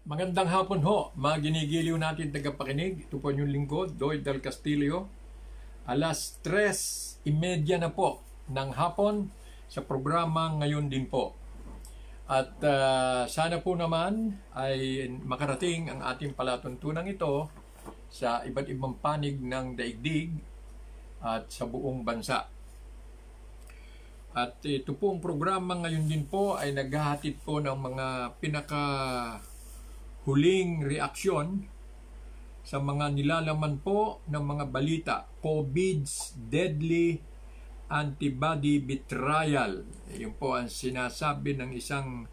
Magandang hapon ho, mga ginigiliw natin tagapakinig. Ito po yung lingkod, Doy Del Castillo. Alas 3:30 na po ng hapon sa programa Ngayon Din Po. At sana po naman ay makarating ang ating palatuntunan ito sa iba't ibang panig ng daigdig at sa buong bansa. At ito pong programa Ngayon Din Po ay naghahatid po ng mga huling reaksyon sa mga nilalaman po ng mga balita. COVID's deadly antibody betrayal. Yun po ang sinasabi ng isang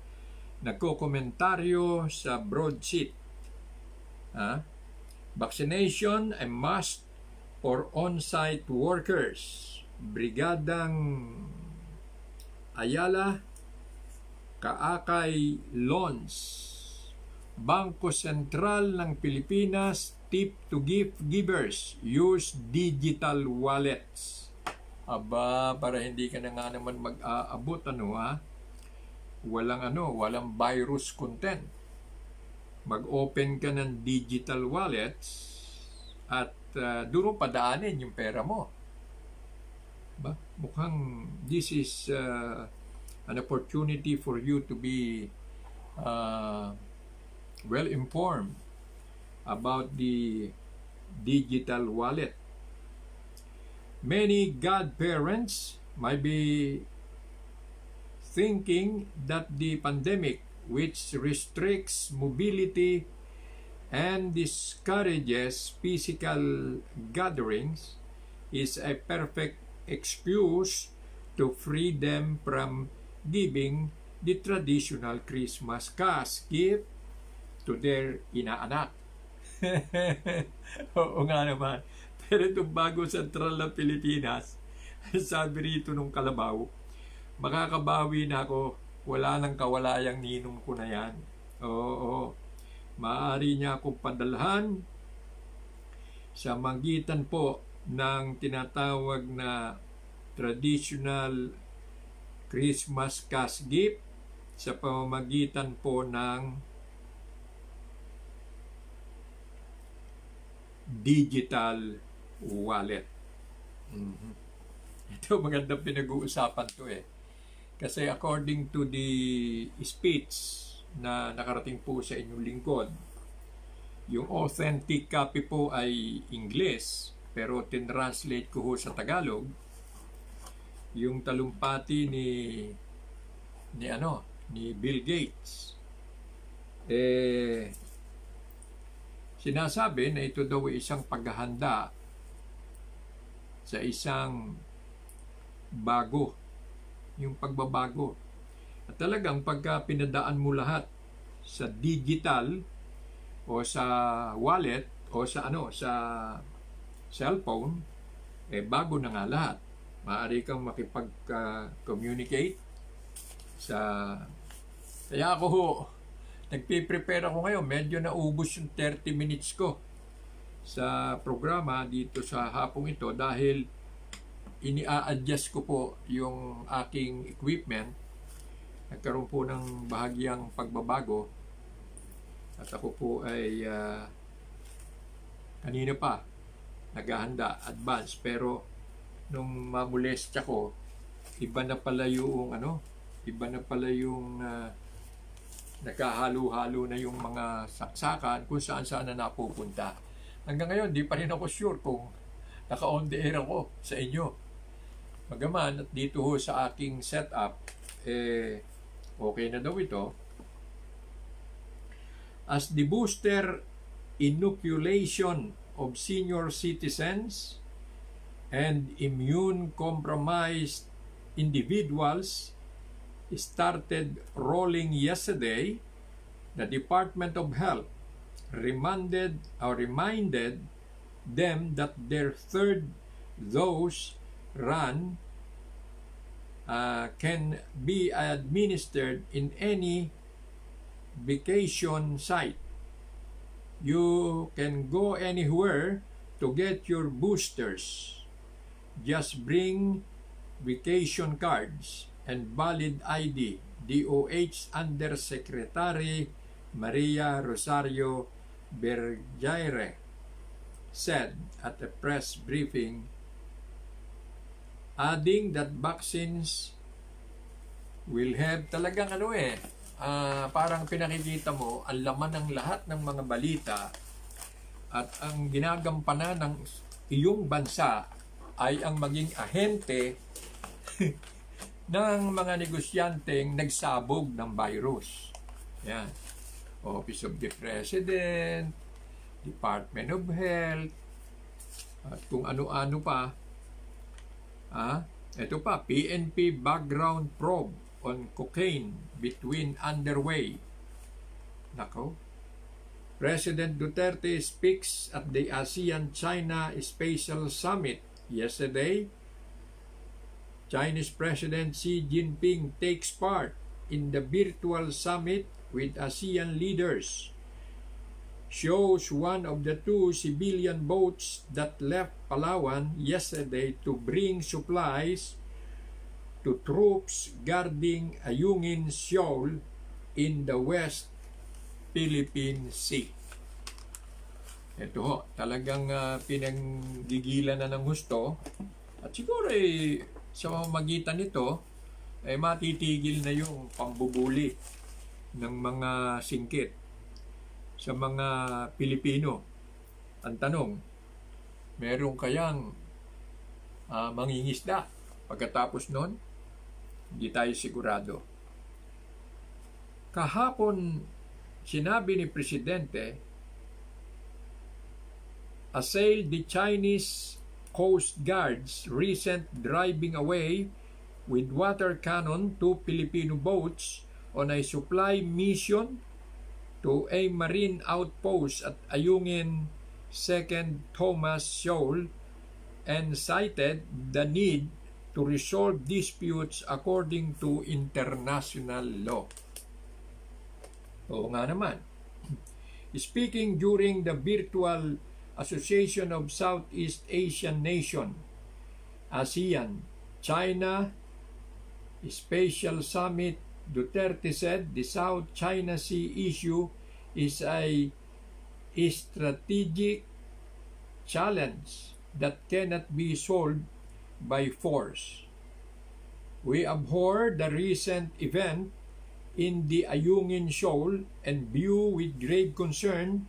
nagkokomentaryo sa broadsheet. Vaccination a must for on-site workers. Brigadang Ayala, Kaakay Lons. Bangko Sentral ng Pilipinas, tip to gift givers, use digital wallets. Aba, para hindi ka na nga naman mag-aabot, walang virus content. Mag-open ka ng digital wallets at doon padaanin yung pera mo. Ba? Mukhang this is an opportunity for you to be well-informed about the digital wallet. Many godparents might be thinking that the pandemic, which restricts mobility and discourages physical gatherings, is a perfect excuse to free them from giving the traditional Christmas cash gift to their inaanak. Oo nga naman. Pero itong bago sentral ng Pilipinas, sabi rito nung kalabaw, makakabawi na ako, wala nang kawalayang ninong ko na yan. Oo. Maaari niya akong padalhan sa magitan po ng tinatawag na traditional Christmas cash gift sa pamamagitan po ng digital wallet. Ito magandang pinag-uusapan to Kasi according to the speech na nakarating po sa inyong lingkod, yung authentic copy po ay English, pero tinranslate ko ho sa Tagalog. Yung talumpati ni Bill Gates. Sinasabi na ito daw ay isang paghahanda sa isang bago, yung pagbabago. At talagang pagka pinadaan mo lahat sa digital o sa wallet o sa cellphone, bago na nga lahat. Maaari kang makipag-communicate kaya ako nagpe-prepare ako ngayon. Medyo naubos yung 30 minutes ko sa programa dito sa hapong ito dahil ini-adjust ko po yung aking equipment. Nagkaroon po ng bahagyang pagbabago at ako po ay kanina pa naghahanda, advance, pero nung mamulestya ko, iba na pala yung nagkahalo-halo na yung mga saksakan kung saan-saan na napupunta. Hanggang ngayon, di pa rin ako sure kung naka-on the air ako sa inyo. Magaman, at dito ho sa aking setup, okay na daw ito. As the booster inoculation of senior citizens and immune-compromised individuals started rolling yesterday, the Department of Health reminded them that their third dose run can be administered in any vacation site. You can go anywhere to get your boosters. Just bring vacation cards and valid ID. DOH Undersecretary Maria Rosario Bergayre said at a press briefing, adding that vaccines will have talagang parang pinakikita mo ang laman ng lahat ng mga balita at ang ginagampanan ng iyong bansa ay ang maging ahente ng mga negosyanteng nagsabog ng virus. Yan. Office of the President, Department of Health, at kung ano-ano pa. Ito pa, PNP background probe on cocaine between underway. Nako. President Duterte speaks at the ASEAN-China Special Summit yesterday. Chinese President Xi Jinping takes part in the virtual summit with ASEAN leaders. Shows one of the two civilian boats that left Palawan yesterday to bring supplies to troops guarding Ayungin Shoal in the West Philippine Sea. Ito ho, talagang pinanggigilan na ng gusto. At siguro sa pamamagitan nito, matitigil na yung pambubuli ng mga singkit sa mga Pilipino. Ang tanong, meron kayang mangingisda pagkatapos nun? Hindi tayo sigurado. Kahapon, sinabi ni Presidente, assailed the Chinese Coast Guard's recent driving away with water cannon two Filipino boats on a supply mission to a marine outpost at Ayungin 2nd Thomas Shoal and cited the need to resolve disputes according to international law. Oo nga naman. Speaking during the virtual Association of Southeast Asian Nation, ASEAN, China Special Summit, Duterte said the South China Sea issue is a strategic challenge that cannot be solved by force. We abhor the recent event in the Ayungin Shoal and view with grave concern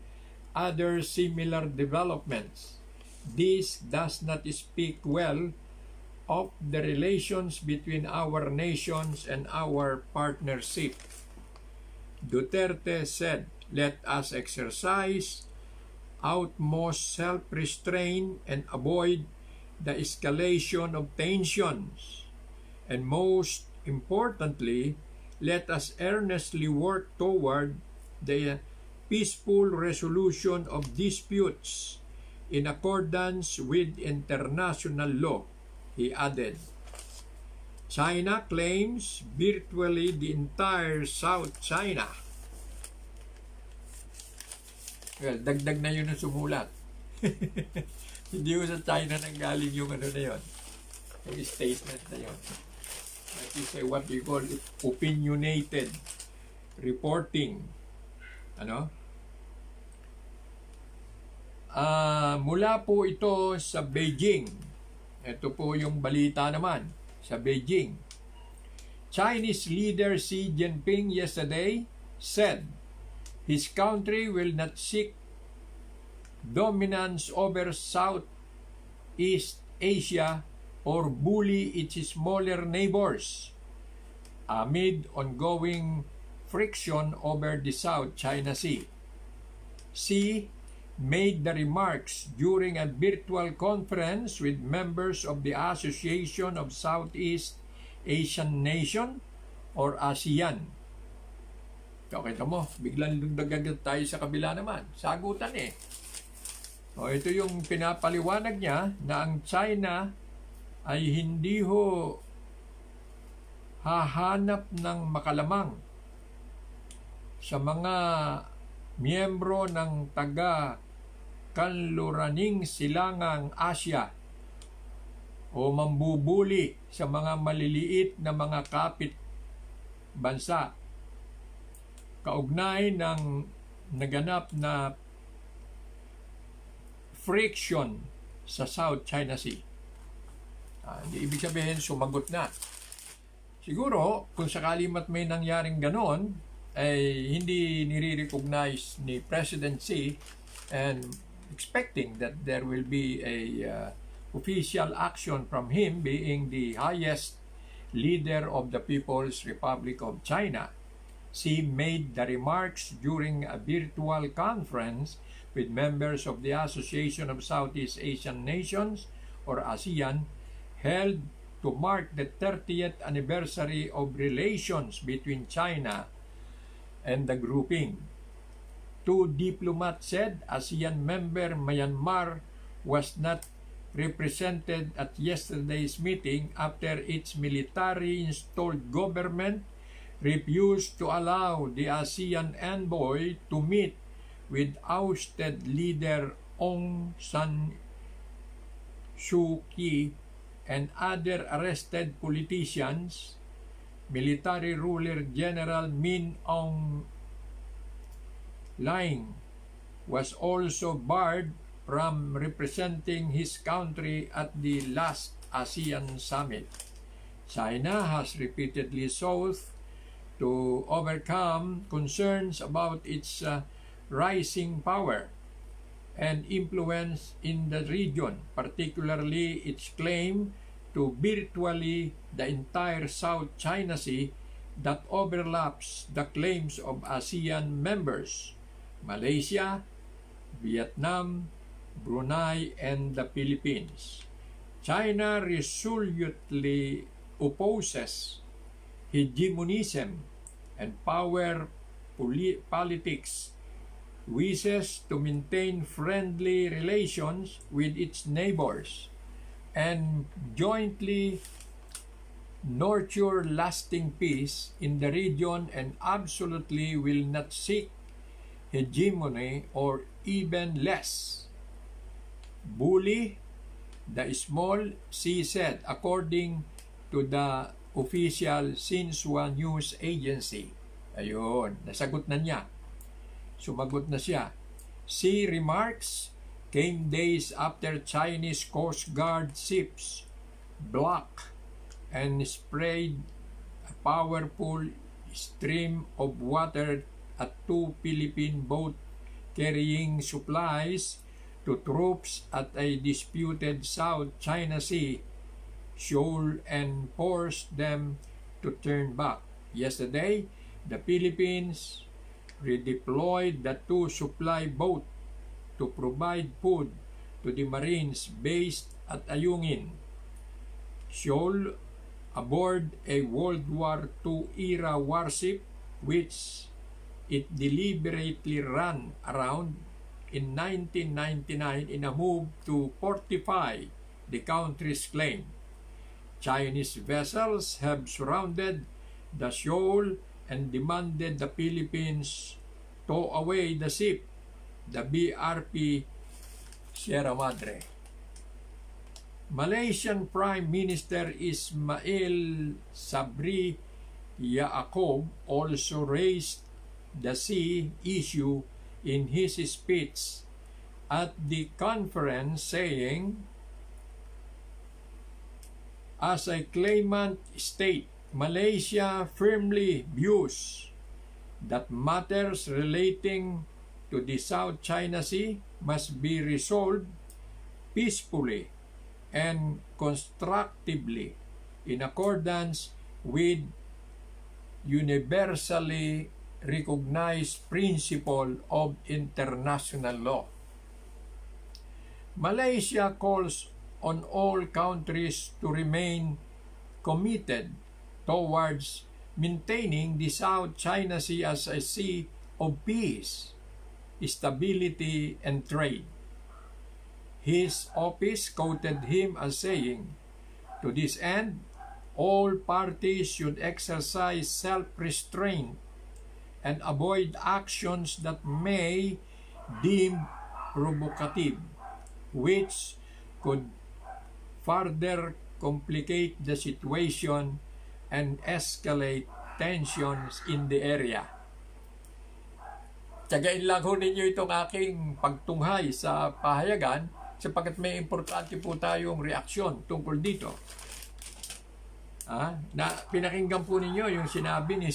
other similar developments. This does not speak well of the relations between our nations and our partnership. Duterte said, let us exercise utmost self-restraint and avoid the escalation of tensions. And most importantly, let us earnestly work toward the peaceful resolution of disputes in accordance with international law, he added. China claims virtually the entire South China. Well, dagdag na yun ang sumulat. Hindi ko sa China nang galing yung na yun. Yung statement na yun. That is what we call opinionated reporting. Mula po ito sa Beijing. Ito po yung balita naman sa Beijing. Chinese leader Xi Jinping yesterday said his country will not seek dominance over Southeast Asia or bully its smaller neighbors amid ongoing friction over the South China Sea. Xi made the remarks during a virtual conference with members of the Association of Southeast Asian Nation or ASEAN. Kita mo, biglang lundagan tayo sa kabila naman. Sagutan ito yung pinapaliwanag niya na ang China ay hindi hahanap ng makalamang sa mga miyembro ng taga-kanluraning silangang Asya o mambubuli sa mga maliliit na mga kapit bansa. kaugnay ng naganap na friction sa South China Sea. Hindi ibig sabihin sumagot na. Siguro, kung sakali may nangyaring ganon, ay hindi nire-recognize ni President Xi and expecting that there will be a official action from him being the highest leader of the People's Republic of China. Xi made the remarks during a virtual conference with members of the Association of Southeast Asian Nations, or ASEAN, held to mark the 30th anniversary of relations between China and the grouping. Two diplomats said ASEAN member Myanmar was not represented at yesterday's meeting after its military-installed government refused to allow the ASEAN envoy to meet with ousted leader Aung San Suu Kyi and other arrested politicians. Military ruler General Min Aung Hlaing was also barred from representing his country at the last ASEAN summit. China has repeatedly sought to overcome concerns about its rising power and influence in the region, particularly its claim to virtually the entire South China Sea that overlaps the claims of ASEAN members, Malaysia, Vietnam, Brunei, and the Philippines. China resolutely opposes hegemonism and power politics, wishes to maintain friendly relations with its neighbors, and jointly nurture lasting peace in the region, and absolutely will not seek hegemony or even less. Bully the small, Xi said, according to the official Xinhua News Agency. Ayun, nasagot na niya. Sumagot na siya. Xi remarks came days after Chinese Coast Guard ships blocked and sprayed a powerful stream of water at two Philippine boats carrying supplies to troops at a disputed South China Sea shoal and forced them to turn back. Yesterday, the Philippines redeployed the two supply boats to provide food to the Marines based at Ayungin Shoal aboard a World War II era warship which it deliberately ran around in 1999 in a move to fortify the country's claim. Chinese vessels have surrounded the shoal and demanded the Philippines tow away the ship, the BRP Sierra Madre. Malaysian Prime Minister Ismail Sabri Yaakob also raised the sea issue in his speech at the conference, saying, as a claimant state, Malaysia firmly views that matters relating to the South China Sea must be resolved peacefully and constructively in accordance with universally recognized principle of international law. Malaysia calls on all countries to remain committed towards maintaining the South China Sea as a sea of peace, stability, and trade. His office quoted him as saying, to this end, all parties should exercise self-restraint and avoid actions that may deem provocative, which could further complicate the situation and escalate tensions in the area. Tiyagain lang ho ninyo itong aking pagtunghay sa pahayagan sapagkat may importante po tayong reaksyon tungkol dito. Na pinakinggan po ninyo yung sinabi ni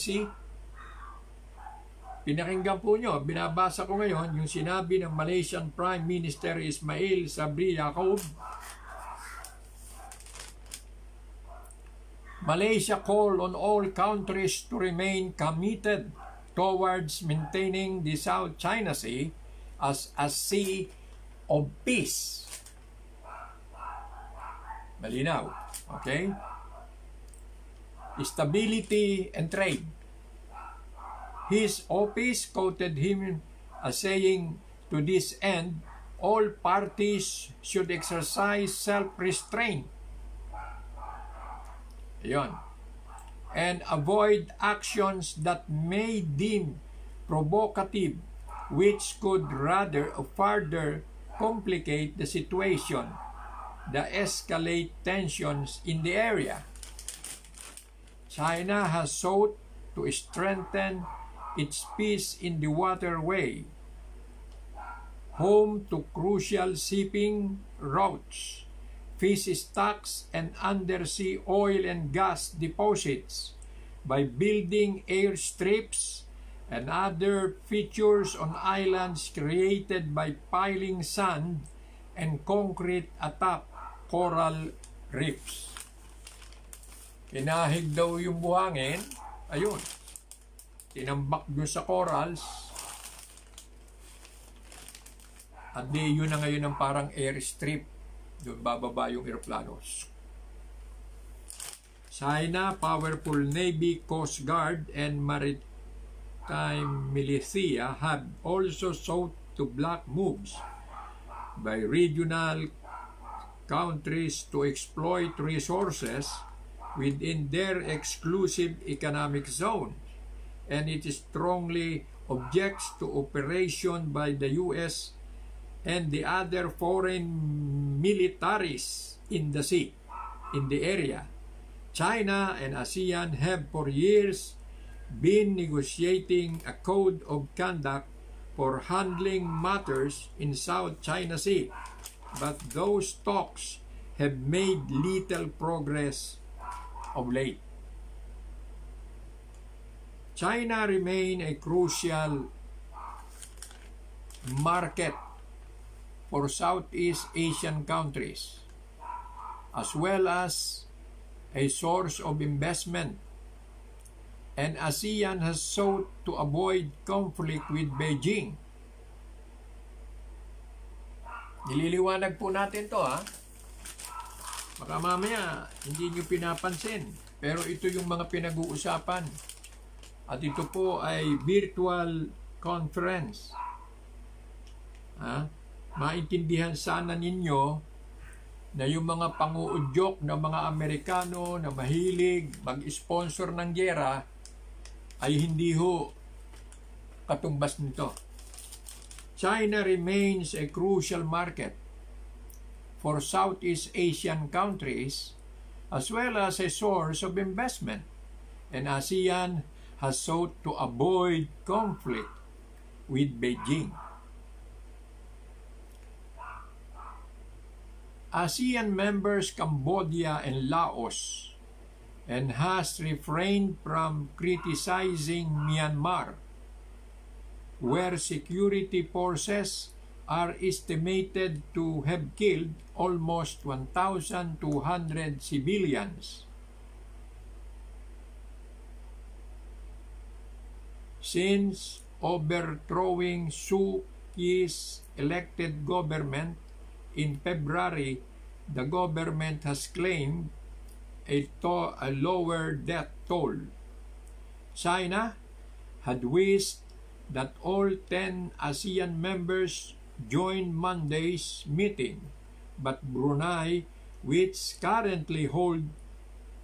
Pinakinggan po nyo, binabasa ko ngayon yung sinabi ng Malaysian Prime Minister Ismail Sabri Yaakob. Malaysia called on all countries to remain committed towards maintaining the South China Sea as a sea of peace. Malinaw. Okay? Stability and trade. His office quoted him as saying, to this end, all parties should exercise self-restraint. Ayan. And avoid actions that may deem provocative, which could rather or further complicate the situation, the escalate tensions in the area. China has sought to strengthen its peace in the waterway, home to crucial shipping routes, fish stocks, and undersea oil and gas deposits by building airstrips and other features on islands created by piling sand and concrete atop coral reefs. Kinahig daw yung buhangin, ayun, tinambak doon sa corals, at di yun na ngayon ang parang airstrip, doon bababa yung aeroplano. China, powerful Navy, Coast Guard, and maritime militia have also sought to block moves by regional countries to exploit resources within their exclusive economic zone, and it strongly objects to operation by the U.S. and the other foreign militaries in the sea, in the area. China and ASEAN have for years been negotiating a code of conduct for handling matters in South China Sea, but those talks have made little progress of late. China remains a crucial market for Southeast Asian countries, as well as a source of investment, and ASEAN has sought to avoid conflict with Beijing. Nililiwanag po natin to, Baka mamaya hindi nyo pinapansin, pero ito yung mga pinag-uusapan. At ito po ay virtual conference. Maintindihan sana ninyo na yung mga panguudyok ng mga Amerikano na mahilig mag-sponsor ng giyera ay hindi ho katumbas nito. China remains a crucial market for Southeast Asian countries as well as a source of investment, and ASEAN has sought to avoid conflict with Beijing. ASEAN members Cambodia and Laos, and has refrained from criticizing Myanmar, where security forces are estimated to have killed almost 1,200 civilians since overthrowing Suu Kyi's elected government in February. The government has claimed a lower death toll. China had wished that all 10 ASEAN members join Monday's meeting, but Brunei, which currently hold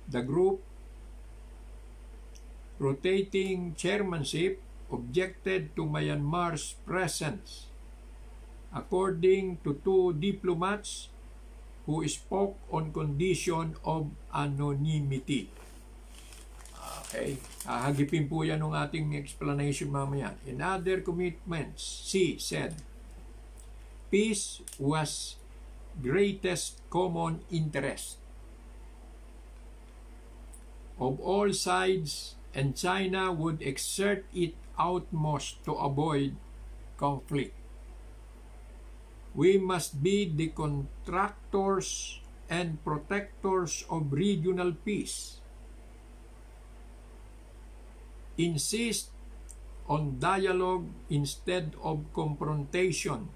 the group rotating chairmanship, objected to Myanmar's presence, according to two diplomats who spoke on condition of anonymity. Okay? Hagipin po yan ng ating explanation mamaya. In other commitments, C said, peace was greatest common interest of all sides, and China would exert its utmost to avoid conflict. We must be the contractors and protectors of regional peace. Insist on dialogue instead of confrontation,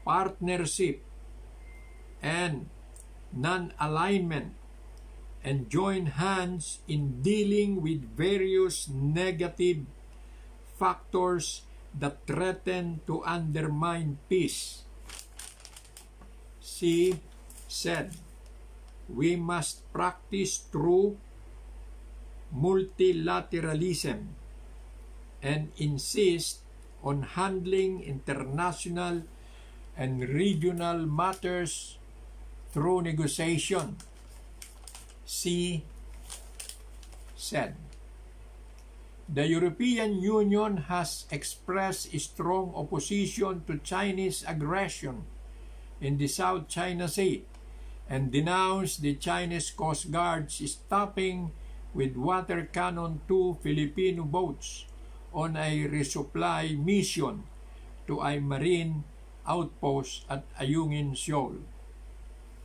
partnership, and non-alignment, and join hands in dealing with various negative factors that threaten to undermine peace. She said, we must practice true multilateralism and insist on handling international and regional matters through negotiation. She said, the European Union has expressed strong opposition to Chinese aggression in the South China Sea and denounced the Chinese Coast Guard's stopping with water cannon 2 Filipino boats on a resupply mission to a marine outpost at Ayungin, Seoul.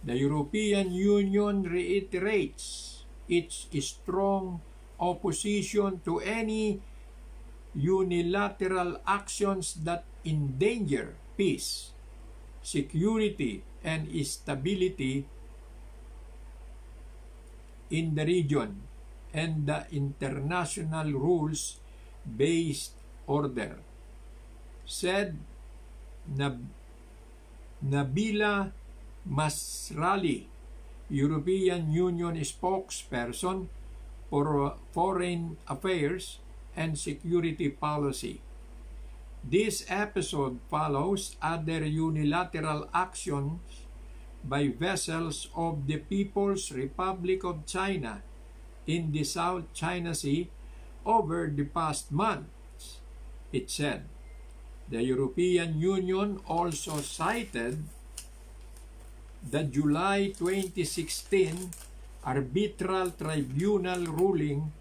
The European Union reiterates its strong opposition to any unilateral actions that endanger peace, security, and stability in the region and the international rules-based order, said Nabila Masrali, European Union spokesperson for Foreign Affairs and Security Policy. This episode follows other unilateral actions by vessels of the People's Republic of China in the South China Sea over the past months, it said. The European Union also cited the July 2016 arbitral tribunal ruling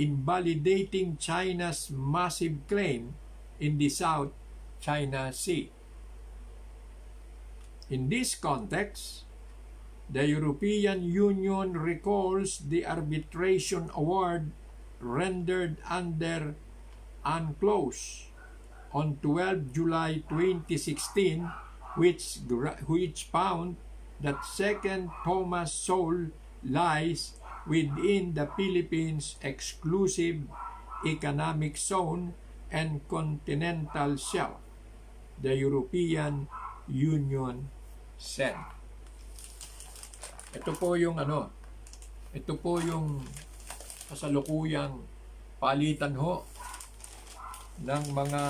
invalidating China's massive claim in the South China Sea. In this context, the European Union recalls the arbitration award rendered under UNCLOS on 12 July 2016, which found that Second Thomas Shoal lies within the Philippines' exclusive economic zone and continental shelf, the European Union said. Ito po yung kasalukuyang palitan ho ng mga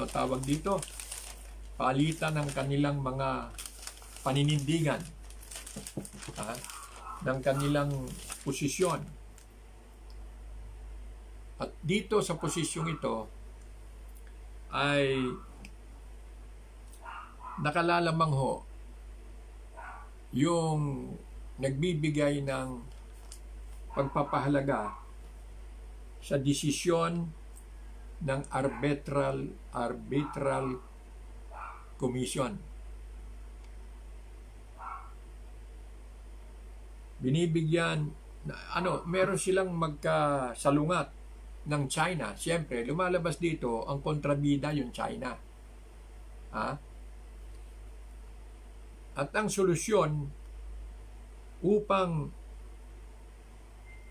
tawag dito, palitan ng kanilang mga paninindigan, ng kanilang posisyon. At dito sa posisyong ito ay nakalalamang ho yung nagbibigay ng pagpapahalaga sa desisyon ng arbitral commission. Binibigyan, meron silang magkasalungat ng China. Siyempre, lumalabas dito ang kontrabida yung China. At ang solusyon upang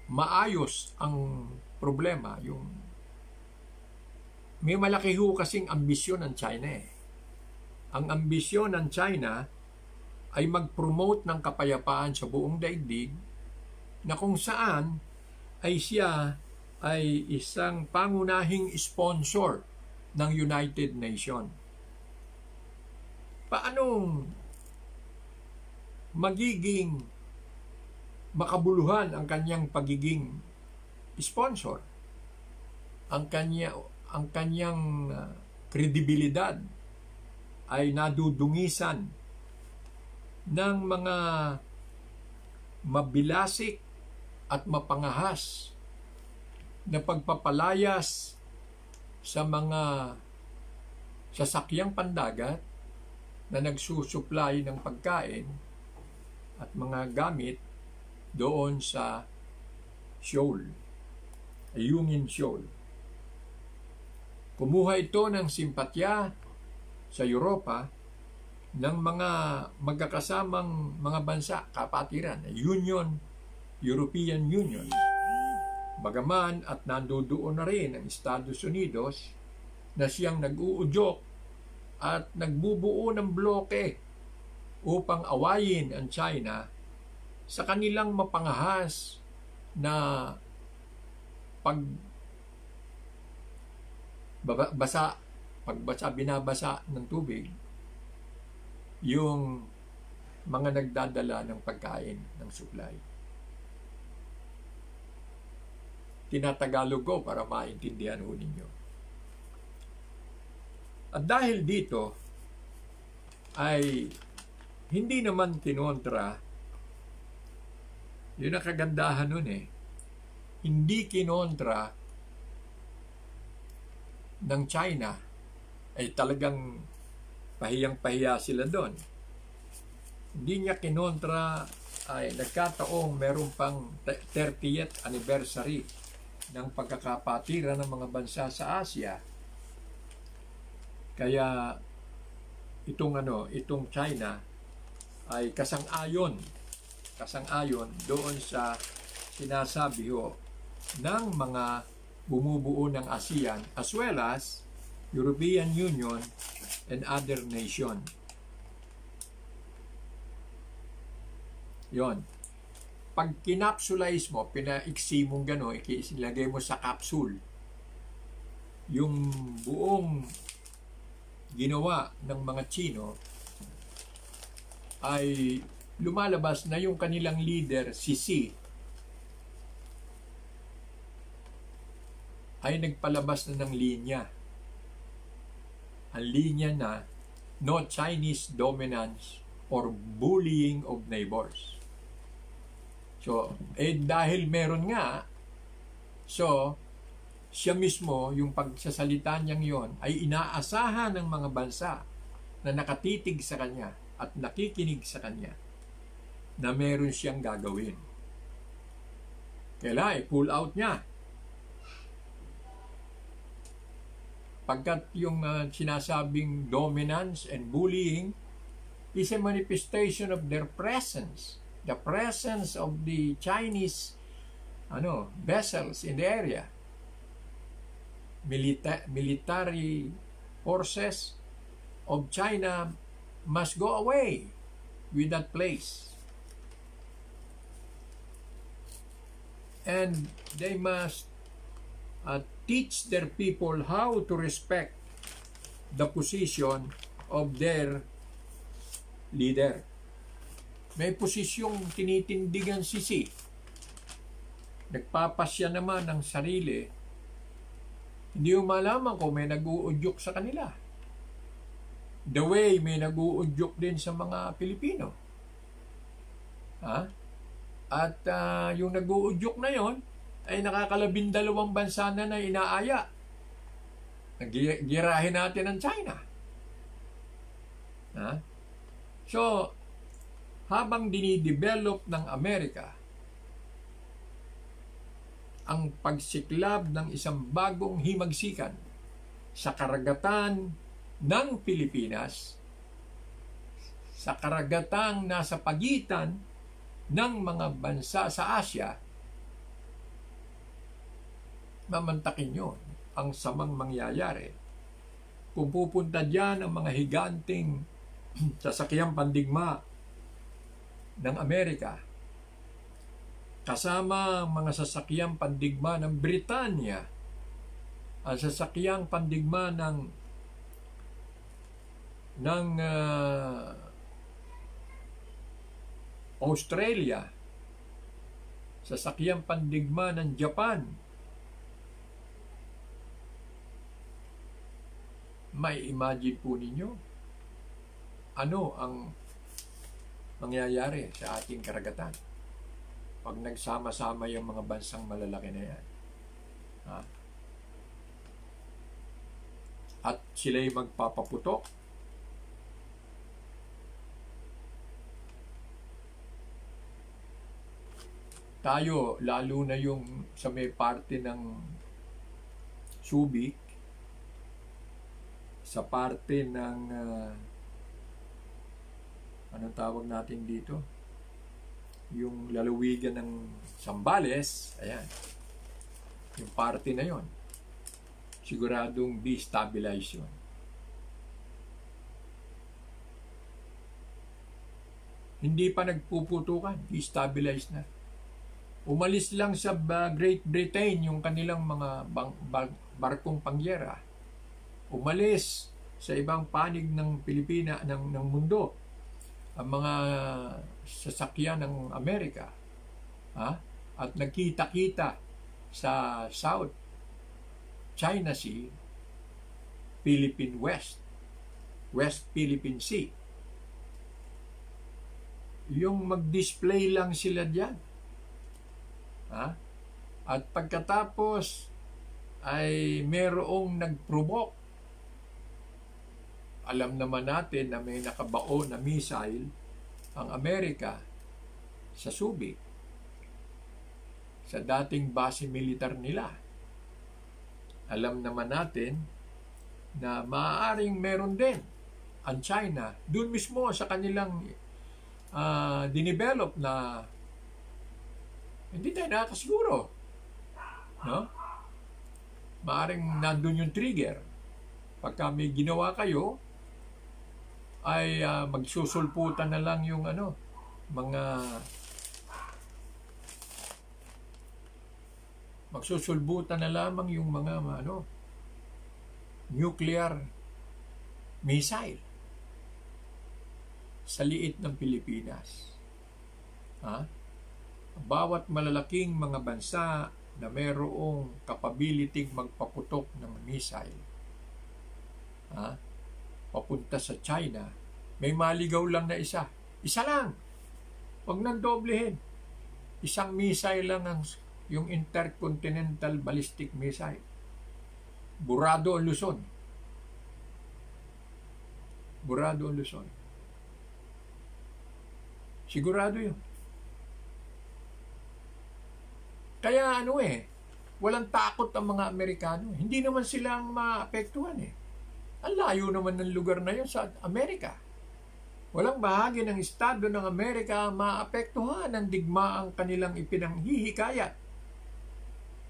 maayos ang problema, yung may malaki ho kasing ambisyon ng China eh. Ang ambisyon ng China ay mag-promote ng kapayapaan sa buong daigdig na kung saan ay siya ay isang pangunahing sponsor ng United Nations. Paanong magiging makabuluhan ang kanyang pagiging sponsor, ang kanyang kredibilidad ay nadudungisan ng mga mabilasik at mapangahas na pagpapalayas sa mga sasakyang pandagat na nagsusupply ng pagkain at mga gamit doon sa shoal, Ayungin Shoal. Kumuha ito ng simpatya sa Europa ng mga magkakasamang mga bansa, kapatiran, European Union. Bagaman at nandoon na rin ang Estados Unidos na siyang nag-uudyok at nagbubuo ng bloke upang awayin ang China sa kanilang mapangahas na binabasa ng tubig yung mga nagdadala ng pagkain, ng supply. Tinatagalog ko para maintindihan ho ninyo. At dahil dito ay hindi naman kinontra, yun ang kagandahan nun hindi kinontra ng China, ay talagang pahiyang-pahiya sila doon. Hindi niya kinontra, ay nagkataong meron pang 30th anniversary ng pagkakapatiran ng mga bansa sa Asia. Kaya itong China ay kasang-ayon doon sa sinasabi ng mga bumubuo ng ASEAN as well as European Union and other nation. Yon. Pag kinapsulize mo, pinaiksi mong gano'n, ilagay mo sa capsule yung buong ginawa ng mga Chino, ay lumalabas na yung kanilang leader, si Xi, ay nagpalabas na ng linya. Ang linya na no Chinese dominance or bullying of neighbors. So, dahil meron nga, so, siya mismo, yung pagsasalita niyang yon ay inaasahan ng mga bansa na nakatitig sa kanya at nakikinig sa kanya na meron siyang gagawin. Kailangan pull out niya. Pagkat yung sinasabing dominance and bullying is a manifestation of their presence. The presence of the Chinese vessels in the area. Military forces of China must go away with that place. And they must teach their people how to respect the position of their leader. May posisyong tinitindigan si Xi. Nagpapasya naman ng sarili. Hindi mo malaman kung may nag-uudyok sa kanila. The way may nag-uudyok din sa mga Pilipino. At yung nag-uudyok na yon ay nakakalabindalawang bansa na inaaya. Girahin natin ang China. So, habang dinidevelop ng Amerika ang pagsiklab ng isang bagong himagsikan sa karagatan ng Pilipinas, sa karagatang nasa pagitan ng mga bansa sa Asia, mamantakin nyo ang samang mangyayari. Kung pupunta diyan ang mga higanting sasakyang pandigma ng Amerika, kasama mga sasakyang pandigma ng Britanya, ang sasakyang pandigma ng Australia, sasakyang pandigma ng Japan. May imagine po ninyo ano ang mangyayari sa ating karagatan pag nagsama-sama yung mga bansang malalaki na yan. Ha? At sila'y magpapaputok. Tayo, lalo na yung sa may parte ng Subic, sa parte ng anong tawag natin dito? Yung lalawigan ng Zambales, ayan. Yung parte na yon, siguradong destabilize yun. Hindi pa nagpuputukan, destabilize na. Umalis lang sa Great Britain yung kanilang mga barkong pangyera. Umalis sa ibang panig ng Pilipina, ng mundo, ang mga sasakyan ng Amerika. Ha? At nagkita-kita sa South China Sea, Philippine West Philippine Sea. Yung mag-display lang sila diyan. Ha? At pagkatapos ay merong nag-provoke. Alam naman natin na may nakabaon na missile ang Amerika sa Subic, sa dating base militar nila. Alam naman natin na maaaring meron din ang China doon mismo sa kanilang dinevelop na hindi tayo nakakasiguro. No? Maaaring nandun yung trigger. Pagka may ginawa kayo, ay magsusulputan na lang yung magsusulbutan na lamang yung mga nuclear missile sa liit ng Pilipinas. Ha? Bawat malalaking mga bansa na mayroong capability magpaputok ng missile, ha? Papunta sa China, may maligaw lang na isa. Isa lang. Huwag nang doblehin. Isang missile lang yung intercontinental ballistic missile. Burado ang Luzon. Burado ang Luzon. Sigurado yun. Kaya walang takot ang mga Amerikano. Hindi naman silang maapektuhan Ang layo naman ng lugar na yun sa Amerika. Walang bahagi ng estado ng Amerika maapektuhan ng digmaang kanilang ipinanghihikayat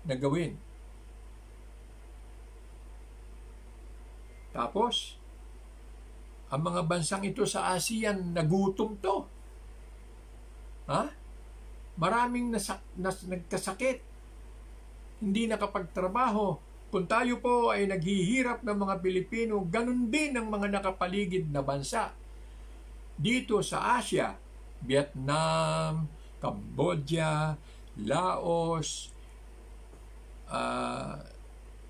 na gawin. Tapos, ang mga bansang ito sa ASEAN nagutom to. Ha? Maraming nagkasakit. Hindi nakapagtrabaho. Kung tayo po ay naghihirap ng mga Pilipino, ganun din ang mga nakapaligid na bansa. Dito sa Asia, Vietnam, Cambodia, Laos,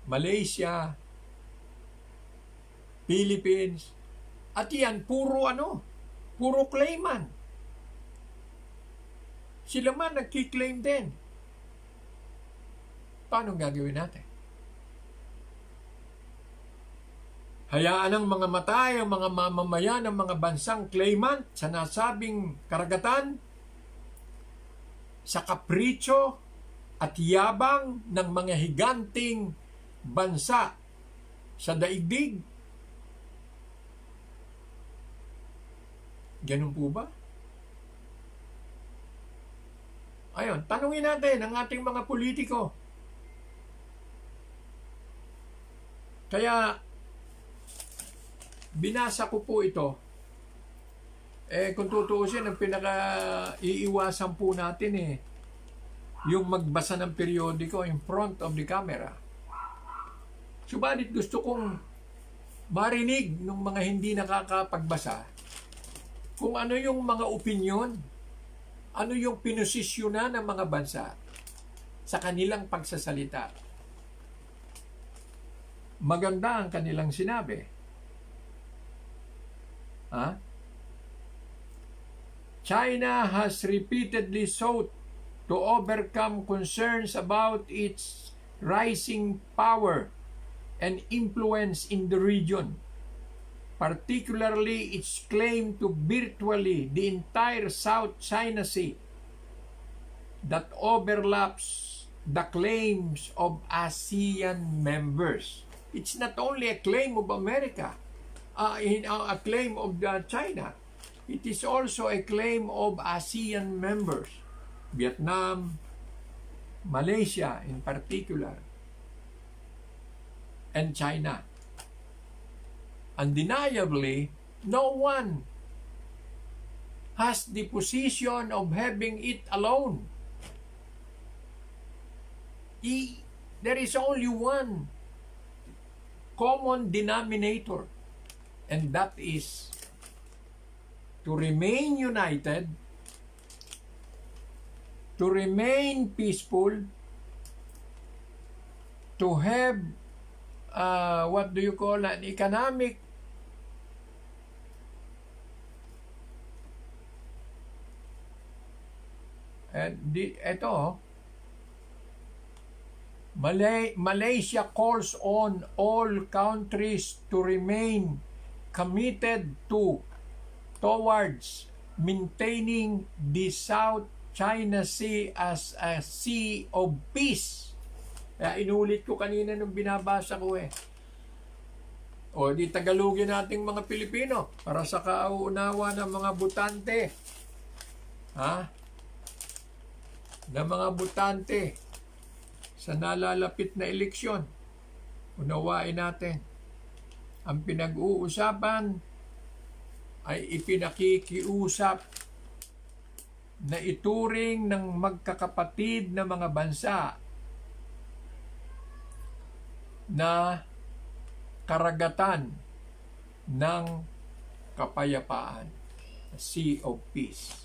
Malaysia, Philippines, at yan, puro claimant. Sila man nagki-claim din. Paano gagawin natin? Hayaan ng mga matay ang mga mamamayan ng mga bansang claimant sa nasabing karagatan sa kapritsyo at yabang ng mga higanting bansa sa daigdig. Ganun po ba? Ayun, tanungin natin ang ating mga politiko. Kaya binasa ko po ito. Kung tutuusin, ang pinaka-iiwasan po natin yung magbasa ng periodiko in front of the camera. Subalit gusto kong marinig ng mga hindi nakakapagbasa kung ano yung mga opinyon Ano yung pinosisyonan ng mga bansa sa kanilang pagsasalita? Maganda ang kanilang sinabi. China has repeatedly sought to overcome concerns about its rising power and influence in the region, particularly its claim to virtually the entire South China Sea that overlaps the claims of ASEAN members. It's not only a claim of America, a claim of China. It is also a claim of ASEAN members, Vietnam, Malaysia in particular, and China. Undeniably, no one has the position of having it alone. There is only one common denominator, and that is to remain united, to remain peaceful, to have an economic Malaysia calls on all countries to remain committed towards maintaining the South China Sea as a sea of peace. Inulit ko kanina nung binabasa ko O di Tagalogin nating mga Pilipino para sa kauunawa ng mga butante. Ng mga butante sa nalalapit na eleksyon. Unawain natin. Ang pinag-uusapan ay ipinakikiusap na ituring ng magkakapatid na mga bansa na karagatan ng kapayapaan, Sea of Peace.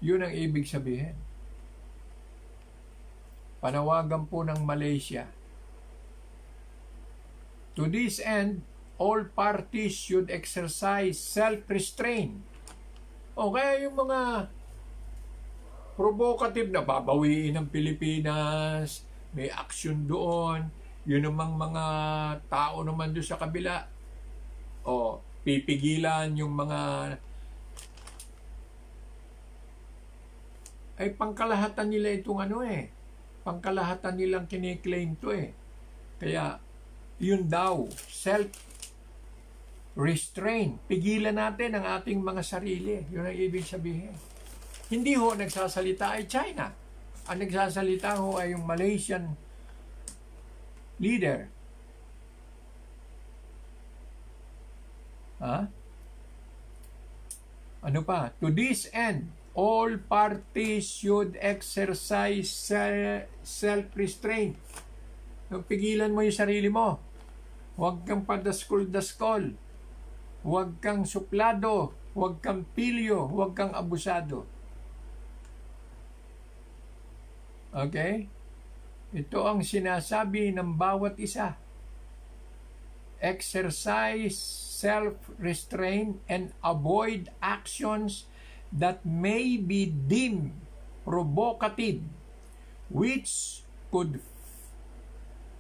Yun ang ibig sabihin. Panawagan po ng Malaysia. To this end, all parties should exercise self-restraint. Kaya yung mga provocative na babawiin ng Pilipinas, may action doon, yun namang mga tao naman doon sa kabila, pipigilan yung mga ay pangkalahatan nila itong pangkalahatan nilang kiniklaim to Kaya yun daw, self-restraint. Pigilan natin ang ating mga sarili. Yun ang ibig sabihin. Hindi nagsasalita ay China. Ang nagsasalita ay yung Malaysian leader. Ano pa? To this end, all parties should exercise self-restraint. Pigilan mo yung sarili mo. Huwag kang padaskol-daskol. Huwag kang suplado. Huwag kang pilyo. Huwag kang abusado. Okay? Ito ang sinasabi ng bawat isa. Exercise self-restraint and avoid actions that may be deemed provocative, which could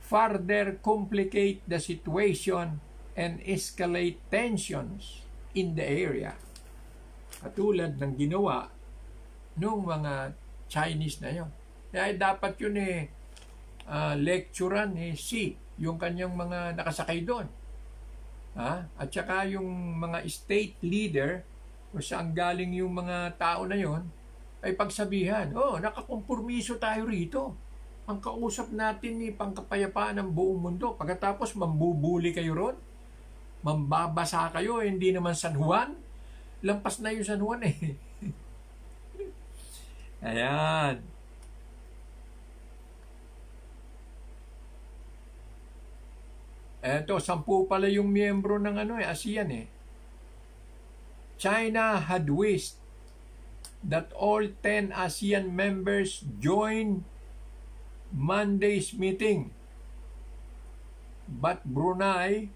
further complicate the situation and escalate tensions in the area. Katulad ng ginawa ng mga Chinese na yun. Kaya dapat yun lecturean si yung kanyang mga nakasakay doon. At saka yung mga state leader kung saan galing yung mga tao na yon ay pagsabihan, nakakompormiso tayo rito. Ang kausap natin ni pangkapayapaan ng buong mundo. Pagkatapos mambubuli kayo ron, mambabasa kayo, hindi naman San Juan. Lampas na yung San Juan Ayan. Eto, 10 pala yung miyembro ng ASEAN China had wished that all 10 ASEAN members join Monday's meeting. But Brunei,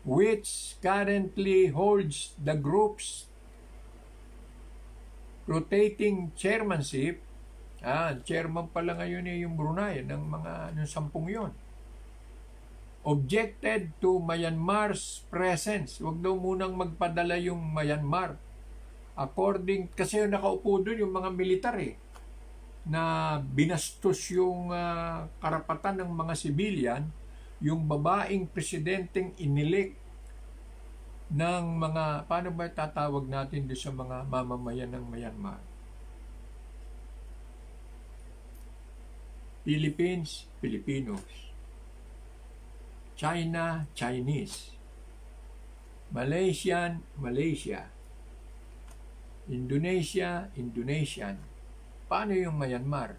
which currently holds the group's rotating chairmanship, chairman pala ngayon yung Brunei ng mga ng 10 yon, objected to Myanmar's presence. Huwag daw munang magpadala yung Myanmar. Kasi nakaupo doon yung mga militar na binastos yung karapatan ng mga civilian, yung babaeng presidenteng inilik ng mga, paano ba tatawag natin doon sa mga mamamayan ng Myanmar? Philippines, Filipinos. China, Chinese. Malaysian, Malaysia. Indonesia, Indonesian. Paano yung Myanmar?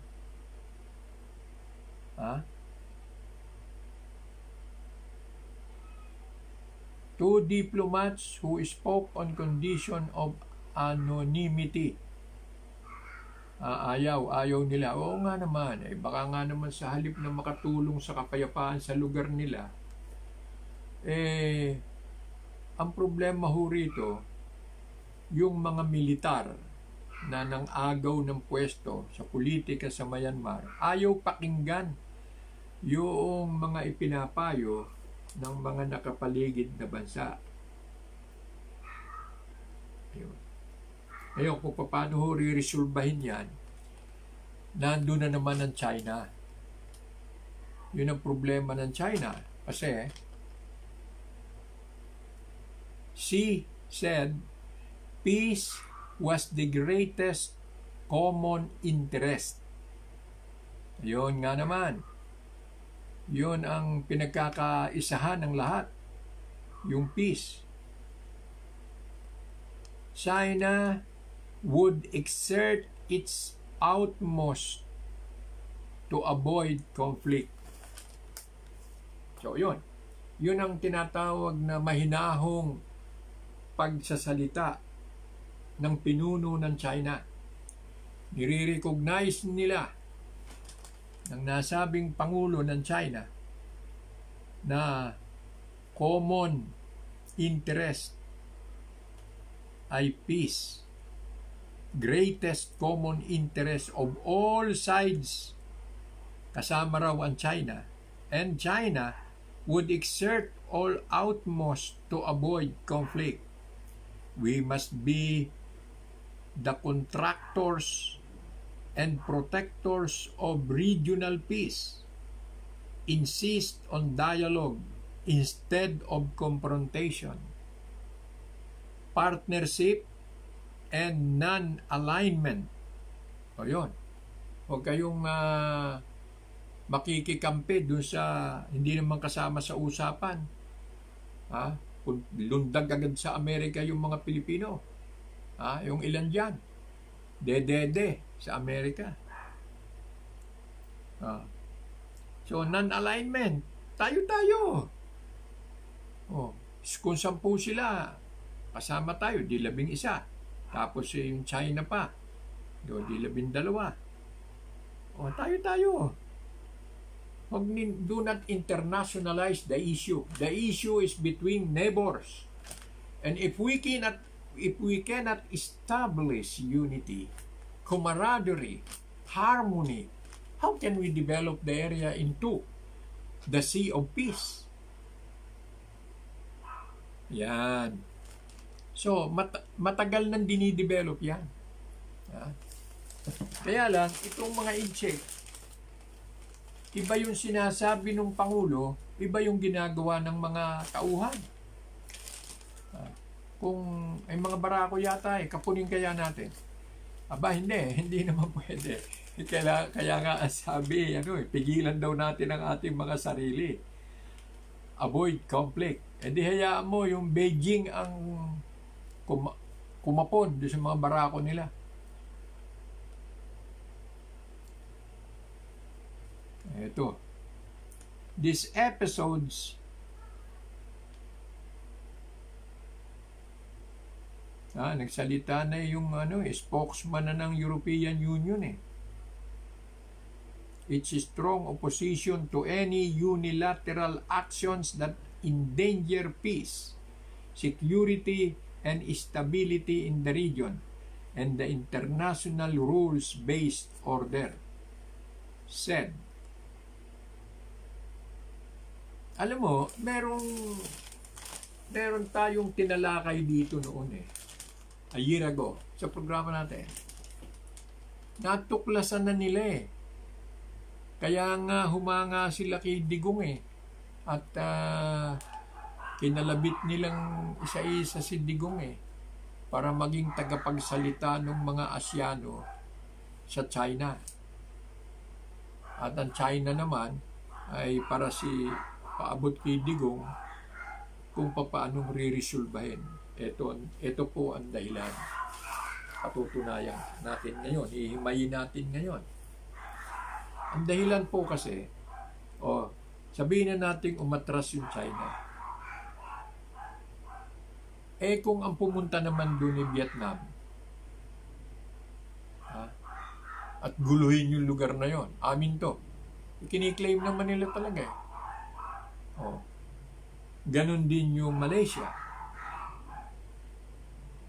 Two diplomats who spoke on condition of anonymity. Ayaw nila. Oo nga naman. Baka nga naman sa halip na makatulong sa kapayapaan sa lugar nila, ang problema ho rito, yung mga militar na nang-agaw ng pwesto sa politika sa Myanmar, ayaw pakinggan yung mga ipinapayo ng mga nakapaligid na bansa. Ngayon, kung paano ho re-resolbahin yan, nandun na naman ang China. Yun ang problema ng China. Kasi, she said, peace was the greatest common interest. Yun nga naman. Yun ang pinagkakaisahan ng lahat. Yung peace. China would exert its utmost to avoid conflict. So, yun. Yun ang tinatawag na mahinahong pagsasalita ng pinuno ng China. Nire-recognize nila ng nasabing Pangulo ng China na common interest ay peace. Greatest common interest of all sides. Kasama raw ang China. And China would exert all utmost to avoid conflict. We must be the contractors and protectors of regional peace. Insist on dialogue instead of confrontation. Partnership and non-alignment. O yun. Huwag kayong makikikampi doon sa hindi naman kasama sa usapan. Kung lundag agad sa Amerika yung mga Pilipino. Yung ilan dyan. Dedede sa Amerika. So, non-alignment. Tayo-tayo. Kung 10 sila, kasama tayo, di 11. Tapos yung China pa, di 12. Tayo-tayo. Do not internationalize the issue. The issue is between neighbors. And if we cannot establish unity, camaraderie, harmony, how can we develop the area into the sea of peace? Yan. So, matagal nang dinidevelop yan. Kaya lang, itong mga in-check, iba yung sinasabi ng Pangulo, iba yung ginagawa ng mga tauhan. Kung ay mga barako yata, kapunin kaya natin. Hindi naman pwede. Kaya nga sabi, pigilan daw natin ang ating mga sarili. Avoid conflict. Hayaan mo yung Beijing ang kumapon doon sa mga barako nila. Ito. These episodes Nagsalita na yung spokesman na ng European Union eh. It's a strong opposition to any unilateral actions that endanger peace, security, and stability in the region and the international rules-based order, said. Alam mo, meron tayong tinalakay dito noon eh. A year ago, sa programa natin. Natuklasan na nila eh. Kaya nga humanga sila kay Digong eh. At kinalabit nilang isa-isa si Digong eh. Para maging tagapagsalita ng mga Asyano sa China. At ang China naman ay para si paabot kay Digong kung paano re-resolbahin. Ito po ang dahilan. Patutunayan natin ngayon. Ihimayin natin ngayon. Ang dahilan po kasi, sabihin na natin umatras yung China. Kung ang pumunta naman doon ni Vietnam, at guluhin yung lugar na yon, amin to. Kiniklaim naman nila talaga eh. Ganon din yung Malaysia.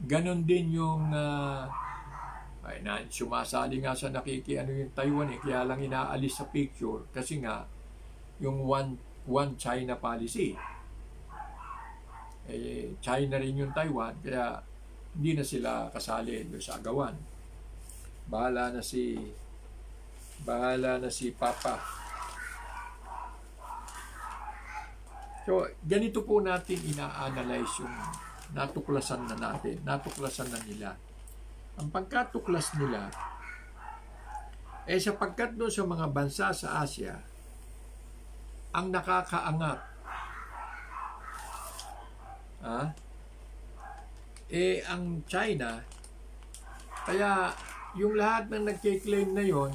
Ganon din yung sumasali nga sa yung Taiwan eh, kaya lang inaalis sa picture kasi nga yung one China policy. China rin yung Taiwan, kaya hindi na sila kasali doon sa agawan. Bahala na si Papa. So, ganito po natin ina-analyze yung natuklasan na nila. Ang pagkatuklas nila, sapagkat doon sa mga bansa sa Asia, ang nakakaangat, ang China, kaya yung lahat ng nagkiklaim na yon,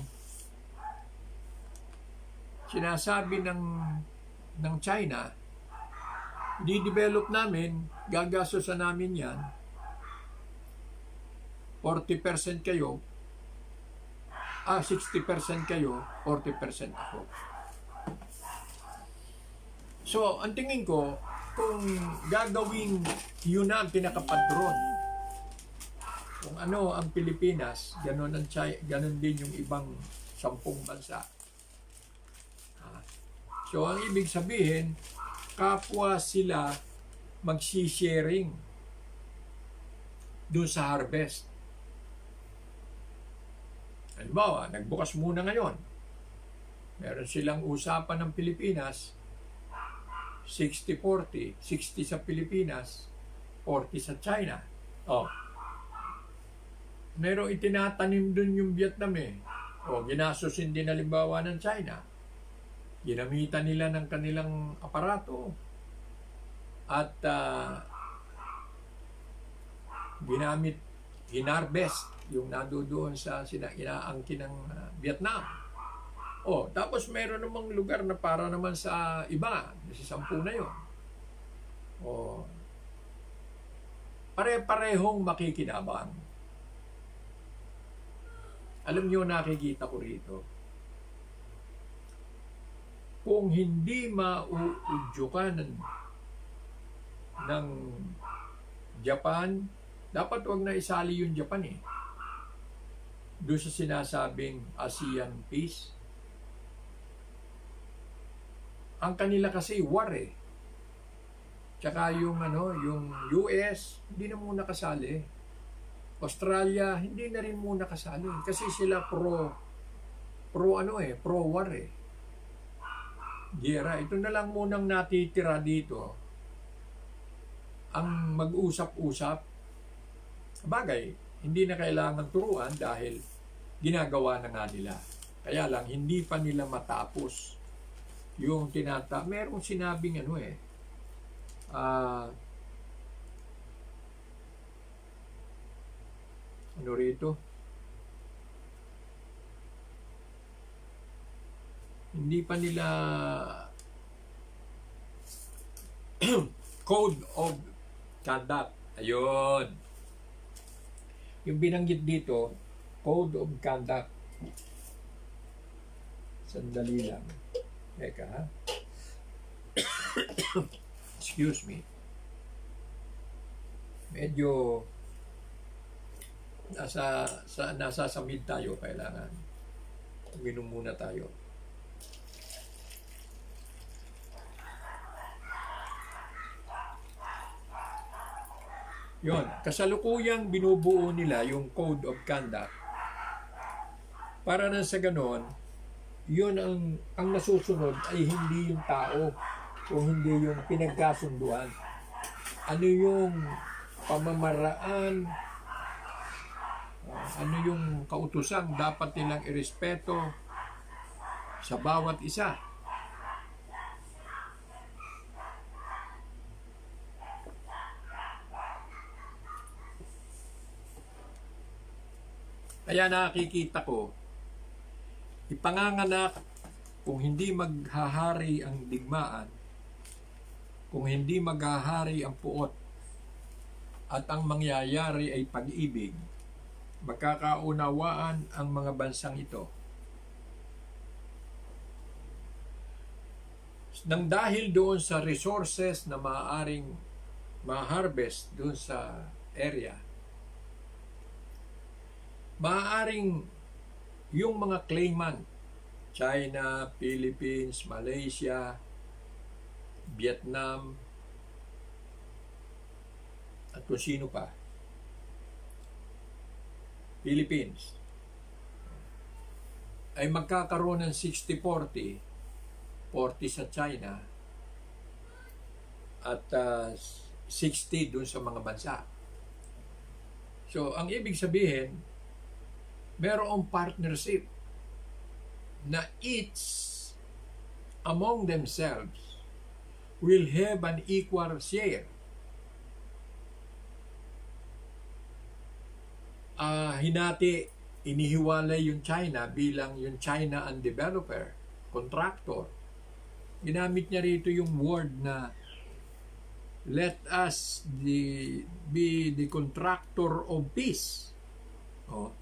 sinasabi ng China, di-develop namin, gagastosan namin yan, 40% kayo, 60% kayo, 40% ako. So, ang tingin ko, kung gagawin yun na ang pinakapadron, kung ano ang Pilipinas, ganun din yung ibang 10 bansa. So, ang ibig sabihin, kapwa sila magsisharing doon sa harvest. Halimbawa, nagbukas muna ngayon. Meron silang usapan ng Pilipinas, 60-40, 60 sa Pilipinas, 40 sa China. Meron itinatanim doon yung Vietnam eh. Ginasusin din halimbawa ng China. Ginamitan nila ng kanilang aparato at hinarvest yung nandoon sa inaangkin ng Vietnam. Tapos meron namang lugar na para naman sa iba, sa 10 na yun. Pare-parehong makikinabang. Alam niyo, nakikita ko rito, kung hindi mauudyukan ng Japan, dapat wag na isali yung Japan eh. Doon sa sinasabing ASEAN peace. Ang kanila kasi war eh. Tsaka yung US, hindi na muna kasali. Australia, hindi na rin muna kasali. Kasi sila pro war eh. Gera, ito na lang munang natitira dito. Ang mag-usap-usap. Bagay, hindi na kailangan turuan dahil ginagawa na nga nila. Kaya lang, hindi pa nila matapos yung merong sinabing rito? Hindi pa nila code of conduct. Ayun. Yung binanggit dito, Code of Conduct. Sandali lang. Teka, ha? Excuse me. Medyo nasasamid tayo, kailangan uminom muna tayo. Yon, kasalukuyang binubuo nila yung Code of Conduct. Para na sa ganon, yun ang nasusunod ay hindi yung tao o hindi yung pinagkasunduan. Ano yung pamamaraan, ano yung kautosang dapat nilang irespeto sa bawat isa. Kaya nakikita ko, ipanganganak kung hindi maghahari ang digmaan, kung hindi maghahari ang puot, at ang mangyayari ay pag-ibig, magkakaunawaan ang mga bansang ito. Nang dahil doon sa resources na maaaring ma-harvest doon sa area, maaaring yung mga claimant, China, Philippines, Malaysia, Vietnam, at kung sino pa, Philippines, ay magkakaroon ng 60-40, 40 sa China, at 60 dun sa mga bansa. So, ang ibig sabihin, merong partnership na each among themselves will have an equal share. Hinati, inihiwalay yung China bilang yung China and developer, contractor. Ginamit niya rito yung word na let us be the contractor of peace. Oh.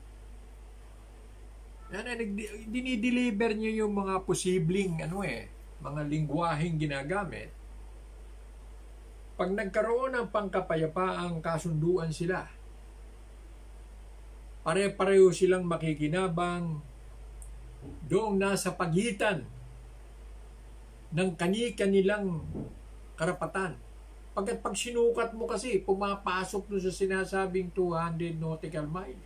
Dinideliver niyo yung mga posibleng mga lingwaheng ginagamit. Pag nagkaroon ng pangkapayapaang kasunduan sila, pare-pareho silang makikinabang doong nasa pagitan ng kani-kanilang karapatan. Pag sinukat mo kasi, pumapasok doon sa sinasabing 200 nautical mile.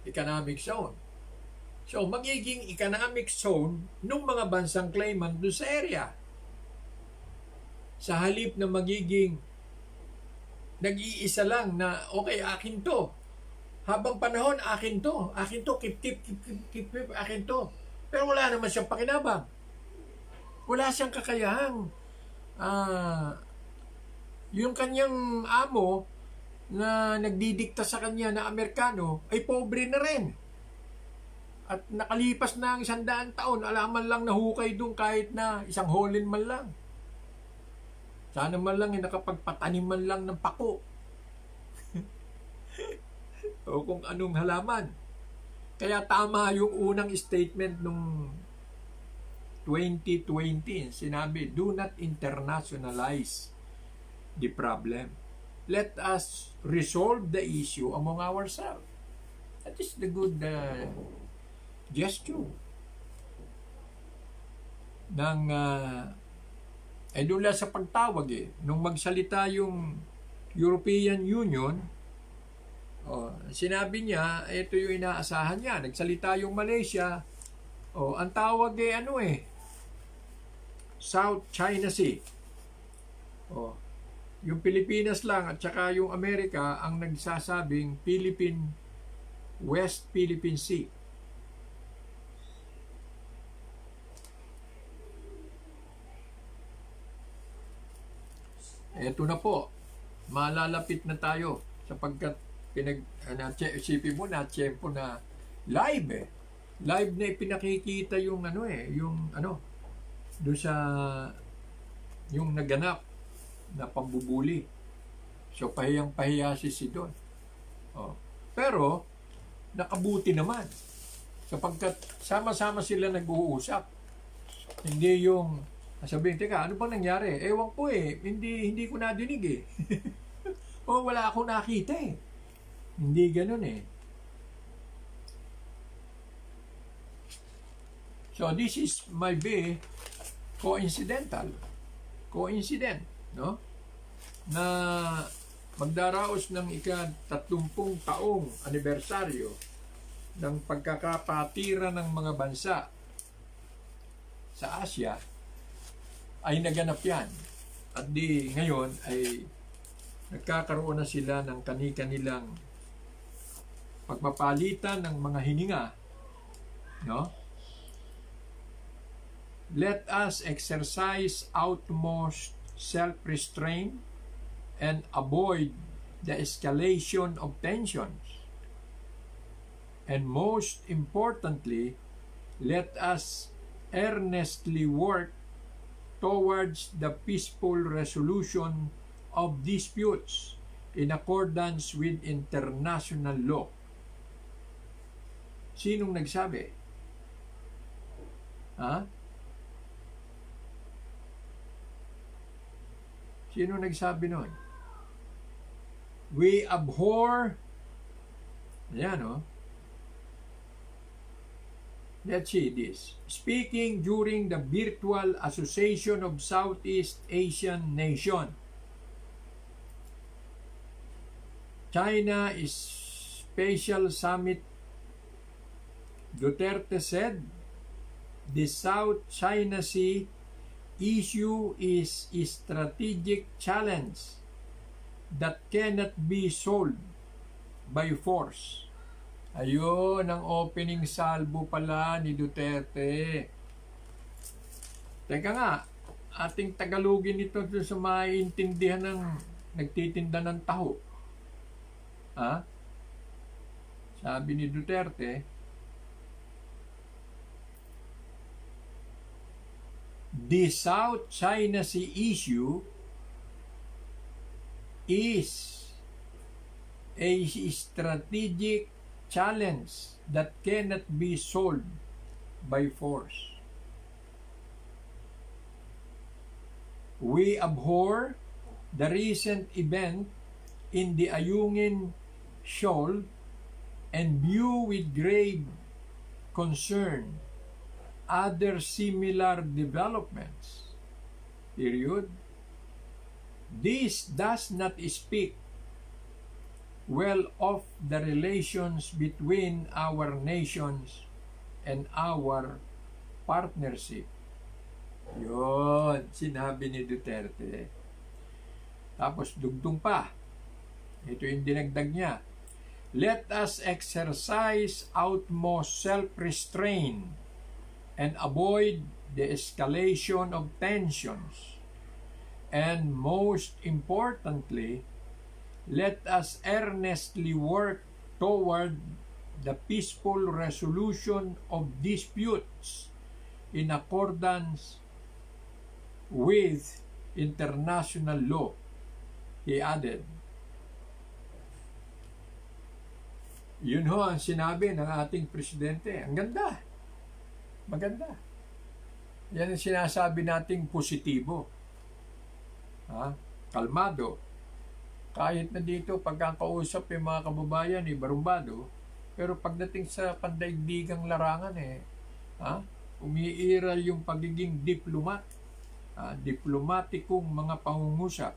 Economic zone. So, magiging economic zone ng mga bansang claimant doon sa area. Sa halip na magiging nag-iisa lang na, okay, akin to. Habang panahon, akin to. Akin to, keep, akin to. Pero wala naman siyang pakinabang. Wala siyang kakayahang. Yung kanyang amo na nagdidikta sa kanya na Amerikano ay pobre na rin. At nakalipas na ang 100 taon, alaman lang nahukay doon kahit na isang holin man lang. Sana man lang nakapagpatanim man lang ng pako. O kung anong halaman. Kaya tama yung unang statement nung 2020. Sinabi, do not internationalize the problem. Let us resolve the issue among ourselves. That is the good gesture ng doon lang sa pagtawag nung magsalita yung European Union, sinabi niya ito yung inaasahan niya. Nagsalita yung Malaysia, ang tawag South China Sea. Yung Pilipinas lang at saka yung Amerika ang nagsasabing West Philippine Sea. Ito na po, malalapit na tayo sapagkat isipin mo na tiyempo na live live na ipinakikita yung doon sa yung naganap na pambubuli. So, pahiyang-pahiya si Don. Oh. Pero, nakabuti naman. Sapagkat sama-sama sila nag-uusap. Hindi yung sabihin, teka, ano bang nangyari? Ewan ko hindi ko nadinig eh. O wala akong nakita eh. Hindi ganun eh. So this is maybe coincidental. Coincident, no? Na magdaraos ng ika-30 taong anibersaryo ng pagkakapatira ng mga bansa sa Asia ay naganap yan. At di ngayon ay nagkakaroon na sila ng kani-kanilang pagpapalitan ng mga hininga, no? Let us exercise utmost self-restraint and avoid the escalation of tensions. And most importantly, let us earnestly work towards the peaceful resolution of disputes in accordance with international law. Sinong nagsabi? Ha? Sino nagsabi nun? We abhor, ayan o, let's see this. Speaking during the Virtual Association of Southeast Asian Nation, China is Special Summit, Duterte said, the South China Sea issue is a strategic challenge that cannot be solved by force. Ayun, ang opening salvo pala ni Duterte. Teka nga, ating Tagalogin ito sa maintindihan ng nagtitinda ng taho. Ha? Sabi ni Duterte, the South China Sea issue is a strategic challenge that cannot be solved by force. We abhor the recent event in the Ayungin Shoal and view with grave concern other similar developments. Period. This does not speak well of the relations between our nations and our partnership. Yun, sinabi ni Duterte. Tapos dugtong pa. Ito yung dinagdag niya. Let us exercise utmost self-restraint and avoid the escalation of tensions. And most importantly, let us earnestly work toward the peaceful resolution of disputes in accordance with international law, he added. Yun ho ang sinabi ng ating presidente. Ang ganda. Maganda. Yan ang sinasabi nating positibo. Ha? Kalmado. Kahit na dito, pagkakausap yung mga kababayan, barumbado, pero pagdating sa pandaigdigang larangan, umiiral yung pagiging diplomat, diplomatikong mga pangungusap.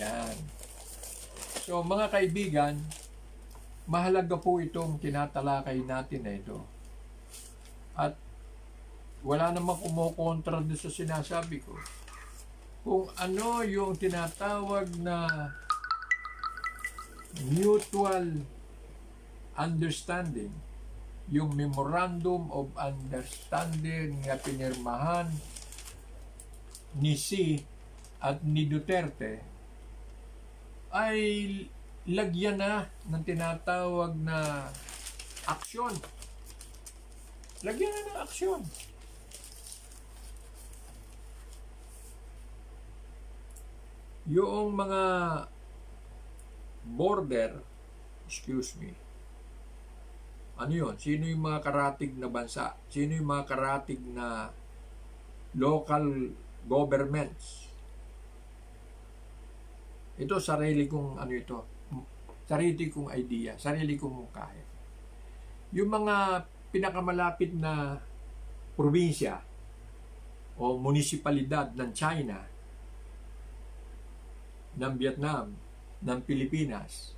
Yan. So, mga kaibigan, mahalaga po itong tinatalakay natin na ito. At wala namang kumukontra doon sa sinasabi ko. Kung ano yung tinatawag na mutual understanding, yung Memorandum of Understanding na pinirmahan ni Xi at ni Duterte, ay lagyan na ng tinatawag na aksyon. Lagyan na ng aksyon. yung mga border, excuse me, ano yun? Sino yung mga karatig na bansa? Sino yung mga karatig na local governments? Ito, sarili kong ano ito, sarili kong idea, sarili kong mungkahi. Yung mga pinakamalapit na probinsya o munisipalidad ng China, ng Vietnam, ng Pilipinas,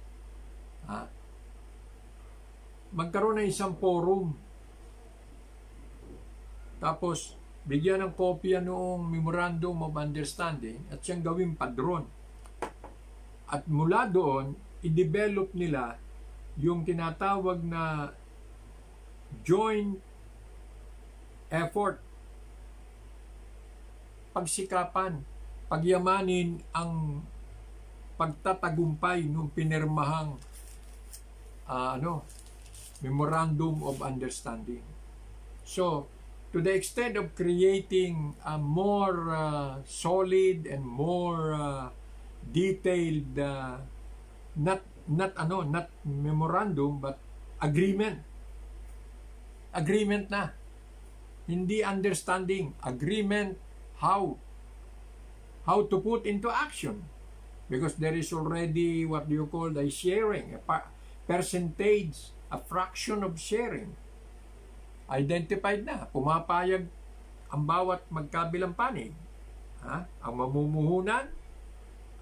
magkaroon ng isang forum. Tapos, bigyan ng kopya noong Memorandum of Understanding at siyang gawing padron. At mula doon, i-develop nila yung tinatawag na joint effort, pagsikapan, pagyamanin ang pagtatagumpay ng pinirmahang Memorandum of Understanding. So, to the extent of creating a more solid and more detailed, not memorandum but agreement na, hindi understanding, agreement how to put into action, because there is already what you call the sharing, a percentage, a fraction of sharing identified na, pumapayag ang bawat magkabilang panig, ang mamumuhunan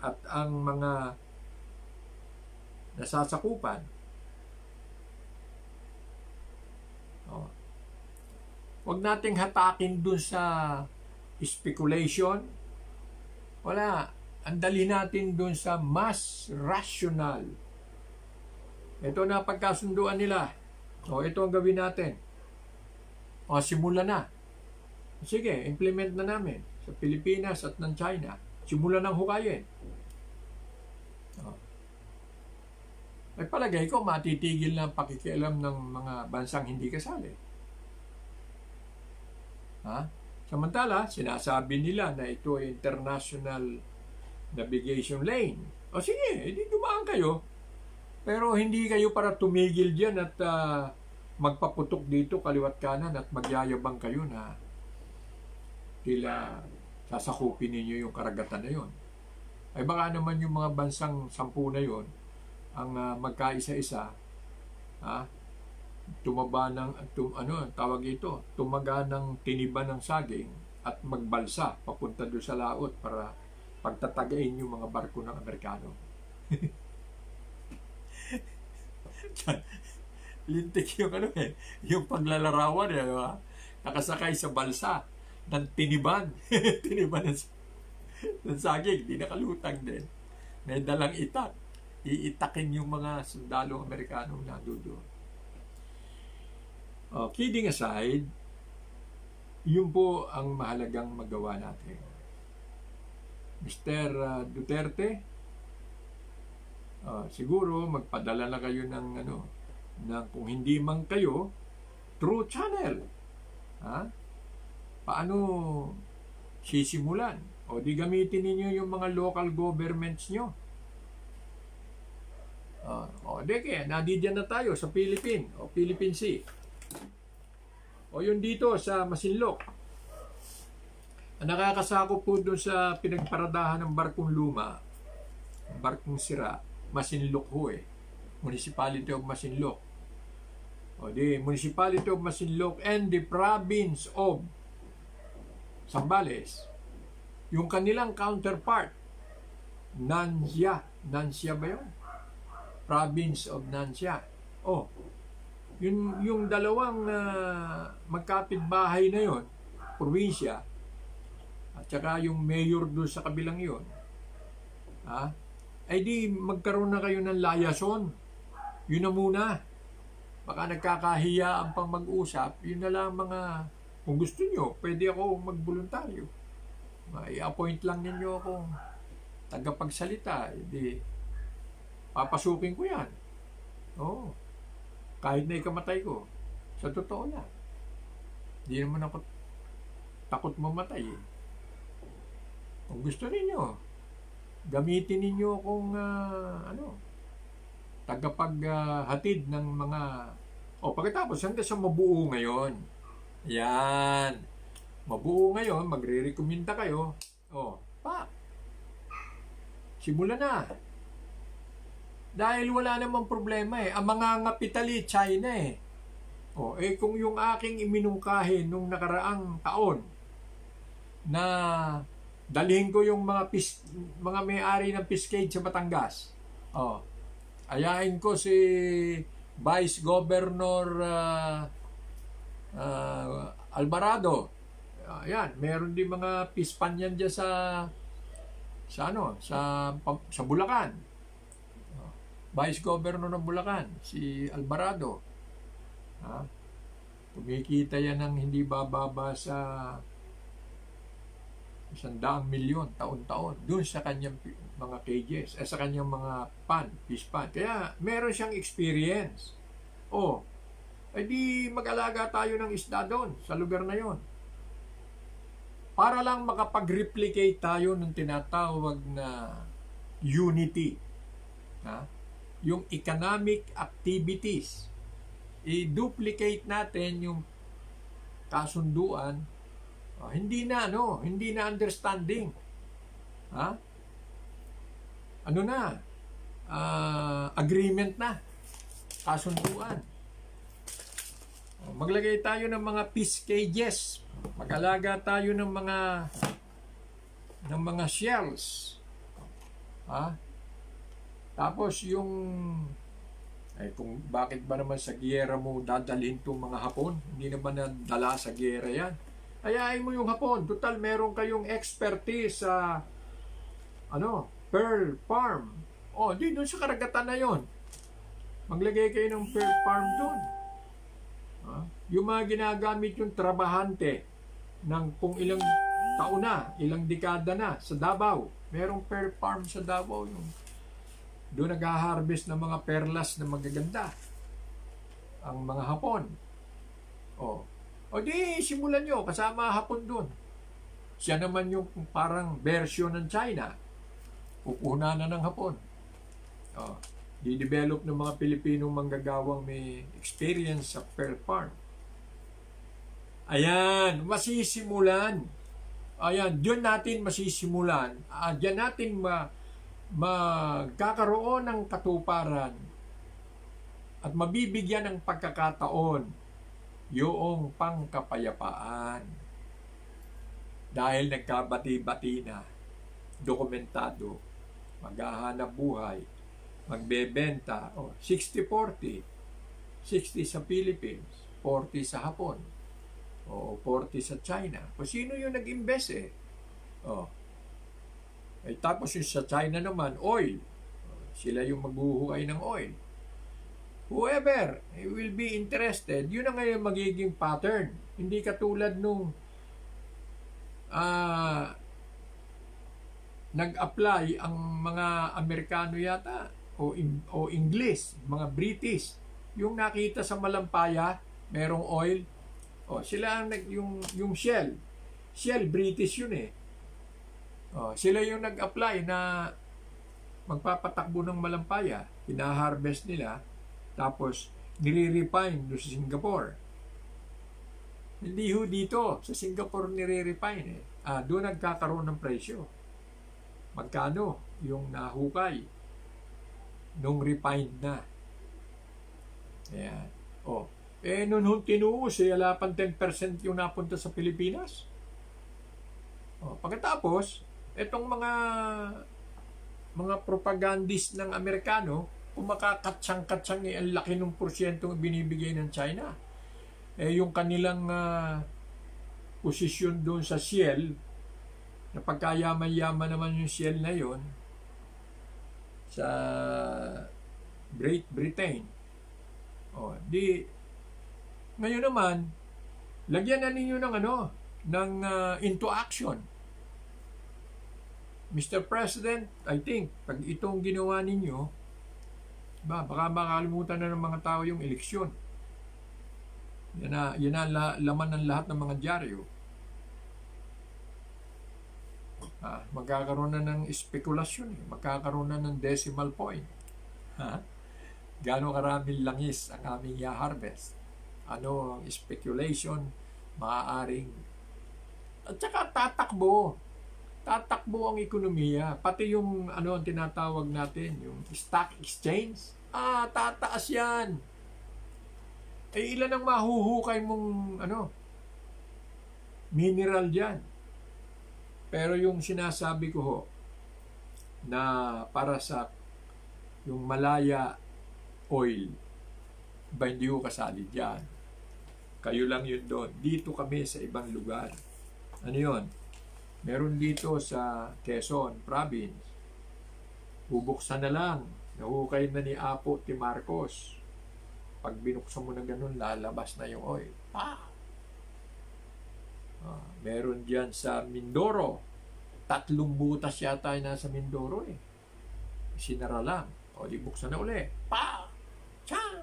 at ang mga nasasakupan. Huwag nating hatakin dun sa speculation. Wala. Ang dali natin dun sa mas rational. Ito na pagkasunduan nila. Ito ang gawin natin. Simulan na. Sige, implement na namin sa Pilipinas at ng China. Simulan ng hukayin. Ay palagay ko, matitigil na ang pakikialam ng mga bansang hindi kasali. Samantala, sinasabi nila na ito ay international navigation lane. Sige, edi dumaan kayo. Pero hindi kayo para tumigil dyan at magpaputok dito kaliwat kanan at magyayabang kayo na tila sasakupin ninyo yung karagatan na yon. Ay baka naman yung mga bansang 10 na yon ang magkaisa-isa, tumaga ng tiniba ng saging at magbalsa papunta doon sa laot para pagtatagain yung mga barko ng Amerikano. Lintik yung yung paglalarawan, nakasakay sa balsa ng tiniban tiniban ng saging, di nakalutang din, may dalang itak, iitakin yung mga sundalo Amerikano na doon. Kidding aside, yun po ang mahalagang magawa natin. Mr. Duterte, siguro magpadala na kayo ng kung hindi man kayo, through channel. Paano sisimulan? O di gamitin ninyo yung mga local governments nyo. Nandyan na tayo sa Philippine Sea. O yun dito sa Masinloc. Nakakasakop po doon sa pinagparadahan ng barkong luma, barkong sira, Masinloc ho Municipality of Masinloc. The Municipality of Masinloc and the Province of Zambales, yung kanilang counterpart, Nansya ba yun? Province of Nansya. Yung dalawang magkapitbahay na yon, probinsya, at saka yung mayor doon sa kabilang yon, ay di magkaroon na kayo ng layason. Yun na muna. Baka nagkakahiya ang pang mag-usap, yun na lang mga, kung gusto nyo, pwede ako magboluntaryo. I-appoint lang ninyo akong tagapagsalita, di papasukin ko yan. Kahit na ikamatay ko, sa totoo lang. Hindi naman ako takot mamatay. Kung gusto ninyo, gamitin ninyo kung tagapaghatid ng mga pagkatapos hanggang sa mabuo ngayon. Yan. Mabuo ngayon, magre-recommenda kayo. Simulan na. Dahil wala namang problema eh. Ang mga ngapitali, China eh. Kung yung aking iminungkahi nung nakaraang taon na dalhin ko yung mga may-ari ng Piscade sa Batangas. Ayain ko si Vice Governor Alvarado. Ayan, meron din mga pispan yan dyan sa Bulacan. Vice Governor ng Bulacan, si Alvarado. Kumikita yan ng hindi bababa sa 100 milyon taon-taon doon sa kanyang mga cages, sa kanyang mga fish pan. Kaya meron siyang experience. Di mag-alaga tayo ng isda doon sa lugar na yon. Para lang makapag-replicate tayo ng tinatawag na unity. Yung economic activities. I-duplicate natin yung kasunduan. Hindi na understanding. Agreement na. Kasunduan. Maglagay tayo ng mga fish cages. Mag-alaga tayo ng mga shells. Tapos yung kung bakit ba naman sa giyera mo dadalhin itong mga Hapon? Hindi naman nadala sa giyera yan. Ayain mo yung Hapon. Total, meron kayong expertise sa pearl farm. Di doon sa karagatan na yon. Maglagay kayo ng pearl farm doon. Yung mga ginagamit yung trabahante ng kung ilang taon na, ilang dekada na sa Davao. Merong pearl farm sa Davao. Doon nag-harvest ng mga perlas na magaganda. Ang mga Hapon. Di simulan nyo, kasama Hapon doon. Siya naman yung parang version ng China. Pupuhunan na ng Hapon. Di-develop ng mga Pilipinong manggagawang may experience sa pearl farm. Ayan, masisimulan. Ayan, diyan natin masisimulan. Diyan natin magkakaroon ng katuparan at mabibigyan ng pagkakataon yung pangkapayapaan. Dahil nagkabati-bati na, dokumentado, maghahanap buhay, magbebenta, 60-40, 60 sa Philippines, 40 sa Hapon, 40 sa China. Sino yung nag-invest eh? Tapos yung sa China naman, oil. Sila yung maghuhukay ng oil. Whoever will be interested, yun na ngayon magiging pattern. Hindi katulad nung nag-apply ang mga Amerikano yata o English, mga British. Yung nakita sa Malampaya, merong oil. Sila yung Shell. Shell, British yun eh. Sila yung nag-apply na magpapatakbo ng Malampaya. Hina-harvest nila. Tapos, nire-refine doon sa Singapore. Hindi ho dito. Sa Singapore nire-refine eh. Doon nagkakaroon ng presyo. Magkano yung nahukay nung refined na. Ayan. Noon tinuos wala pang 10% yung napunta sa Pilipinas. Pagkatapos, etong mga propagandist ng Amerikano, kung makakatsang-katsang ang laki ng porsyentong binibigay ng China. Yung kanilang posisyon doon sa Shell, na pagkayaman-yaman naman yung Shell na yon sa Great Britain. Ngayon naman, lagyan na ninyo ng into action. Mr. President, I think, pag itong ginawa ninyo, baka makalimutan na ng mga tao yung eleksyon. Yan na laman ng lahat ng mga dyaryo. Magkakaroon na ng spekulasyon, magkakaroon na ng decimal point. Gaano karaming langis ang aming i-harvest? Ano ang speculation? Maaaring. At saka tatakbo ang ekonomiya. Pati yung ang tinatawag natin, yung stock exchange. Tataas yan. Ilan ang mahuhukay mong mineral dyan. Pero yung sinasabi ko ho, na para sa yung Malaya oil, hindi ko kasali dyan. Kayo lang yun doon. Dito kami sa ibang lugar. Ano yun? Meron dito sa Quezon Province. Bubuksan na lang. Nahukay na ni Apo T. Marcos. Pag binuksan mo na ganun, lalabas na yung oil. Meron dyan sa Mindoro. 3 butas yata ay nasa Mindoro eh. Sinara lang. Di buksan na uli. Chang!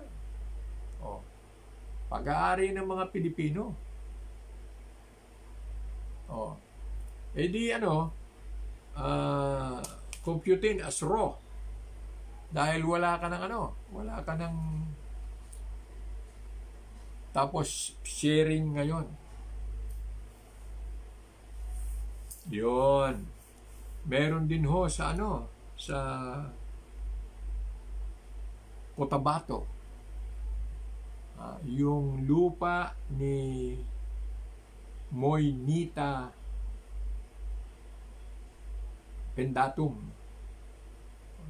Pag-aari ng mga Pilipino. Computing as raw. Dahil wala ka ng tapos sharing ngayon. Yun. Meron din ho sa sa Cotabato. Yung lupa ni Moynita Pendatum.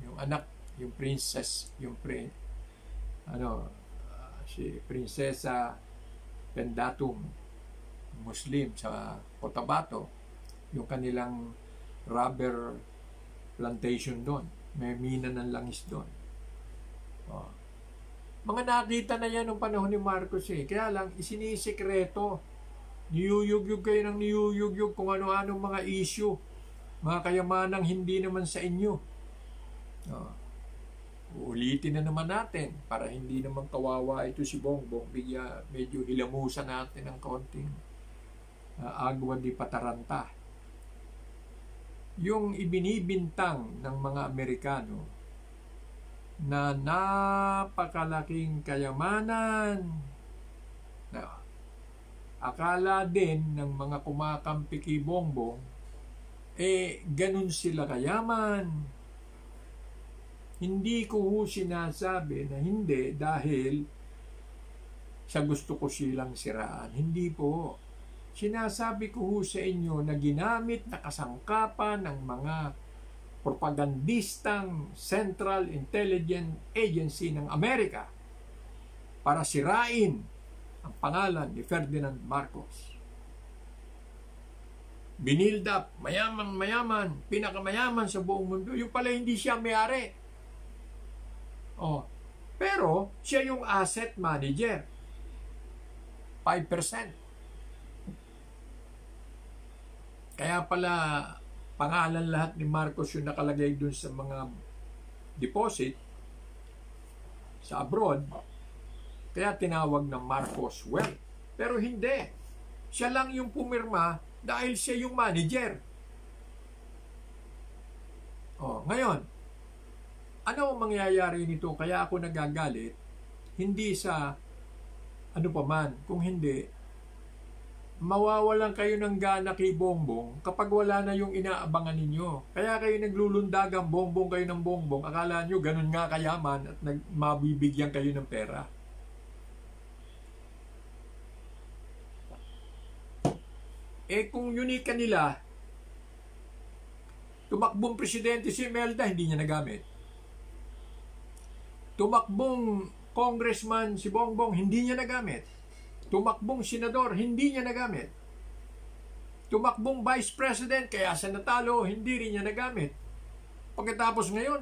Yung anak, yung princess, si Prinsesa Pendatum, Muslim sa Cotabato, yung kanilang rubber plantation doon. May mina ng langis doon. Mga nakita na yan nung panahon ni Marcos eh. Kaya lang, isinisikreto. Niyuyugyug kayo ng niyuyugyug kung ano-anong mga issue. Mga kayamanang hindi naman sa inyo. Uulitin na naman natin para hindi naman kawawa ito si Bongbong. Medyo hilamusan natin ng kaunting agwa di pataranta. Yung ibinibintang ng mga Amerikano na napakalaking kayamanan na akala din ng mga kumakampi kay Bongbong ganun sila kayaman. Hindi ko ho sinasabi na hindi dahil sa gusto ko silang siraan. Hindi po. Sinasabi ko ho sa inyo na ginamit na kasangkapan ng mga propagandistang Central Intelligence Agency ng Amerika para sirain ang pangalan ni Ferdinand Marcos. Binild up, mayaman, pinakamayaman sa buong mundo. Yung pala hindi siya may-ari. Pero siya yung asset manager. 5%. Kaya pala pangalan lahat ni Marcos yung nakalagay dun sa mga deposit sa abroad. Kaya tinawag na Marcos Wealth. Pero hindi. Siya lang yung pumirma dahil siya yung manager. Ngayon, ano ang mangyayari nito? Kaya ako nagagalit, hindi sa ano pa man, kung hindi, mawawalan kayo ng gana kay Bongbong kapag wala na yung inaabangan ninyo. Kaya kayo naglulundagang bongbong kayo ng bongbong, akala nyo ganun nga kayaman at mabibigyan kayo ng pera. Kung unique nila, tumakbong presidente si Imelda, hindi niya nagamit. Tumakbong congressman si Bongbong, hindi niya nagamit. Tumakbong senador, hindi niya nagamit. Tumakbong vice president, kaya sa natalo, hindi rin niya nagamit. Pagkatapos ngayon,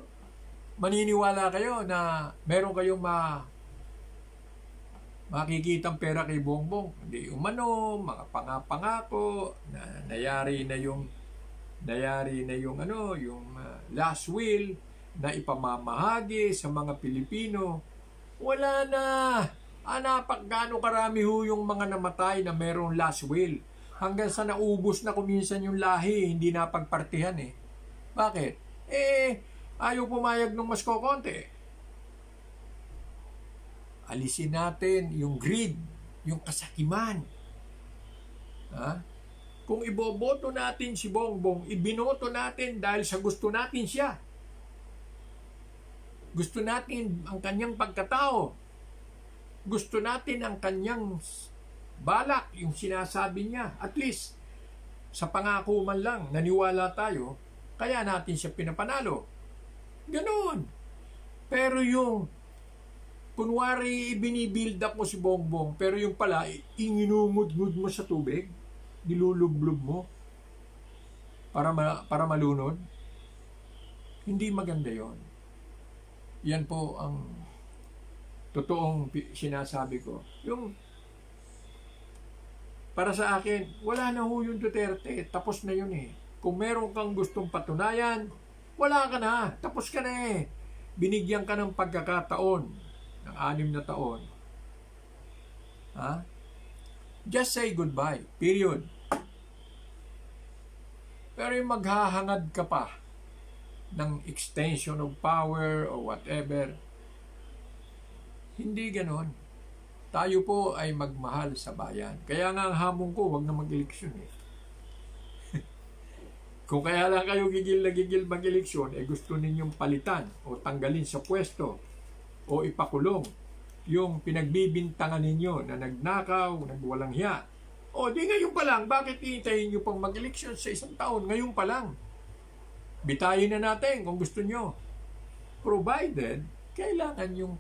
maniniwala kayo na meron kayong makikitang pera kay Bongbong. Hindi umano, mga pangako na nayari na yung last will na ipamamahagi sa mga Pilipino. Wala na. Napagkano karami ho yung mga namatay na merong last will. Hanggang sa naubos na kuminsan yung lahi, hindi napagpartihan eh. Bakit? Ayaw pumayag ng mas kokonti. Alisin natin yung greed, yung kasakiman. Ha? Kung iboboto natin si Bongbong, ibinoto natin dahil sa gusto natin siya. Gusto natin ang kanyang pagkatao. Gusto natin ang kanyang balak, yung sinasabi niya. At least, sa pangako man lang, naniwala tayo, kaya natin siya pinapanalo. Ganon. Pero yung, kunwari, binibuild up mo si Bongbong, pero yung pala, inginungud-ngud mo sa tubig, nilulublob mo, para malunod, hindi maganda yon. Yan po ang totoong sinasabi ko. Yung para sa akin, wala na ho yung Duterte. Tapos na yun eh. Kung meron kang gustong patunayan, wala ka na. Tapos ka na eh. Binigyan ka ng pagkakataon ng 6 na taon. Ha? Just say goodbye. Period. Pero yung maghahangad ka pa ng extension of power or whatever, hindi ganon. Tayo po ay magmahal sa bayan. Kaya nga ang hamon ko, wag na mag-eleksyon eh. Kung kaya lang kayo gigil na gigil mag-eleksyon, gusto ninyong palitan o tanggalin sa pwesto o ipakulong yung pinagbibintangan ninyo na nagnakaw, nagwalang hiya. O di ngayon pa lang, bakit iintayin nyo pang mag-eleksyon sa 1 taon? Ngayon pa lang. Bitayin na natin kung gusto nyo. Provided, kailangan yung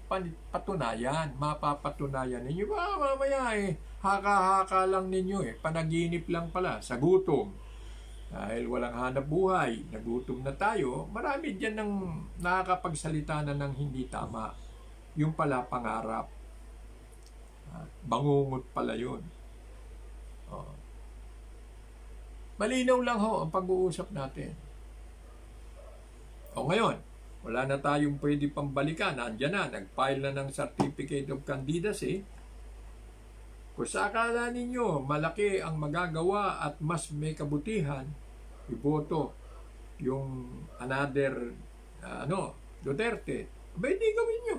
patunayan, mapapatunayan ninyo. Mamaya haka-haka lang ninyo panaginip lang pala sa gutom. Dahil walang hanap buhay, nagutom na tayo, marami dyan ng nakakapagsalita na ng hindi tama. Yung pala pangarap. Bangungot pala yun. Malinaw lang ho ang pag-uusap natin. Ngayon, wala na tayong pwede pambalikan. Andiyan na, nag-file na ng Certificate of Candidacy. Kung sa akala ninyo, malaki ang magagawa at mas may kabutihan, iboto yung another, Duterte. Hindi gawin nyo.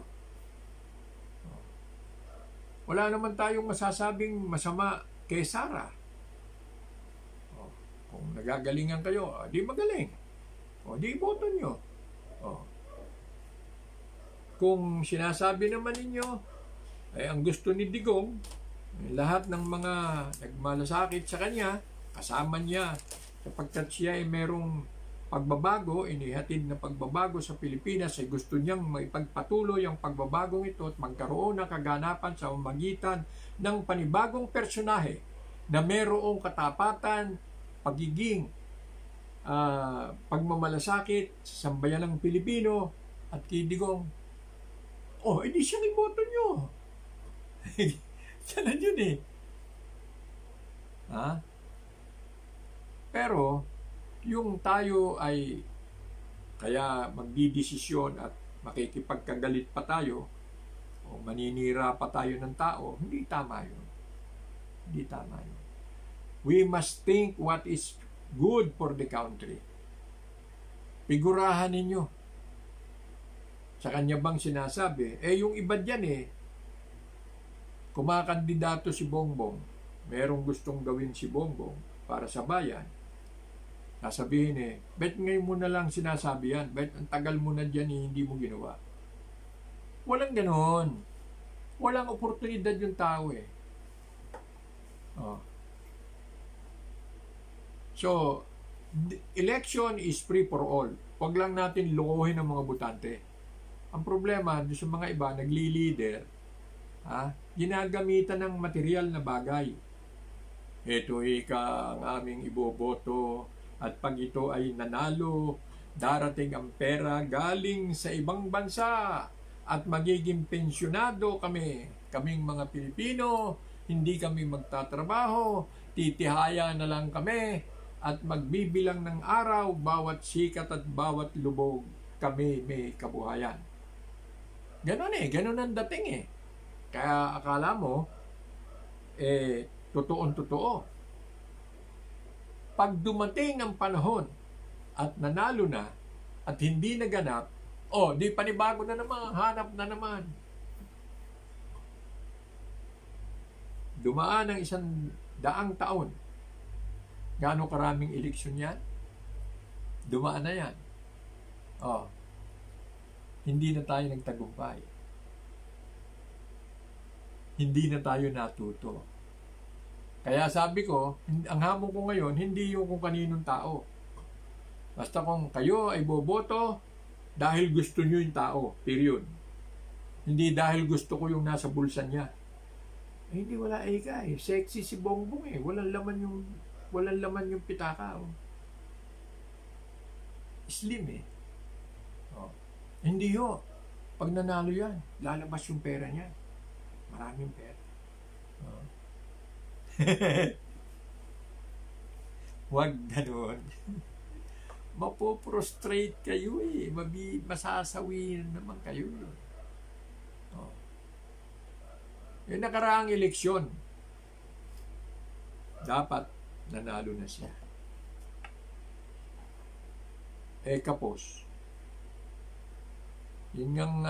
Wala naman tayong masasabing masama kay Sara. Kung nagagalingan kayo, di magaling. Di iboto nyo. Kung sinasabi naman ninyo, ang gusto ni Digong, lahat ng mga nagmalasakit sa kanya, kasama niya, sapagkat siya ay merong pagbabago, inihatid na pagbabago sa Pilipinas, ay gusto niyang maipagpatuloy ang pagbabagong ito at magkaroon ng kaganapan sa magitan ng panibagong personahe na merong katapatan, pagiging pagmamalasakit sa sambayanang Pilipino at kay Digong. Hindi siya iboto nyo. Siya yun eh. Pero, yung tayo ay kaya magdidesisyon at makikipagkagalit pa tayo o maninira pa tayo ng tao, hindi tama yun. Hindi tama yun. We must think what is good for the country. Figurahan ninyo. Sa kanya bang sinasabi, yung iba dyan kumakandidato si Bongbong, merong gustong gawin si Bongbong para sa bayan, sasabihin bet ngayon mo na lang sinasabi yan, bet ang tagal mo na dyan hindi mo ginawa. Walang ganon. Walang oportunidad yung tao So, election is free for all. Huwag lang natin lokohin ang mga botante. Ang problema, sa mga iba, nagli-leader, ginagamitan ng material na bagay. Ito ang aming iboboto, at pag ito ay nanalo, darating ang pera galing sa ibang bansa, at magiging pensyonado kaming mga Pilipino, hindi kami magtatrabaho, titihaya na lang kami, at magbibilang ng araw, bawat sikat at bawat lubog, kami may kabuhayan. Ganon ganon ang dating Kaya akala mo, totoong-totoo. Pag dumating ang panahon at nanalo na at hindi naganap, di panibago na naman, hanap na naman. Dumaan ang 100 taon. Gaano karaming eleksyon yan? Dumaan na yan. Hindi na tayo nagtagumpay. Hindi na tayo natuto. Kaya sabi ko, ang hamon ko ngayon, hindi yung kung kaninong tao. Basta kung kayo ay boboto, dahil gusto nyo yung tao, period. Hindi dahil gusto ko yung nasa bulsa niya. Hindi, wala eka eh. Sexy si Bongbong eh. Walang laman yung pitaka. Slim eh. Hindi ho. Pag nanalo yan, lalabas yung pera niya. Maraming pera. Huwag ganun. Mapoprostrate kayo eh. Masasawi naman kayo eh. Yung nakaraang eleksyon, dapat nanalo na siya. Kapos. Yun ngang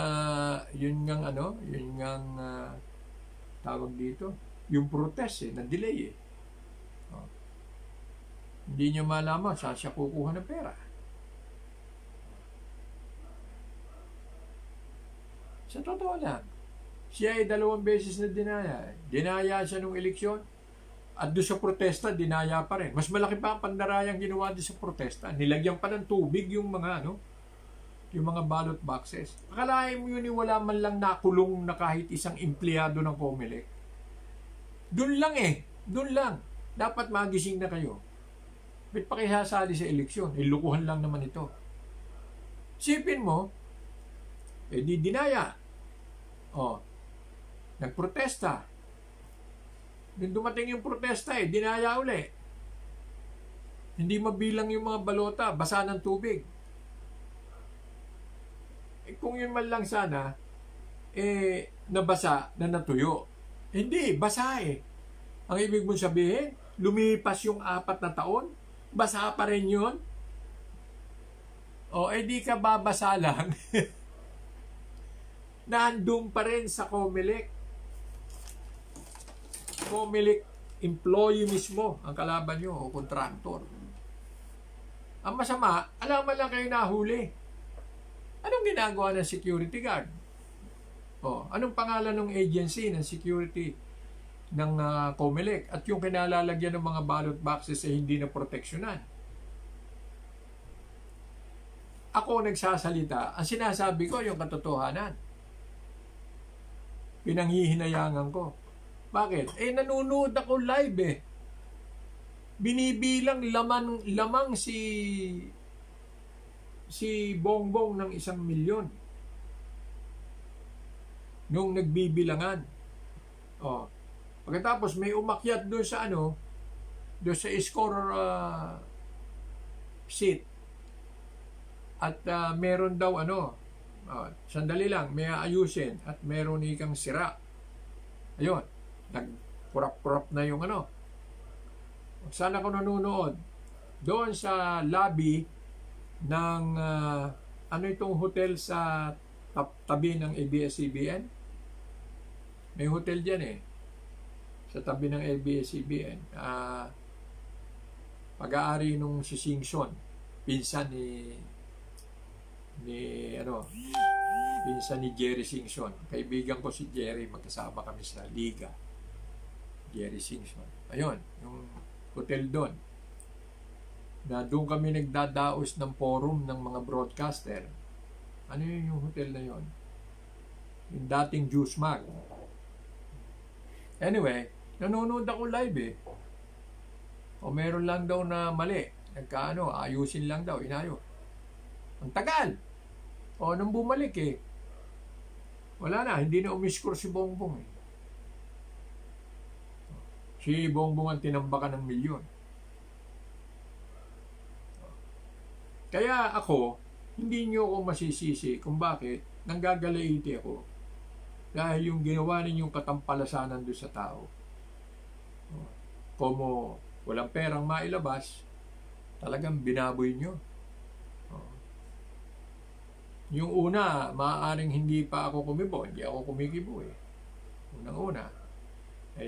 tawag dito, yung protest na-delay eh. Hindi nyo malaman saan siya kukuha ng pera. Sa totoo lang, siya ay 2 beses na dinaya. Dinaya siya nung eleksyon at doon sa protesta, dinaya pa rin. Mas malaki pa ang pandarayang ginawa doon sa protesta. Nilagyan pa ng tubig yung mga ballot boxes. Akalain mo yun, wala man lang nakulong na kahit isang empleyado ng Comelec. Doon lang eh. Doon lang. Dapat magising na kayo. Ba't pa kayo sasali sa eleksyon? Ilukuhan lang naman ito. Sipin mo, di dinaya. Nagprotesta. Nung dumating yung protesta dinaya uli. Hindi mabilang yung mga balota, basa ng tubig. Kung yun man lang sana, nabasa na natuyo. Hindi, basa eh. Ang ibig mong sabihin, lumipas yung 4 na taon, basa pa rin yun. Di ka babasa lang. Nandun pa rin sa Comelec. Comelec employee mismo ang kalaban nyo o contractor. Ang masama, alaman lang kayo nahuli. Anong ginagawa ng security guard? Anong pangalan ng agency ng security ng Comelec? At yung kinalalagyan ng mga ballot boxes hindi na proteksyonan. Ako nagsasalita, ang sinasabi ko yung katotohanan. Pinanghihinayangan ko. Bakit? Nanonood ako live eh. Binibilang lamang si Bongbong ng 1 milyon. Nung nagbibilangan. Pagkatapos may umakyat doon sa doon sa score sheet. At meron daw sandali lang, may aayusin at meron ikang sira. Ayun, nagkurap-kurap na yung Sana ko nanonood doon sa lobby ng itong hotel sa tabi ng ABS-CBN. May hotel dyan eh. Sa tabi ng ABS-CBN. Pag-aari nung si Singson, pinsan pinsan ni Jerry Singson. Kaibigan ko si Jerry, magkasama kami sa Liga. Jerry Singson. Ayun, yung hotel doon. Na doon kami nagdadaos ng forum ng mga broadcaster. Ano yung hotel na yon? Yung dating Juice Mag. Anyway, nanonood ako live eh. Meron lang daw na mali. Ayusin lang daw, inayo. Ang tagal! Nung bumalik eh. Wala na, hindi na umiscore si Bongbong eh. Si Bongbong ang tinambakan ng milyon. Kaya ako, hindi nyo ako masisisi kung bakit nanggagalaiti ako. Dahil yung ginawa ninyong katampalasanan doon sa tao. Como walang perang mailabas, Talagang binaboy nyo. Oh. Yung una, maaaring hindi pa ako kumibo, hindi ako kumikibo eh. Unang-una.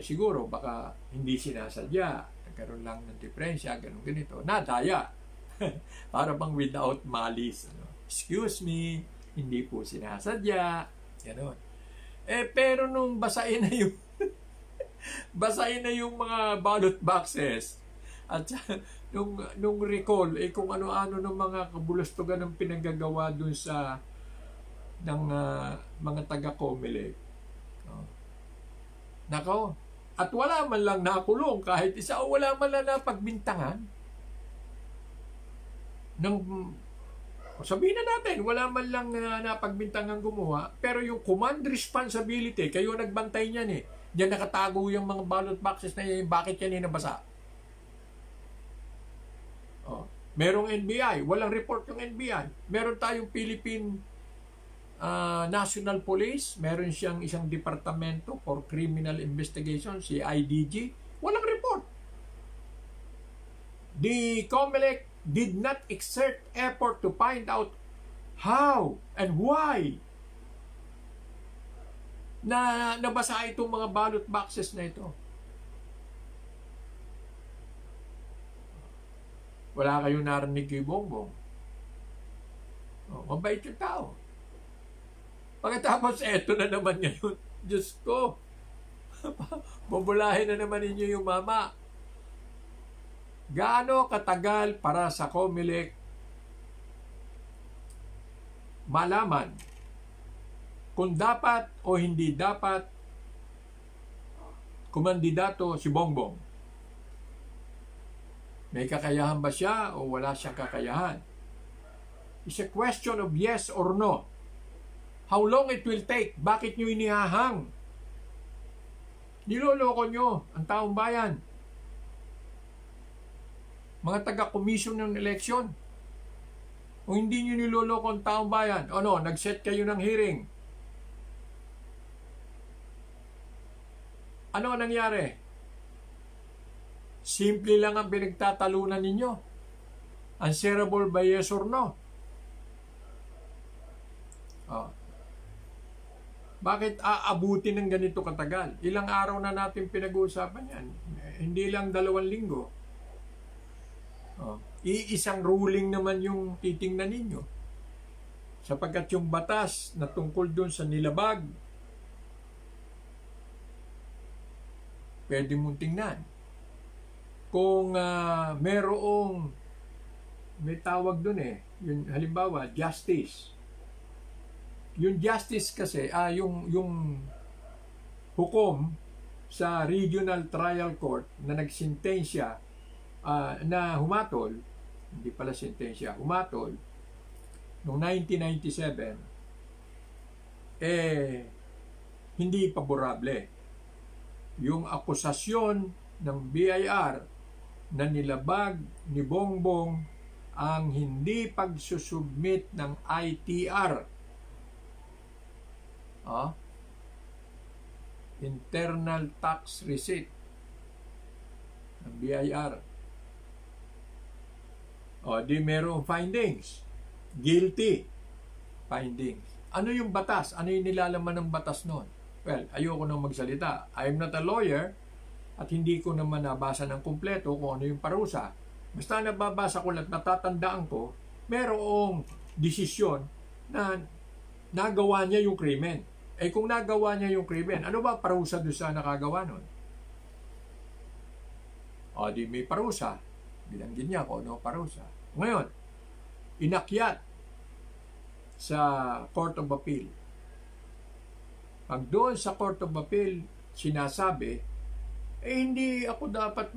Siguro, baka hindi sinasadya. Nagkaroon lang ng diferensya, ganun ganito. Nadaya. Para bang without malice. Ano? Excuse me, hindi po sinasadya. Ganun. Pero nung basahin na yung basahin na yung mga ballot boxes at nung recall, kung ano-ano ng mga kabulastugan ng pinagagawa dun sa ng mga taga-Comelec. Nako, at wala man lang nakulong kahit isa o wala man lang napagbintangan ng sabihin na natin, wala man lang napagbintangan gumawa, pero yung command responsibility, kayo nagbantay niyan eh. Diyan nakatago yung mga ballot boxes na yan, bakit yan nabasa? Oh. Merong NBI, walang report yung NBI. Meron tayong Philippine National Police, meron siyang isang departamento for criminal investigation, si IDG, walang report. The COMELEC did not exert effort to find out how and why na nabasa itong mga ballot boxes na ito. Wala kayong narinig kay Bongbong. Mabait yung tao. Pagkatapos, eto na naman ngayon. Diyos ko. Bubulahin na naman ninyo yung mama. Gaano katagal para sa COMELEC malaman kung dapat o hindi dapat kumandidato si Bongbong? May kakayahan ba siya o wala siyang kakayahan? It's a question of yes or no. How long it will take? Bakit nyo inihahang? Niloloko nyo ang taong bayan. Mga taga-commission ng eleksyon. Kung hindi nyo niloloko ang taong bayan, nag-set kayo ng hearing. Ano ang nangyari? Simple lang ang pinagtatalunan ninyo. Answerable by yes or no. Bakit aabutin ng ganito katagal? Ilang araw na natin pinag-uusapan yan. Hindi lang 2 linggo. Iisang ruling naman yung titingnan ninyo. Sapagkat yung batas na tungkol dun sa nilabag, pwede mong tingnan. Kung may tawag dun yung halimbawa, justice. Yung justice kasi, yung hukom sa Regional Trial Court na nagsintensya na humatol, hindi pala sentensya, humatol, noong 1997, hindi paborable. Yung akusasyon ng BIR na nilabag ni Bongbong ang hindi pagsusubmit ng ITR, Internal Tax Receipt ng BIR. Di merong findings. Guilty findings. Ano yung batas? Ano yung nilalaman ng batas noon? Well, ayoko nang magsalita. I'm not a lawyer at hindi ko naman nabasa ng kumpleto kung ano yung parusa. Basta nababasa ko lang, natatandaan ko, merong desisyon na nagawa niya yung krimen. Kung nagawa niya yung krimen, ano ba parusa doon sa nakagawa nun? Di may parusa. Bilanggin niya kung ano parusa. Ngayon, inakyat sa Court of Appeal. Pag doon sa Court of Appeal, sinasabi, hindi ako dapat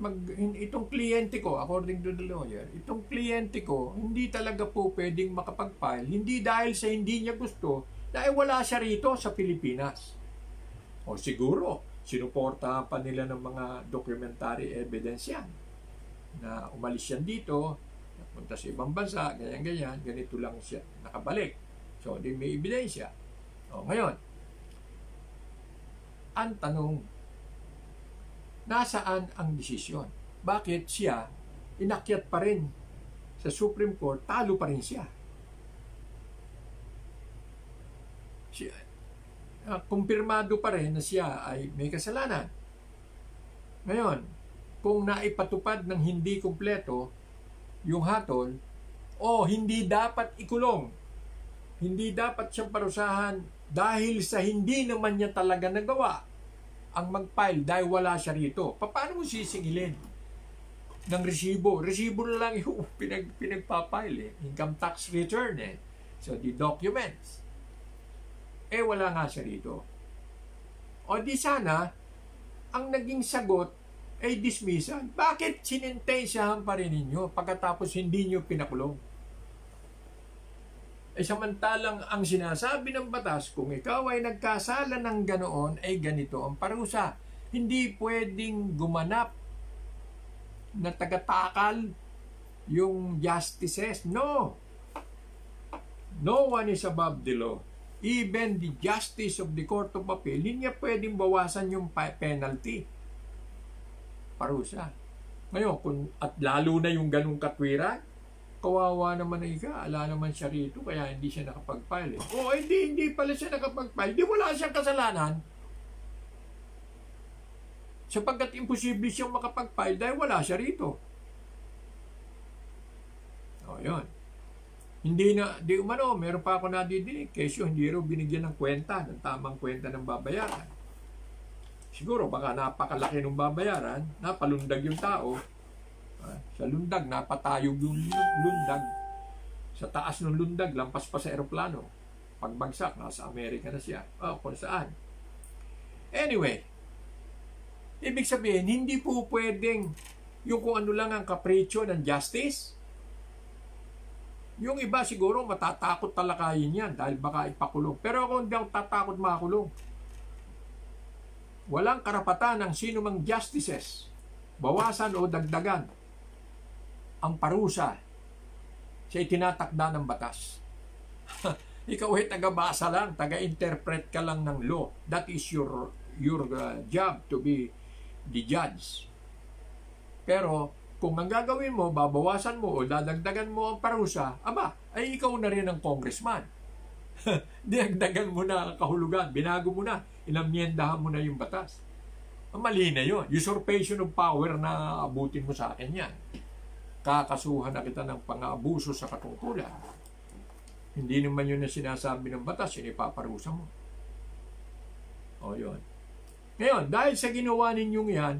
itong kliyente ko, according to the lawyer, itong kliyente ko, hindi talaga po pwedeng makapag-file, hindi dahil sa hindi niya gusto, dahil wala siya rito sa Pilipinas. O siguro, sinuportahan pa nila ng mga documentary evidence yan, na umalis yan dito, napunta sa ibang bansa, ganyan-ganyan, ganito lang siya nakabalik. So, di may ebidensya. Ngayon, ang tanong, nasaan ang desisyon? Bakit siya inakyat pa rin sa Supreme Court, talo pa rin siya. Kumpirmado pa rin na siya ay may kasalanan. Ngayon, kung naipatupad ng hindi kumpleto yung hatol, hindi dapat ikulong. Hindi dapat siyang parusahan dahil sa hindi naman niya talaga nagawa ang mag-file dahil wala siya rito. Paano mo sisingilin ng resibo? Resibo na lang yung pinagpapile income tax return So, the documents. Wala nga siya rito. O di sana, ang naging sagot ay dismissal. Bakit sinintensyahan pa rin ninyo pagkatapos hindi nyo pinakulong? Samantalang ang sinasabi ng batas, kung ikaw ay nagkasala ng ganoon, ay ganito ang parusa. Hindi pwedeng gumanap na tagatakal yung justices. No. No one is above the law. Even the justice of the Court of Appeal, hindi niya pwedeng bawasan yung penalty. Parusa. Ngayon, at lalo na yung ganung katwiran, kawawa naman na ala naman siya rito, kaya hindi siya nakapag-file. Hindi pala siya nakapag-file. Di wala siyang kasalanan. Sapagkat imposible siyang makapag-file dahil wala siya rito. Yun. Meron pa ako nadidinig, kesyo hindi raw binigyan ng kwenta, ng tamang kwenta ng babayaran. Siguro baka napakalaki ng babayaran, napalundag yung tao. Sa lundag, napatayog yung lundag. Sa taas ng lundag, lampas pa sa eroplano. Pagbagsak, nasa Amerika na siya. Kung saan. Anyway, ibig sabihin, hindi po pwedeng yung kung ano lang ang kapritsyo ng justice. Yung iba siguro matatakot talakayin yan dahil baka ipakulong. Pero ako hindi ako tatakot makakulong. Walang karapatan ng sino mang justices bawasan o dagdagan ang parusa sa itinatakda ng batas. Ikaw ay taga-basa lang, taga-interpret ka lang ng law. That is your job to be the judge. Pero kung ang gagawin mo, babawasan mo o dadagdagan mo ang parusa, ay ikaw na rin ang congressman. Dinagdagan mo na ang kahulugan, binago mo na, inamyendahan mo na yung batas. Mali na yun. Usurpation of power na abutin mo sa akin yan. Kakasuhan na kita ng pang-aabuso sa katungkulan. Hindi naman yun na sinasabi ng batas, yun ipaparusa mo. Yun. Ngayon, dahil sa ginawa ninyong yan,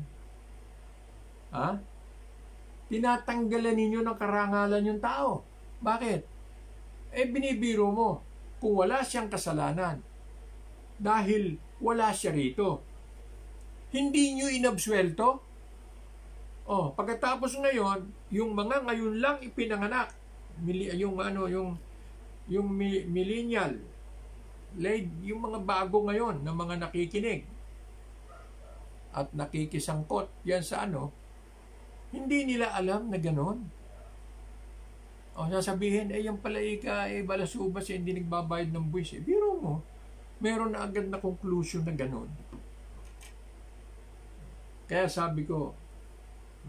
tinatanggalan ninyo ng karangalan yung tao. Bakit? Binibiro mo kung wala siyang kasalanan dahil wala siya rito. Hindi nyo inabsuelto? Pagkatapos ngayon, yung mga ngayon lang ipinanganak, yung millennial, yung mga bago ngayon na mga nakikinig at nakikisangkot yan sa hindi nila alam na gano'n. Sasabihin, yan pala balasubas, hindi nagbabayad ng buwis. Biro mo, meron na agad na conclusion na gano'n. Kaya sabi ko,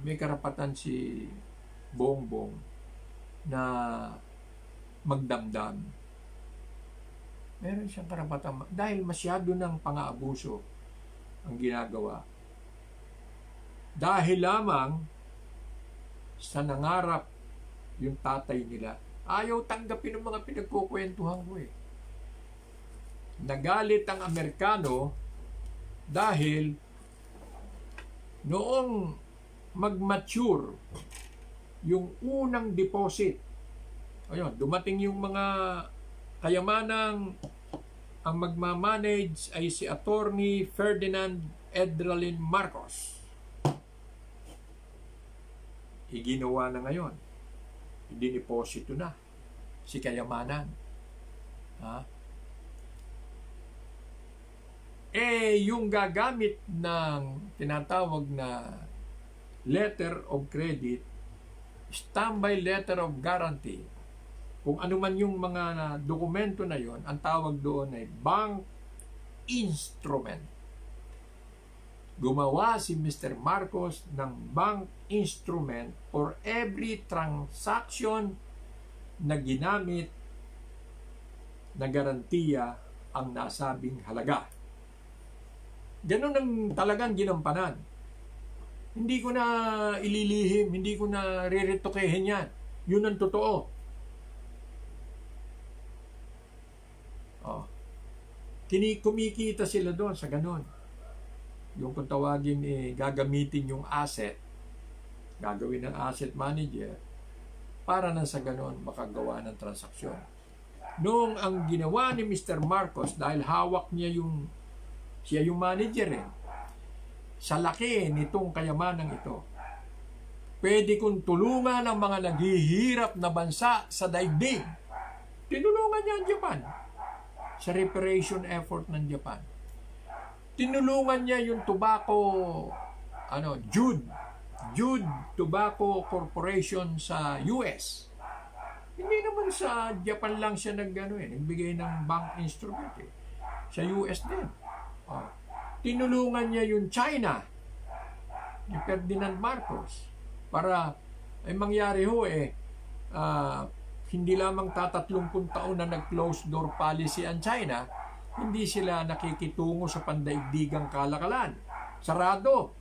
may karapatan si Bongbong na magdamdam. Meron siyang karapatan dahil masyado ng pang-aabuso ang ginagawa. Dahil lamang sa nangarap yung tatay nila, ayaw tanggapin ng mga pinagkukwentuhan ko Nagalit ang Amerikano dahil noong mag-mature yung unang deposit, dumating yung mga kayamanang ang magmamanage ay si Attorney Ferdinand Edralin Marcos. Iginawa na ngayon. Diniposito na si kayamanan. Yung gagamit ng tinatawag na letter of credit, standby letter of guarantee, kung ano man yung mga dokumento na yon, ang tawag doon ay bank instrument. gumawa si Mr. Marcos ng bank instrument for every transaction na ginamit na garantiya ang nasabing halaga. Ganun ang talagang ginampanan. Hindi ko na ililihim, hindi ko na riretokehin yan. Yun ang totoo. Oh. Kumikita sila doon sa ganun. Yung kung tawagin, gagamitin yung asset, gagawin ng asset manager, para na sa ganun makagawa ng transaksyon. Noong ang ginawa ni Mr. Marcos, dahil hawak niya siya yung manager sa laki nitong kayamanang ito, pwede kong tulungan ang mga naghihirap na bansa sa daigdig. Tinulungan niya ang Japan sa reparation effort ng Japan. Tinulungan niya yung Jude Tobacco Corporation sa US. Hindi naman sa Japan lang siya nagbigay ng bank instrument sa US din. Tinulungan niya yung China ni Ferdinand Marcos para mangyari hindi lamang 30 taon na nag-closed door policy ang China, hindi sila nakikitungo sa pandaigdigang kalakalan. Sarado.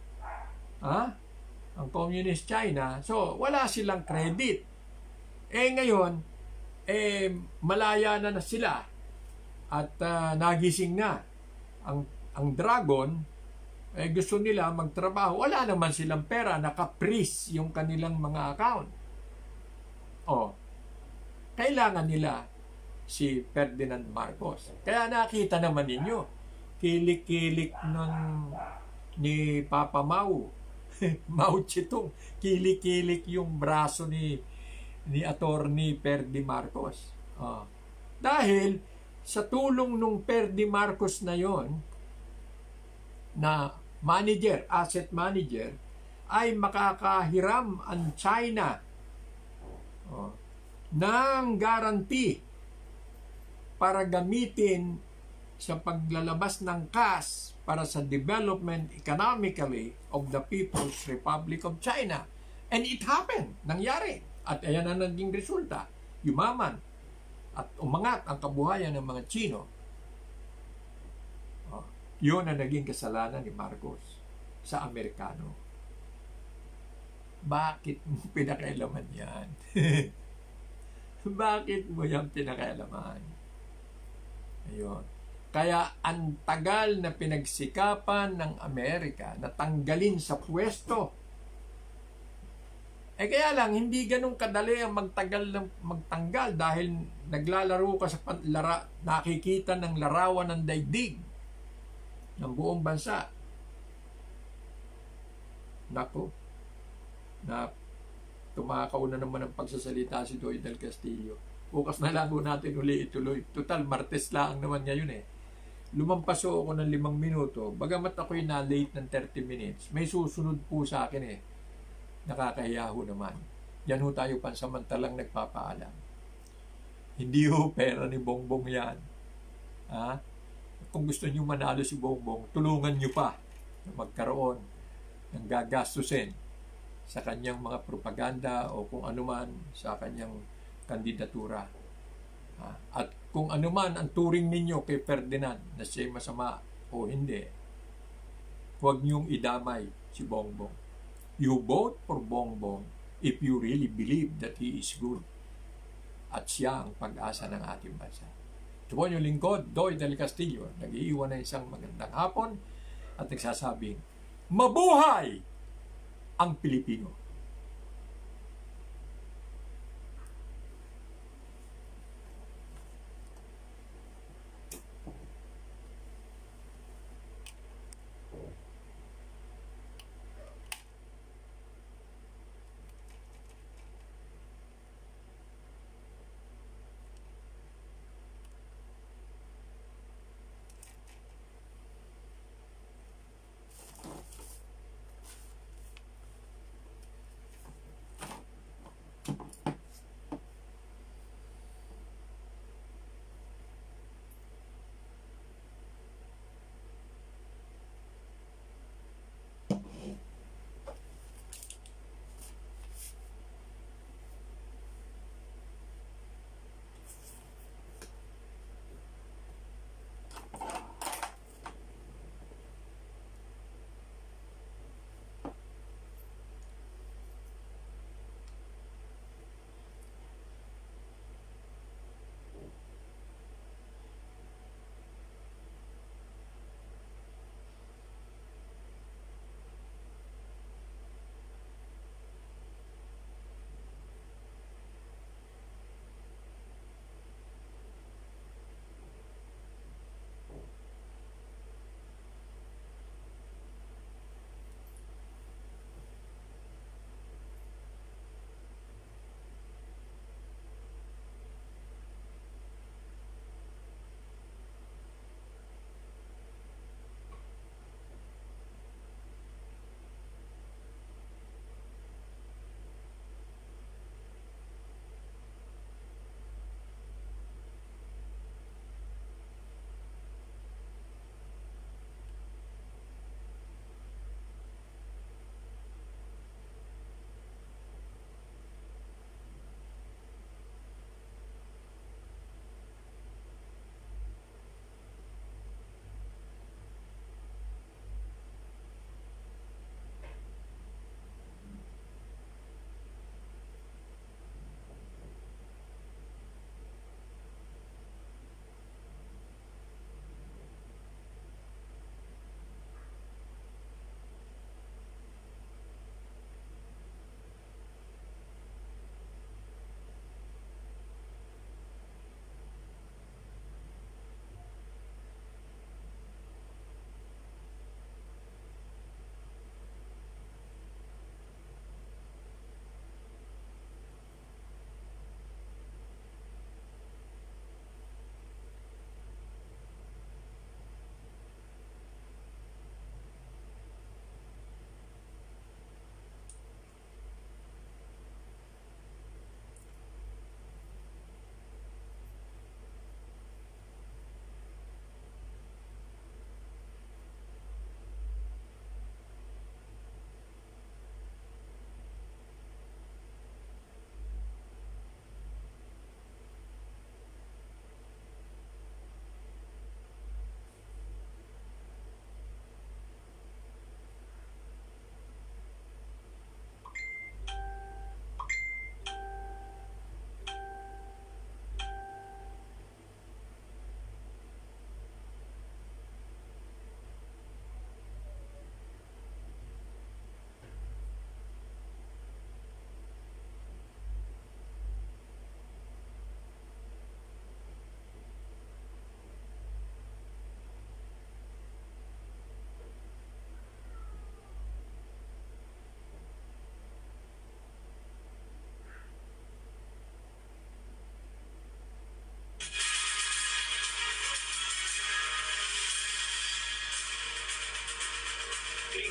Ang Communist China. So, wala silang credit. Ngayon, malaya na sila at nagising na. Ang dragon, gusto nila magtrabaho. Wala naman silang pera, naka-freeze yung kanilang mga account. Kailangan nila si Ferdinand Marcos. Kaya nakita naman ninyo, kilik-kilik ni Papa Mao, Mao Zedong, kilik-kilik yung braso ni Attorney Ferdy Marcos. Dahil sa tulong nung Ferdy Marcos na yon, na asset manager, ay makakahiram ang China ng guarantee para gamitin sa paglalabas ng cash para sa development economically of the People's Republic of China. And it happened. Nangyari. At ayan ang naging resulta. Yumaman at umangat ang kabuhayan ng mga Chino. Yun ang naging kasalanan ni Marcos sa Amerikano. Bakit mo pinakailaman yan? Bakit mo yan pinakailaman? Ayun. Kaya ang tagal na pinagsikapan ng Amerika na tanggalin sa pwesto. Kaya lang, hindi ganun kadali ang magtanggal dahil naglalaro ka sa nakikita ng larawan ng daigdig ng buong bansa. Nako, na tumakaw na naman ang pagsasalita si Doy Del Castillo. Bukas na lang natin uli ituloy. Total, Martes lang naman ngayon Lumampaso ako ng 5 minuto. Bagamat ako'y na-late ng 30 minutes, may susunod po sa akin Nakakahiya ho naman. Yan ho tayo pansamantalang nagpapaalam. Hindi ho pera ni Bongbong yan. Kung gusto nyo manalo si Bongbong, tulungan nyo pa na magkaroon ng gagastusin sa kanyang mga propaganda o kung anuman sa kanyang kandidatura. At kung anuman ang turing ninyo kay Ferdinand na siya'y masama o hindi, huwag niyong idamay si Bongbong. You vote for Bongbong if you really believe that he is good at siya ang pag-asa ng ating bansa. Ito po yung lingkod, Doy Del Castillo, nag-iiwan na isang magandang hapon at nagsasabing, mabuhay ang Pilipino!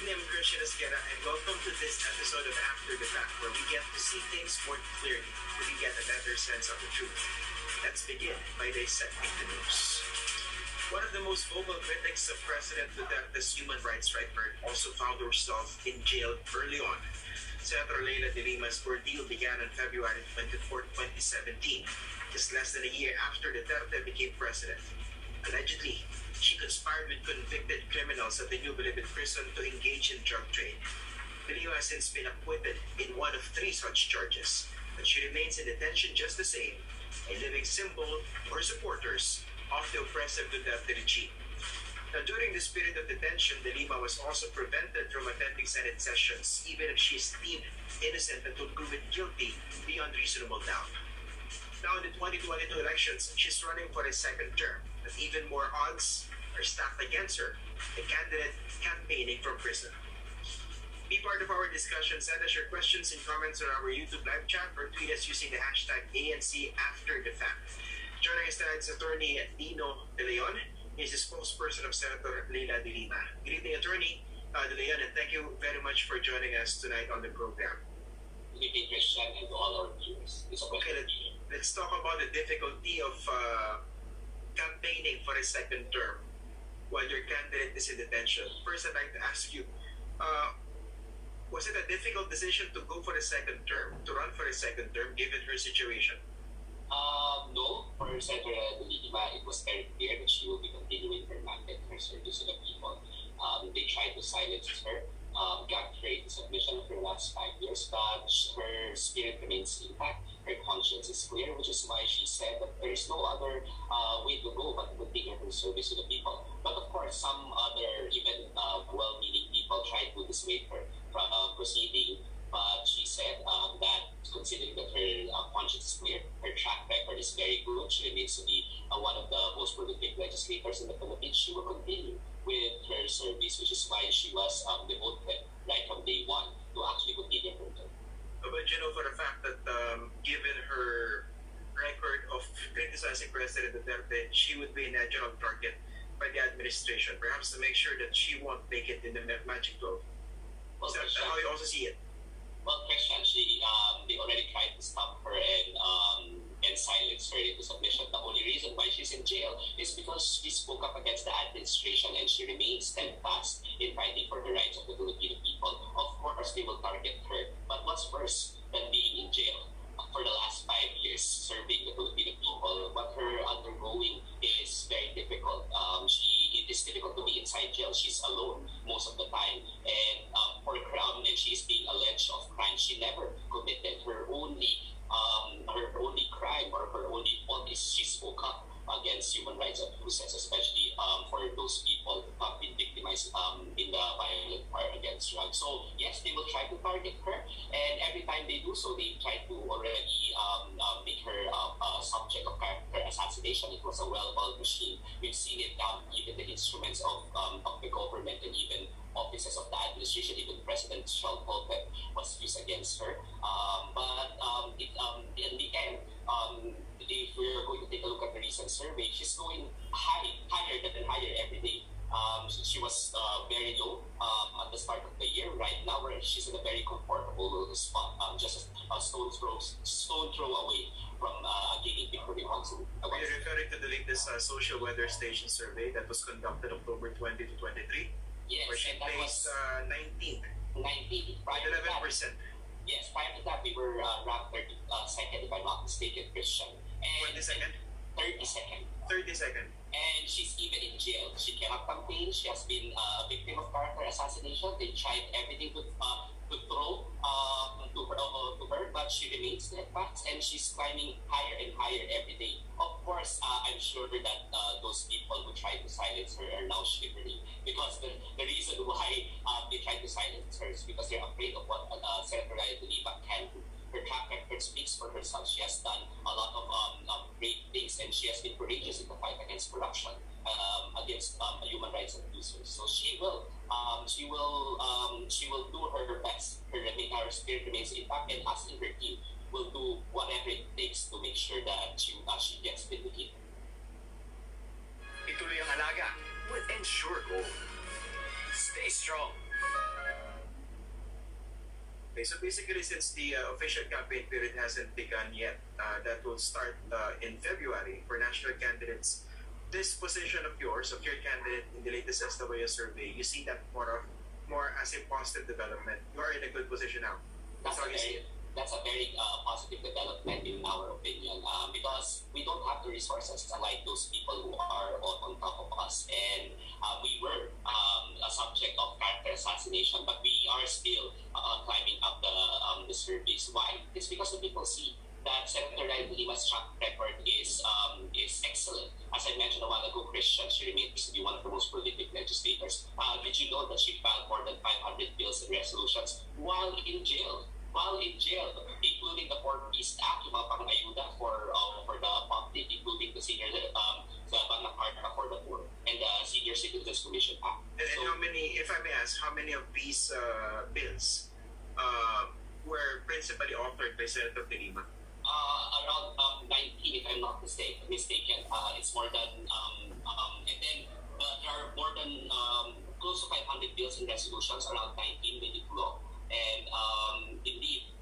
I'm Christian Esquera, and welcome to this episode of After the Fact, where we get to see things more clearly, where we get a better sense of the truth. Let's begin by dissecting the news. One of the most vocal critics of President Duterte's human rights record also found herself in jail early on. Senator Leila de Lima's ordeal began on February 24, 2017, just less than a year after Duterte became president. Allegedly, she conspired with convicted criminals at the New Bilibid prison to engage in drug trade. De Lima has since been acquitted in one of 3 such charges, but she remains in detention just the same, a living symbol for supporters of the oppressive Duterte regime. Now, during this period of detention, De Lima was also prevented from attending Senate sessions, even if she is deemed innocent until proven guilty beyond reasonable doubt. Now, in the 2022 elections, she's running for a second term, but even more odds are stacked against her, a candidate campaigning from prison. Be part of our discussion. Send us your questions and comments on our YouTube live chat or tweet us using the hashtag #ANCAfterTheFact. Joining us tonight is Attorney Dino De Leon. He's the spokesperson of Senator Leila de Lima. Good evening, Attorney De Leon, and thank you very much for joining us tonight on the program. Good evening, Christian, and to all our viewers. It's a pleasure to be here. Let's talk about the difficulty of campaigning for a second term while your candidate is in detention. First, I'd like to ask you, was it a difficult decision to go for a second term, to run for a second term, given her situation? No, for Senator De Lima, it was very clear that she will be continuing her mandate, her service to the people. They tried to silence her, got her into submission for the last 5 years, but her spirit remains intact. Her conscience is clear, which is why she said that there is no other way to go but to continue her service to the people. But of course, some other, even well-meaning people tried to dissuade her from proceeding. But she said that considering that her conscience is clear, her track record is very good, she remains to be one of the most productive legislators in the Philippines. She will continue with her service, which is why she was devoted right from day one to actually continue her term. But you know for a fact that given her record of criticizing President Duterte, she would be a natural target by the administration, perhaps to make sure that she won't make it in the Magic 12. Well, Is that how you also see it? Well, Christian, they already tried to stop her and silence her into submission. The only reason why she's in jail is because she spoke up against the administration and she remains steadfast in fighting for the rights of the Filipino people. Of course, they will target her. But what's worse than being in jail? For the last 5 years, serving the Filipino people, what her undergoing is very difficult. It is difficult to be inside jail. She's alone most of the time, and for crime, and she is being alleged of crime she never committed. Her only crime or her only fault is she spoke up against human rights abuses, especially for those people who have been victimized in the violent war against drugs. So yes, they will try to target her, and every time they do so, they try to already make her subject of character assassination. It was a well-oiled machine. We've seen it even the instruments of the government and even offices of the administration, even presidential pulpit was used against her. In the end, if we're going to take a look at the recent survey, she's going higher every day. She was very low at the start of the year. Right now, she's in a very comfortable spot, just a stone throw away from gaining victory onto. Are you referring to the latest social weather station survey that was conducted October 20 to 23? Yes, where she and that placed was 19th. 19. With 11%. Yes, prior to that, we were ranked 32nd, if I'm not mistaken, Christian. And 22nd? 32nd. 32nd. And she's even in jail. She cannot campaign. She has been a victim of character assassination. They tried everything to throw to her, but she remains steadfast and she's climbing higher and higher every day. Of course, I'm sure that those people who tried to silence her are now shivering because the reason why they tried to silence her is because they're afraid of what Senator Leila de Lima can do. Her track record speaks for herself. She has done a lot of great things, and she has been courageous in the fight against corruption, against human rights abusers. So she will do her best. Her spirit remains intact, and us in her team will do whatever it takes to make sure that she gets vindicated. Ituloy ang alaga with Ensure Gold. Stay strong. Okay, so basically, since the official campaign period hasn't begun yet, that will start in February for national candidates. This position of yours, of your candidate in the latest SWS survey, you see that more as a positive development. You are in a good position now. That's how you see it. That's a very positive development in our opinion, because we don't have the resources unlike those people who are on top of us. And we were a subject of character assassination, but we are still climbing up the surveys. Why? It's because the people see that Senator Doy Lima's track record is excellent. As I mentioned a while ago, Christian, she remains to be one of the most prolific legislators. Did you know that she filed more than 500 bills and resolutions while in jail? Including the 4 Piece Act, yung mga pang-ayuda for the public, including the senior, the Magna Carta for the poor, and the Senior Citizens Commission Act. And how many, if I may ask, how many of these bills were principally authored by Senator De Lima? Around 19, if I'm not mistaken. It's more than, and then there are more than close to 500 bills and resolutions, around 19 made into law. And indeed,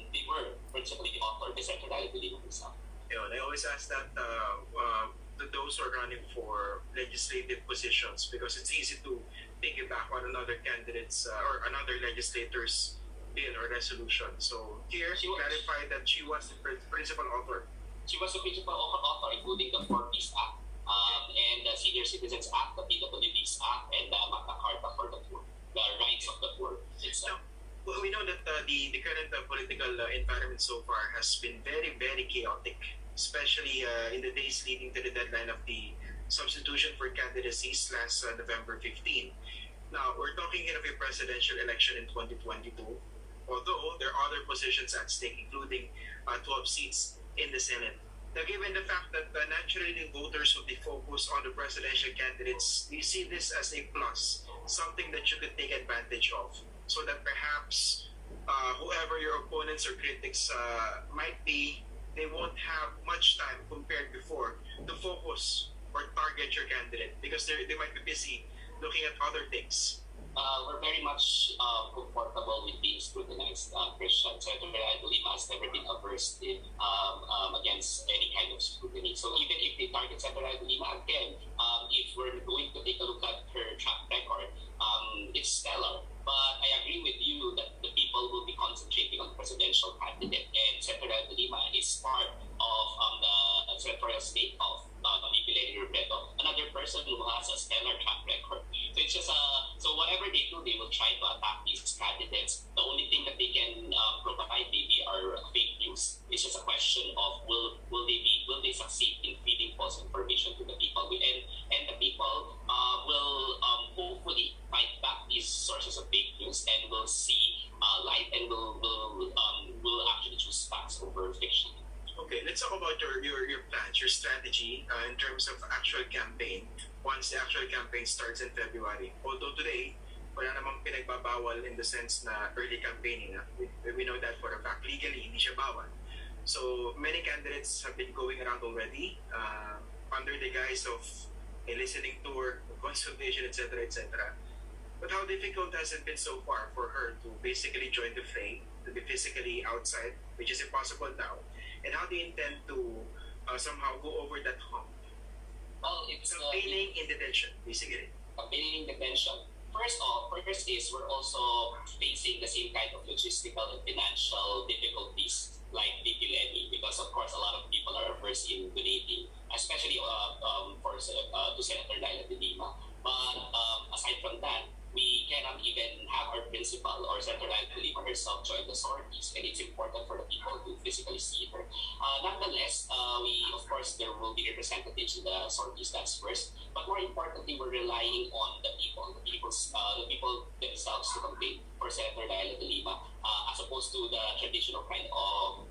they were principally authored by Senator Doy Del Castillo himself. I always ask that to those who are running for legislative positions, because it's easy to piggyback on another candidate's or another legislator's bill or resolution. So here, she clarified that she was the principal author. She was the principal author, including the 4 Piece Act, and the Senior Citizens Act, the PWDs Act, and the Magna Carta for the poor, the rights of the poor. Now, we know that the current political environment so far has been very, very chaotic, especially in the days leading to the deadline of the substitution for candidacies last November 15. Now, we're talking here of a presidential election in 2022, although there are other positions at stake, including 12 seats in the Senate. Now, given the fact that naturally the voters will be focused on the presidential candidates, do you see this as a plus, something that you could take advantage of, so that perhaps whoever your opponents or critics might be, they won't have much time compared before to focus or target your candidate because they might be busy looking at other things? We're very much comfortable with being scrutinized, Christian. Senator Doy Del Lima has never been averse against any kind of scrutiny. So even if they target Senator Doy Del Lima again, if we're going to take a look at her track record, it's stellar. But I agree with you that the people will be concentrating on the presidential candidate, and Senator Doy Del Lima is part of the senatorial state of manipulating Robredo, another person who has a stellar track record. So it's just so whatever they do, they will try to attack these candidates. The only thing that they can provide maybe are fake news. It's just a question of will they succeed in feeding false information to the people, and the people will hopefully fight back these sources of fake news and will see light and will actually choose facts over fiction. Okay, let's talk about your plans, your strategy in terms of actual campaign once the actual campaign starts in February. Although today, wala namang pinagbabawal in the sense na early campaigning. We know that for a fact. Legally, hindi siya bawal. So, many candidates have been going around already under the guise of a listening tour, a consultation, etc., etc. But how difficult has it been so far for her to basically join the fray, to be physically outside, which is impossible now? And how do you intend to somehow go over that hump? Well, it's campaigning in detention, basically. Campaigning in detention. First is we're also facing the same kind of logistical and financial difficulties like VP Lenny, because of course a lot of people are averse in donating, especially to Senator Doy Del Lima. But aside from that, we cannot even have our principal or Senator Doy Del Lima herself join the sorties, and it's important for the people to physically see her. Nonetheless, of course, there will be representatives in the sorties, that's first. But more importantly, we're relying on the people themselves to campaign for Senator Doy Del Lima, as opposed to the traditional kind of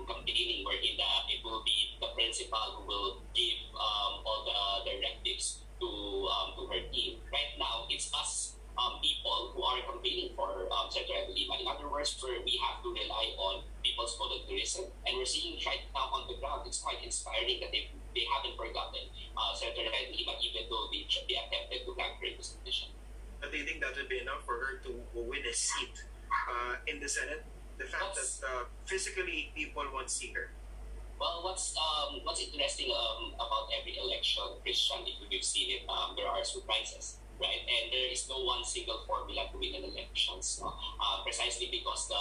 campaigning wherein it will be the principal who will give all the directives to her team. Right now, it's us people who are campaigning for Senator Doy Del Lima. In other words, we have to rely on people's volunteerism, and we're seeing right now on the ground, it's quite inspiring that they haven't forgotten Senator Doy Del Lima, even though they attempted to grant her this position. But do you think that would be enough for her to win a seat in the Senate? The fact that physically people won't see her. Well, what's interesting about every election, Christian, if we've seen it, there are surprises, right? And there is no one single formula to win an elections, no? Precisely because the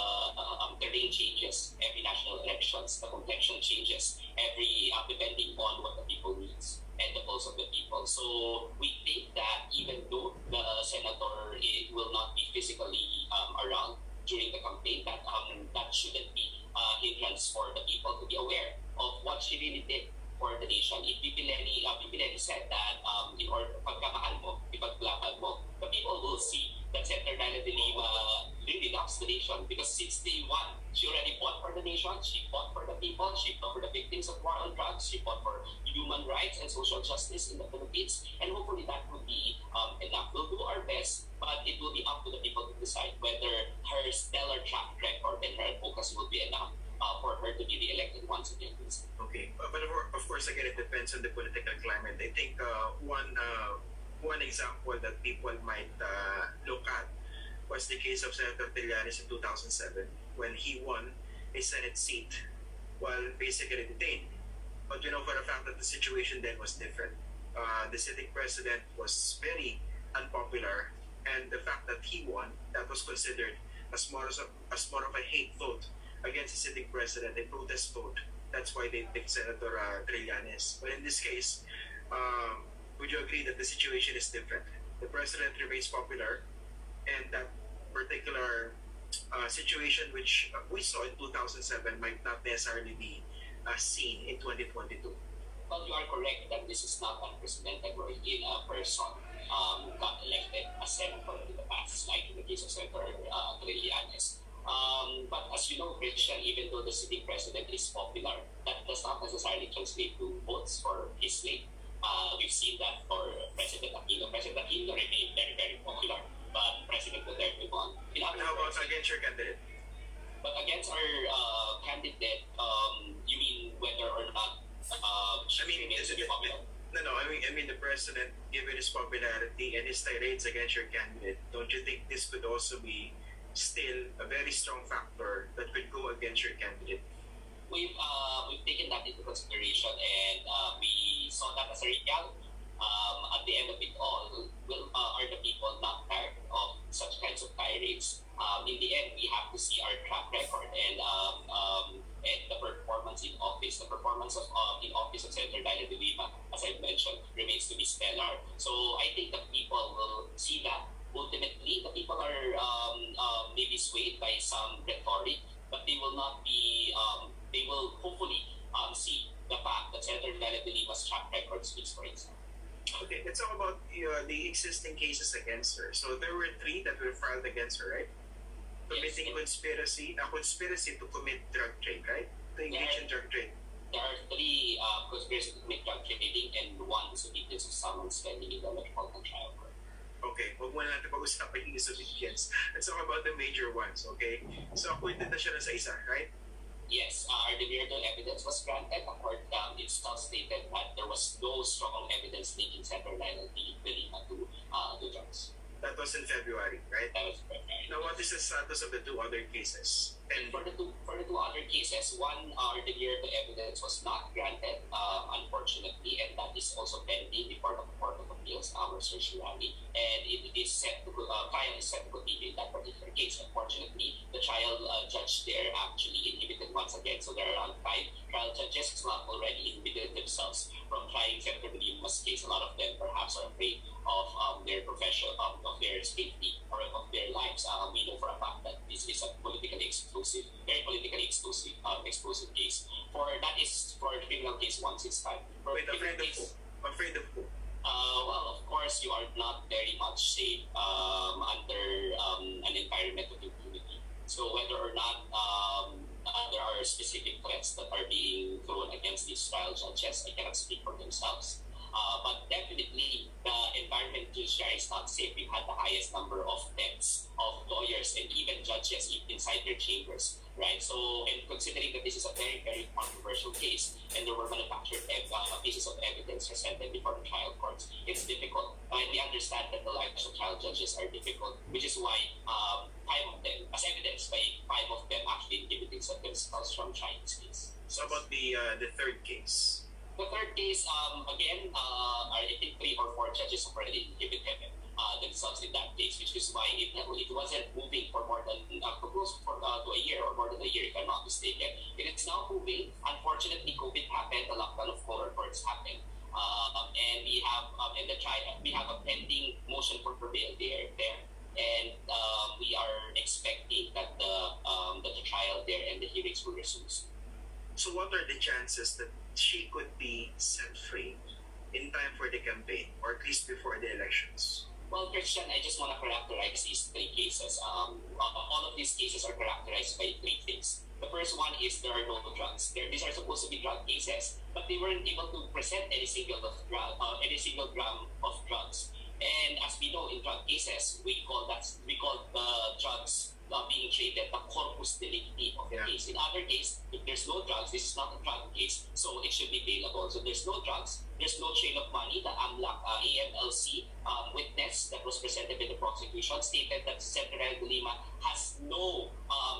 terrain changes every national elections, the complexion changes every depending on what the people needs and the pulse of the people. So we think that even though the senator will not be physically around during the campaign, that shouldn't be hindrance for the people to be aware of what she really did for the nation. If Pipileni said that in order pagkamahal mo, ipaglaban mo, the people will see that Senator Dana de Lima really loves the nation because since day one, she already fought for the nation, she fought for the people, she fought for the victims of war on drugs, she fought for human rights and social justice in the Philippines, and hopefully that will be enough. We'll do our best, but it will be up to the people to decide whether her stellar track record and her focus will be enough for her to be re-elected once again. Okay, but of course, again, it depends on the political climate. I think one example that people might look at was the case of Senator Trillanes in 2007 when he won a Senate seat while basically detained. But you know, for the fact that the situation then was different, the sitting president was very unpopular, and the fact that he won, that was considered as more of a hate vote against the sitting president, a protest vote. That's why they picked Senator Trillanes. But in this case, would you agree that the situation is different? The president remains popular, and that particular situation which we saw in 2007 might not necessarily be seen in 2022. Well, you are correct that this is not unprecedented wherein a person got elected as senator in the past, like in the case of Senator Trillanes. But as you know, Christian, even though the sitting president is popular, that does not necessarily translate to votes for his slate. We've seen that for President Aquino. President Aquino remained very, very popular, but President Duterte won. How about against your candidate? But against our candidate, you mean whether or not she remains to be popular? No. I mean the president, given his popularity and his tirades against your candidate, don't you think this could also be still a very strong factor that could go against your candidate? We've taken that into consideration, and we saw that as a reality. At the end of it all, are the people not tired of such kinds of tirades? In the end, we have to see our track record and the performance in office. The performance in office of Senator Dina de Lima, as I mentioned, remains to be stellar. So I think the people will see that. Ultimately, the people are maybe swayed by some rhetoric, but they will not be. They will hopefully see the fact that Senator Dina de Lima's track record speaks for itself. Okay, let's talk about the existing cases against her. So there were 3 that were filed against her, right? Committing conspiracy to commit drug trade, right? To engage in drug trade. There are 3 conspiracy to commit drug trading and 1 disobedience of summons pending in the Metropolitan Trial Court. Okay, huwag muna natin pag-usapan yung disobedience. Let's talk about the major ones, okay? So acquitted na siya na sa isa, right? Yes, our demerital evidence was granted. It's not stated that there was no strong evidence linking Senator Dina de Lima to drugs. That was in February, right? That was February. Now, what is the status of the 2 other cases? And for the two other cases, one, our demerital evidence was not granted, unfortunately, and that is also pending before the Court of Appeals, our certiorari, and it is set to trial is set to continue in that particular case. Unfortunately, the trial judge there actually inhibited once again, so there are around 5 trial judges who have already inhibited themselves from trying Senator de Lima's case. A lot of them perhaps are afraid of their profession, of their safety, or of their lives. We know for a fact that this is a very politically explosive case. For the criminal case 165. Wait, afraid of who? Afraid of who? Well, of course, you are not very much safe under an environment of impunity. So whether or not there are specific threats that are being thrown against these trial judges, I cannot speak for themselves. But definitely, the environment judiciary is not safe. We've had the highest number of deaths of lawyers and even judges inside their chambers, right? So, and considering that this is a very, very controversial case, and there were manufactured pieces of evidence presented before the trial courts, it's difficult Right? We understand that the lives of child judges are difficult, which is why five of them, as evidenced by five of them actually inhibiting themselves from trying this case. So about the third case. The third case, again, I think 3 or 4 judges have already inhibited themselves in that case, which is why it wasn't moving for more than close to a year or more than a year, if I'm not mistaken. It is now moving. Unfortunately, COVID happened, the lockdown of motor courts happened, and we have we have a pending motion for bail there, and we are expecting that the trial there and the hearings will resume soon. So what are the chances that she could be set free in time for the campaign, or at least before the elections? Well, Christian, I just want to characterize these 3 cases. All of these cases are characterized by 3 things. The first one is there are no drugs. These are supposed to be drug cases, but they weren't able to present any single gram of drugs. And as we know, in drug cases, we call the drugs being treated the corpus delicti of the case. In other case, if there's no drugs, this is not a drug case, so it should be bailable. So there's no drugs, there's no trail of money. The AMLC witness that was presented with the prosecution stated that Senator De Lima has no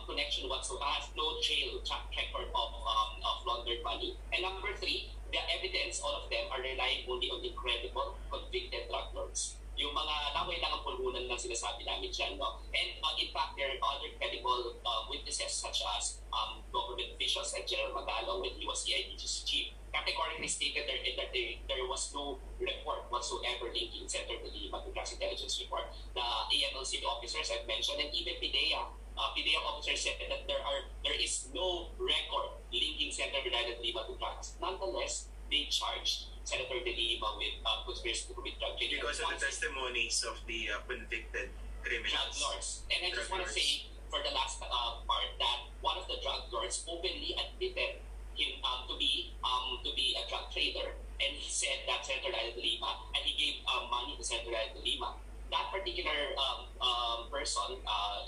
connection whatsoever, has no track record of laundered money. And number 3, the evidence, all of them are relying only on incredible convicted drug lords. Yung mga laway lang ang pulbunan ng sinasabi namin dyan, no? And in fact, there are other credible witnesses such as government officials like General Magalong when he was CIDG's chief, categorically stated that there was no report whatsoever linking Senator De Lima to drugs intelligence report. The AMLC officers I've mentioned, and even PIDEA officers said that there is no record linking Senator De Lima to drugs. Nonetheless, they charged Senator De Lima with conspiracy to commit drug trafficking. Because of the testimonies of the convicted criminals. Drug lords. And I just want to say, for the last part, that one of the drug lords openly admitted him to be a drug trader, and he said that Senator De Lima, and he gave money to Senator De Lima. That particular person,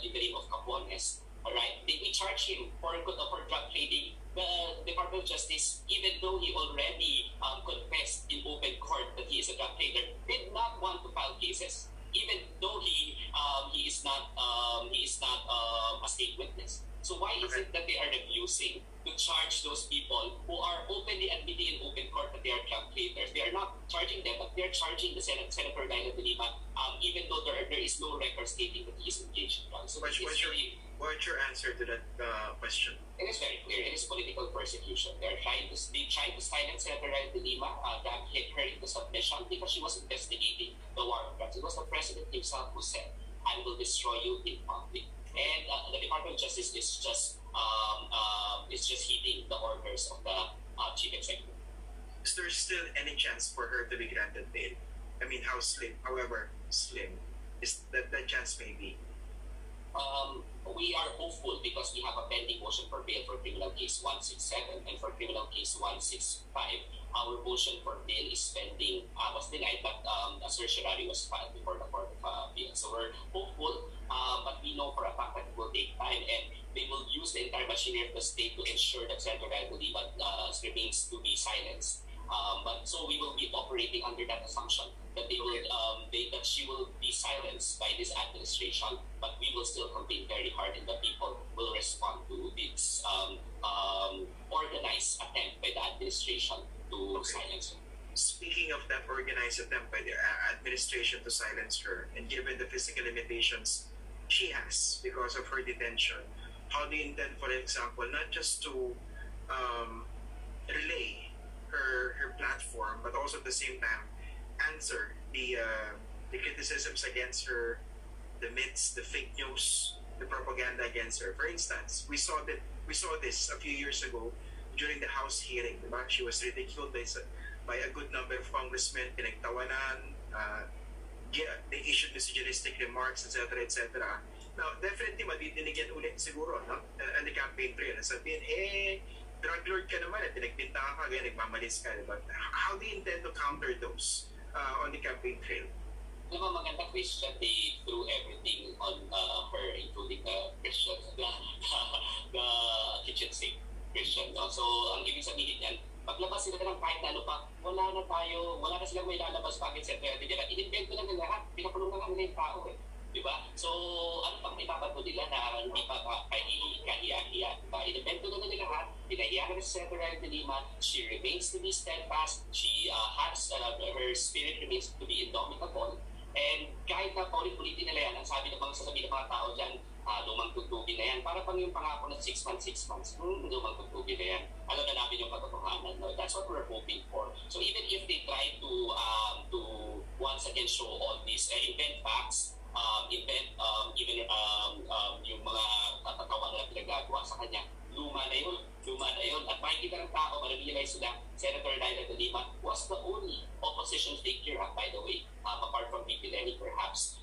in the name of Capones, right? We charge him for drug trading. The Department of Justice, even though he already confessed in open court that he is a drug trader, did not want to file cases, even though he is not a state witness. So why is it that they are refusing to charge those people who are openly admitting in open court that they are drug traders? They are not charging them, but they are charging the Senator De Lima, even though there is no record stating that he is engaged in drugs. So what's your answer to that question? It is very clear. It is political persecution. They trying to silence Senator De Lima, that hit her into submission because she was investigating the war on drugs. It was the president himself who said, "I will destroy you in public." And the Department of Justice is just heeding the orders of the chief executive. Is there still any chance for her to be granted bail? I mean, however slim, is that chance may be? We are hopeful because we have a pending motion for bail for criminal case 167 and for criminal case 165. Our motion for bail is pending, was denied, but a certiorari was filed before the Court of Appeal. So we're hopeful, but we know for a fact that it will take time, and they will use the entire machinery of the state to ensure that Senator De Lima remains to be silenced. But so we will be operating under that assumption that that she will be silenced by this administration, but we will still campaign very hard, and the people will respond to this organized attempt by the administration to silence her. Speaking of that organized attempt by the administration to silence her, and given the physical limitations she has because of her detention, how do you intend, for example, not just to relay her platform, but also at the same time answer the criticisms against her, the myths, the fake news, the propaganda against her? For instance, we saw this a few years ago during the House hearing. Diba? She was ridiculed by a good number of congressmen, pinagtawanan, they issued misogynistic remarks, etc., etc. Now, definitely madidinig yan ulit siguro, no? On the campaign trail. Sabihin, drug lord ka naman, pinagbinta ka, ganyan, nagmamalis ka, diba? How do you intend to counter those on the campaign trail? Diba, maganda question, they threw everything on her, including the Christian, the kitchen sink Christian. No? So, ang ibig sabihin yan, Paglabas sila ng kahit na ano pa, wala na silang may lalabas bakit Senator Ed. Inimbento lang ng lahat, pinakulong na nila yung tao eh. Diba? So, ano pang ipapato nila na hindi pa kahiya-hiya? Diba? Inimbento na nila lahat, pinahiya na si Senator Ed de Lima, she remains to be steadfast, she has, her spirit remains to be indomitable, and kahit na paulit-ulitin nila yan, ang sasabihin ng mga tao dyan, lumang tutugin na yan. Para pang yung pangako ng 6 months, lumang tutugin na yan. Alam na namin yung katotohanan. No? That's what we're hoping for. So even if they try to once again show all these, invent facts, yung mga katawan na pinagagawa sa kanya, luma na yun. At makikita ng tao, ma-realize sila, Senator Doy Del Lima was the only opposition figure, by the way, apart from VP Lenny perhaps,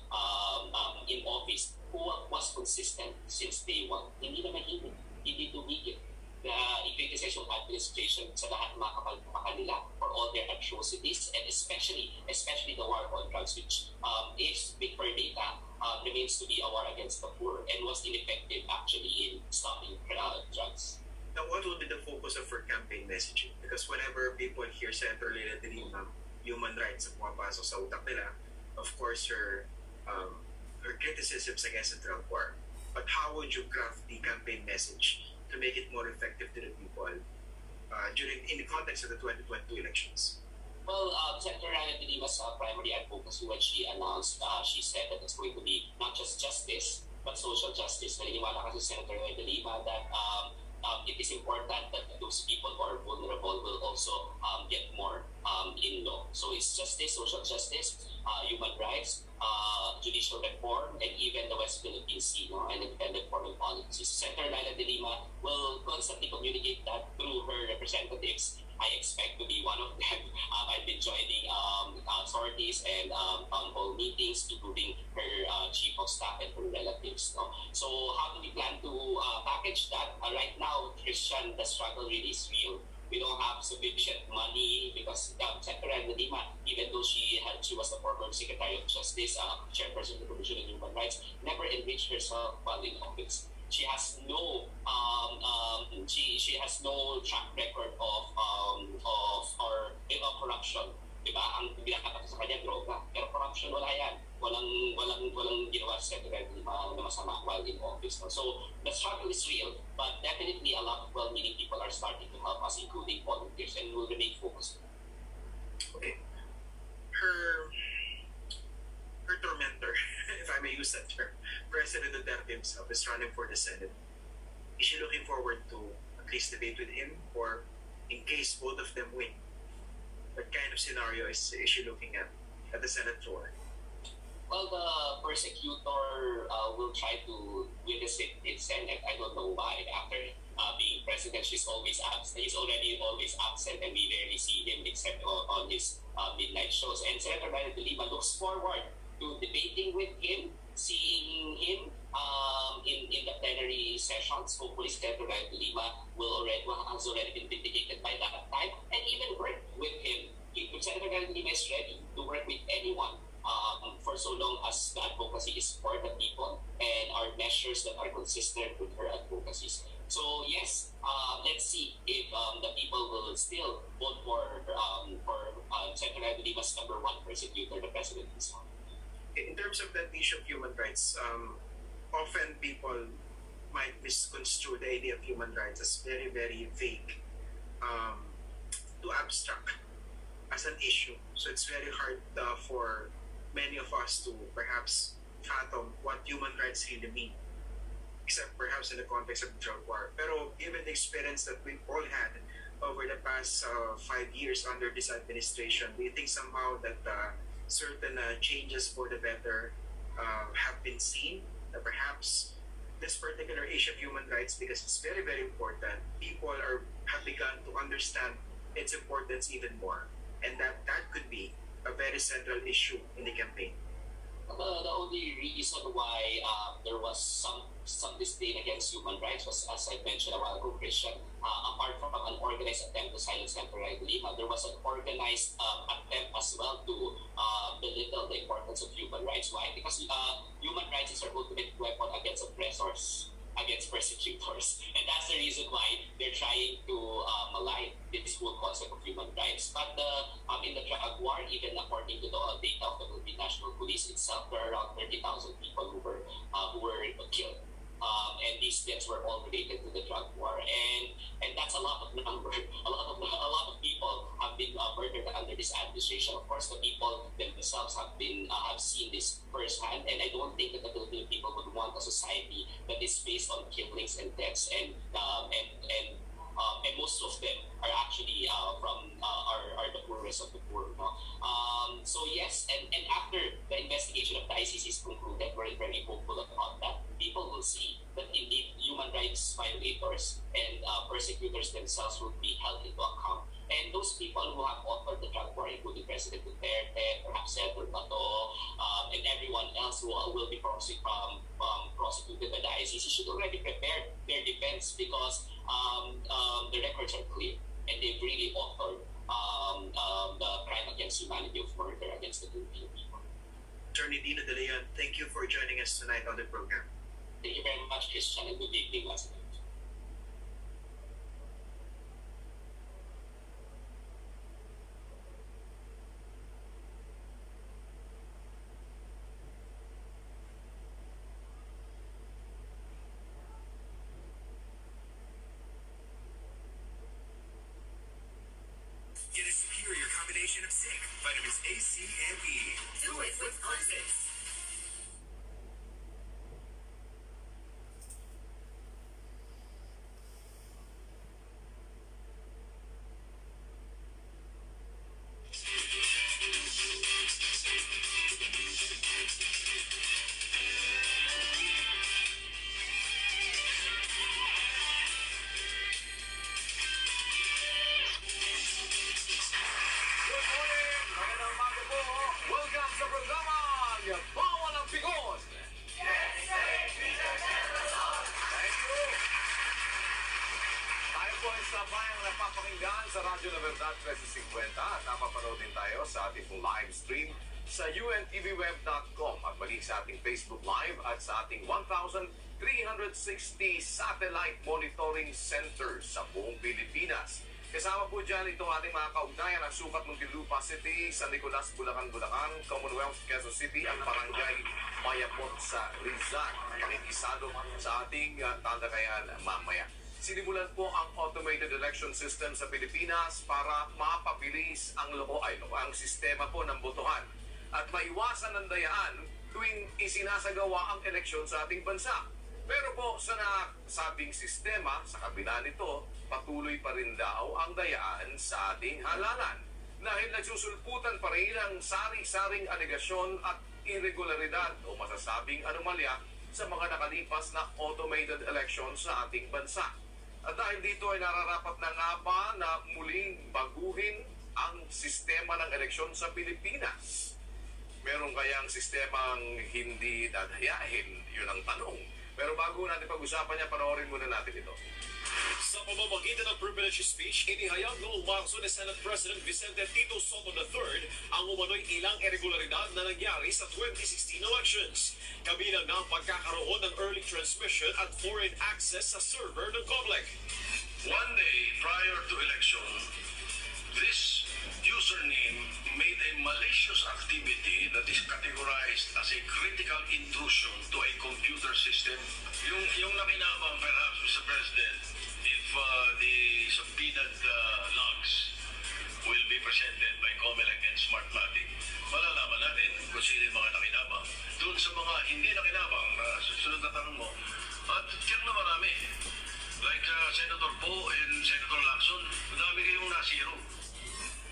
in office, who was consistent since day one. Hindi na mahimik, hindi tumigil na i-criticize yung administration sa lahat ng mga kapalpakan nila for all their atrocities, and especially the war on drugs, which is big for data, remains to be a war against the poor and was ineffective actually in stopping drugs. Now, what will be the focus of her campaign messaging? Because whenever people hear Senator Leila de Lima, human rights ang pumapasok sa utak nila, of course, her criticisms against the drug war. But how would you craft the campaign message to make it more effective to the people in the context of the 2022 elections? Well, Senator Leila de Lima's primary advocacy when she announced, she said that it's going to be not just justice, but social justice. Naniniwala kasi Senator Leila de Lima that it is important that those people who are vulnerable will also get more in law. So it's justice, social justice, human rights, judicial reform, and even the West Philippine Sea, and independent foreign policies. Senator Leila de Lima will constantly communicate that through her representatives. I expect to be one of them. I've been joining sorties and town hall meetings, including her chief of staff and her relatives. No? So how do we plan to package that? Right now, Christian, the struggle really is real. We don't have sufficient money because Senator Leila de Lima, even though she was the former Secretary of Justice, chairperson of the Commission on Human Rights, never enriched herself while in office. She has no she has no track record of corruption. Diba? Ang binakapat sa kanya droga, pero corruption wala yan. Walang ginawa sa Senator de Lima na masama while in office. No? So the struggle is real, but definitely a lot of well-meaning people are starting to help us, including volunteers, and will remain focused. Okay. Her tormentor, if I may use that term, President Duterte himself is running for the Senate. Is she looking forward to at least debate with him, or in case both of them win? What kind of scenario is she looking at the Senate floor? Well, the persecutor will try to visit the Senate. I don't know why. After being president, he's already always absent, and we rarely see him except on his midnight shows. And Senator Doy Del Lima looks forward to debating with him, seeing him in the plenary sessions. Hopefully, Senator Doy Del Lima has already been vindicated by that time, and even work with him. Senator Doy Del Lima is ready to work with anyone for so long as the advocacy is for the people and are measures that are consistent with her advocacies. So yes, let's see if the people will still vote for Senator Doy Del Lima's number one persecutor, the president himself. In terms of that issue of human rights, often people might misconstrue the idea of human rights as very, very vague, too abstract as an issue. So it's very hard for many of us to perhaps fathom what human rights really mean, except perhaps in the context of the drug war. Pero given the experience that we've all had over the past 5 years under this administration, we think somehow that certain changes for the better have been seen. Perhaps this particular issue of human rights, because it's very, very important, people have begun to understand its importance even more, and that could be a very central issue in the campaign. The only reason why there was some disdain against human rights was, as I mentioned a while ago, Christian, apart from an organized attempt to silence Senator Doy Del Lima, there was an organized attempt as well to belittle the importance of human rights. Why? Because human rights is our ultimate weapon against oppressors. against persecutors. And that's the reason why they're trying to malign this whole concept of human rights. But in the drug war, even according to the data of the Philippine National Police itself, there are around 30,000 people who were killed. And these deaths were all related to the drug war, and that's a lot of number. A lot of people have been murdered under this administration. Of course, the people themselves have seen this firsthand, and I don't think that the Filipino people would want a society that is based on killings and deaths, and most of them are actually are the poorest of the poor. No? So yes, and after the investigation of the ICC is concluded, we're very hopeful about that. People will see that indeed human rights violators and persecutors themselves will be held into account. And those people who have authored the drug war, including President Duterte, perhaps Senator Bato, and everyone else who will be prosecuted by the ICC should already prepare their defense, because the records are clear and they've really authored the crime against humanity of murder against the Filipino people. Attorney Dino De Leon, thank you for joining us tonight on the program. Thank you very much, Christian, and good evening once again. Get a superior combination of zinc, vitamins A, C, and E. Do it with Cleanse. Good morning! Magandang umaga po! Welcome sa programa Bawal ang Pikon! Thank you! Tayo po ay sabayang napapakinggan sa Radyo La Verdad 1350 at napapanood din tayo sa ating pong live stream sa untvweb.com at maging sa ating Facebook Live at sa ating 1,360 satellite monitoring centers sa buong Pilipinas. Kasama po dyan itong ating mga kaugnayan ang sukat ng Muntinlupa City, San Nicolas, Bulacan, Commonwealth, Quezon City, ang barangay Mayapot sa Rizal. Pakikisado sa ating talakayan mamaya. Sinimulan po ang automated election system sa Pilipinas para mapabilis ang ang sistema po ng botohan at maiwasan ng dayaan tuwing isinasagawa ang eleksyon sa ating bansa. Pero po sa nasabing sistema, sa kabila nito, patuloy pa rin daw ang dayaan sa ating halalan. Dahil nagsusulputan pa rin ang sari-saring alegasyon at irregularidad o masasabing anomalya sa mga nakalipas na automated election sa ating bansa. At dahil dito ay nararapat na nga ba na muling baguhin ang sistema ng eleksyon sa Pilipinas? Meron kayang sistemang hindi dadayain? Yun ang tanong. Pero bago natin pag-usapan niya, panoorin muna natin ito. Sa pamamagitan ng privilege speech, inihayag noong Marso ni Senate President Vicente Tito Soto III ang umano'y ilang irregularidad na nangyari sa 2016 elections. Kabilang na ang pagkakaroon ng early transmission at foreign access sa server ng COMELEC. One day prior to election, this username made a malicious activity that is categorized as a critical intrusion to a computer system. Yung nakinabang perhaps, Mr. President, if the subpoenaed logs will be presented by COMELEC and Smartmatic, malalaman natin kung sino yung mga nakinabang. Doon sa mga hindi nakinabang na susunod na tanong mo, at tiyak na marami. Like Senator Poe and Senator Lacson, madami kayong nasiro.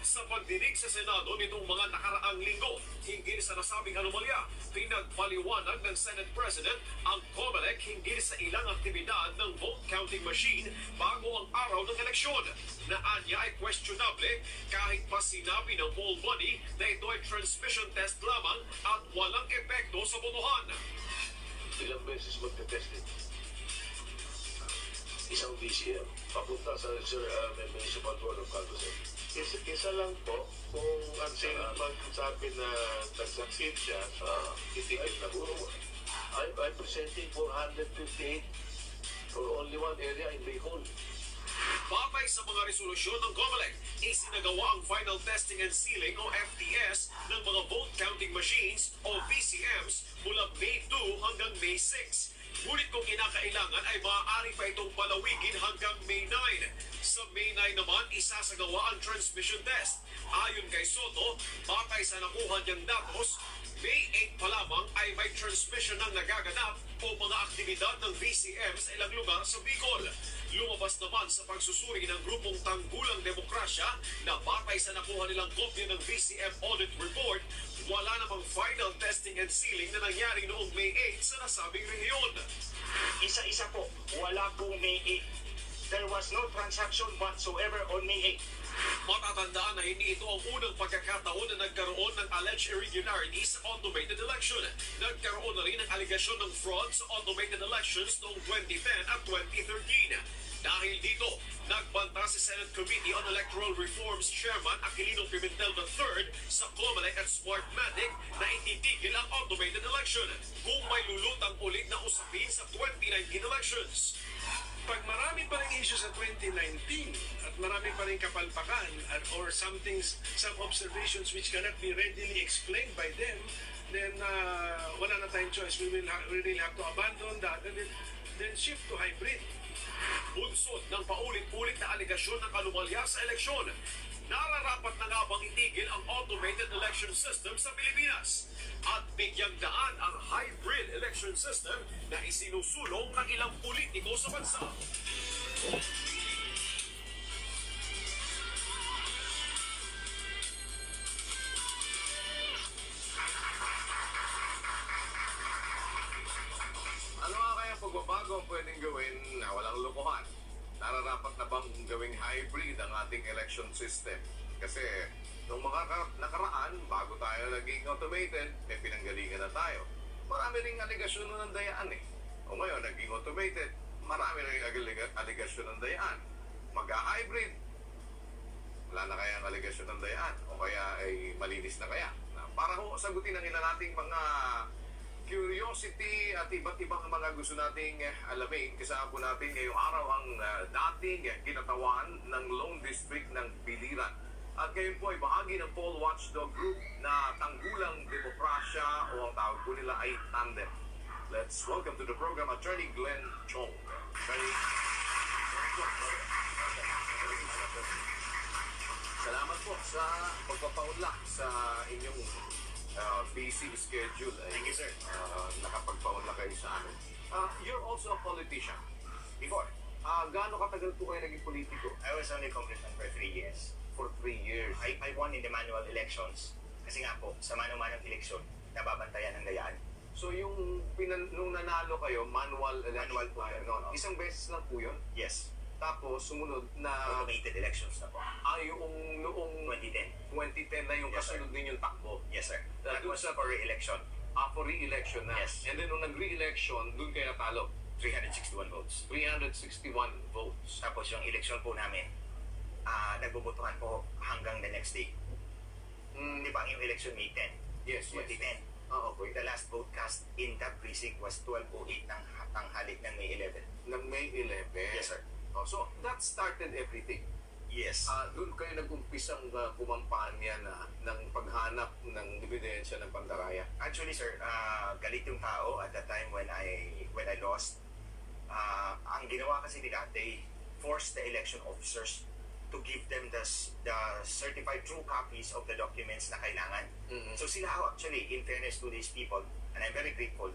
Sa pagdinig sa Senado nitong mga nakaraang linggo, hinggil sa nasabing anomalya, pinagpaliwanag ng Senate President ang COMELEC hinggil sa ilang aktibidad ng vote counting machine bago ang araw ng eleksyon. Na anya ay questionable kahit pa sinabi ng poll body na ito ay transmission test lamang at walang epekto sa botohan. Ilang beses magte-testing? Isang BCM, papunta sa Municipal Board of Calculator. Isa lang po, kung until magsabi na nag-succeed siya, titigil na po. I'm presenting 458 or only one area in Bicol. Batay sa mga resolusyon ng COMELEC, isinagawa ang final testing and sealing o FTS ng mga vote counting machines o VCMs mula May 2 hanggang May 6. Ngunit kung kinakailangan ay maaari pa itong palawigin hanggang May 9. Sa May 9 naman, isasagawa ang transmission test. Ayon kay Soto, batay sa nakuha niyang datos, May 8 pa lamang ay may transmission ng nagaganap o mga aktibidad ng VCM sa ilang lugar sa Bicol. Lumabas naman sa pagsusuri ng grupong Tanggulang Demokrasya na batay sa nakuha nilang kopya ng VCM audit report, wala namang final testing and sealing na nangyari noong May 8 sa nasabing rehiyon. Isa-isa po, wala pong May 8. There was no transaction whatsoever on May 8. Matatandaan na hindi ito ang unang pagkakataon na nagkaroon ng alleged irregularities sa automated election. Nagkaroon na rin ng aligasyon ng fraud sa automated elections noong 2010 at 2013. Dahil dito, nagbanta si Senate Committee on Electoral Reforms Chairman Aquilino Pimentel III sa COMELEC at Smartmatic na ititigil ang automated election kung may lulutang ulit na usapin sa 2019 elections. Pag marami pa rin issue sa 2019 at marami pa rin kapalpakan or some observations which cannot be readily explained by them, then wala na tayong choice. We will have to abandon that and then shift to hybrid. Bunsod ng paulit-ulit na aligasyon ng anomalya sa eleksyon, nararapat na nga bang itigil ang automated election system sa Pilipinas at bigyang daan ang hybrid election system na isinusulong ng ilang politiko sa bansa. Ano nga kaya pagbabago ang pwedeng gawin na walang lokohan? Nararapat na bang gawing hybrid ang ating election system? Kasi nung mga nakaraan, bago tayo naging automated, may pinanggalingan na tayo. Marami ring aligasyon ng dayaan eh. O ngayon, naging automated, marami ring aligasyon ng dayaan. Mag-hybrid, wala na kaya ang aligasyon ng dayaan. O kaya ay malinis na kaya. Para ho sagutin ang ilan nating mga curiosity at iba't ibang mga gusto nating alamin, kasama po natin ngayong araw ang dating kinatawan ng Lone District ng Biliran. At ngayon po ay bahagi ng Poll Watchdog Group na Tanggulang Demokrasya o ang tawag po nila ay Tandem. Let's welcome to the program Attorney Glenn Chong. Attorney, salamat po sa pagpapaunlak sa inyong busy schedule. Thank you, sir. Nakapagpaunlak kayo sa amin. You're also a politician. Before, Gaano katagal po kayo naging politiko? I was only congressman for 3 years. For 3 years. I won in the manual elections. Kasi nga po, sa mano-manong eleksyon, nababantayan ng dayaan. So yung nung nanalo kayo, manual election Manual po po yun, yun. no? Isang beses lang po yun. Yes, Tapos sumunod na automated elections na po. yung noong 2010. 2010 na yung Yes, sir. kasunod ninyong takbo. Yes, sir. That Doon was sa for re-election. for re-election na. Yes. And then nung nag-re-election, doon kayo natalo. 361 votes. 361 votes. Tapos yung election po namin, nagbobotohan po hanggang the next day. Di ba ang yung election May 10? Yes, 2010. Okay. The last vote cast in that precinct was 12:08 ng tanghalik ng May 11. Ng May 11. Yes, sir. So that started everything. Yes. Doon kayo nag-umpisang kumampanya na ng paghanap ng ebidensya ng pandaraya. Actually, sir, galit yung tao at the time when I lost. Ang ginawa kasi nila, they forced the election officers to give them the certified true copies of the documents na kailangan. Mhm. So sila actually, in fairness to these people, and I'm very grateful,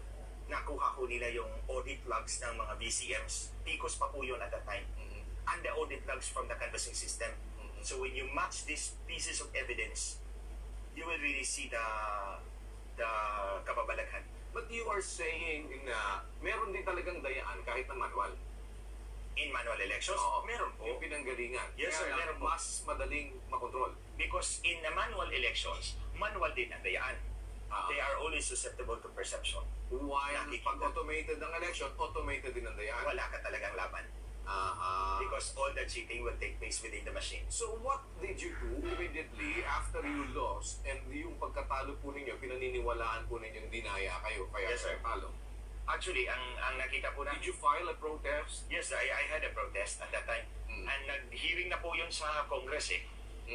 nakuha ko nila yung audit logs ng mga VCMs. PICOS pa po yun at that time. Mhm. And the audit logs from the canvassing system. Mhm. So when you match these pieces of evidence, you will really see the kababalaghan. But you are saying na meron din talagang dayaan kahit na manual. In manual elections, Oo. meron po. Yung pinanggalingan. Yes, sir, Kaya lang, meron po. mas madaling makontrol. Because in the manual elections, manual din ang dayaan. Ah. They are only susceptible to perception. While Nakikita. pag automated ng election, automated din ang dayaan. Wala ka talagang laban. Aha. Because all the cheating will take place within the machine. So what did you do immediately after you lost and yung pagkatalo po ninyo, pinaniniwalaan po ninyong dinaya kayo kaya Yes, sir. kayo talo? Actually, ang nakita po na... Did you file a protest? Yes, I had a protest at that time. And nag-hearing na po yun sa Congress eh.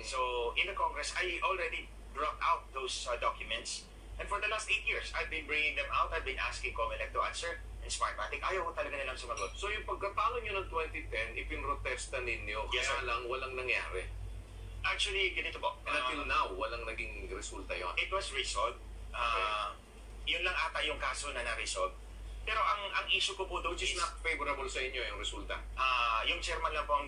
So, in the Congress, I already brought out those documents. And for the last 8 years, I've been bringing them out. I've been asking COMELEC to answer. And Smartmatic, ayaw ko talaga nilang sumagot. So yung pagkatalo nyo ng 2010, ipinrotesta ninyo, Yes, kaya sir. lang walang nangyari. Actually, ganito po. And until now, walang naging resulta yon. It was resolved. Yun lang ata yung kaso na na-resolve. Pero ang issue ko po doon Which is not favorable sa inyo yung resulta. yung chairman lang po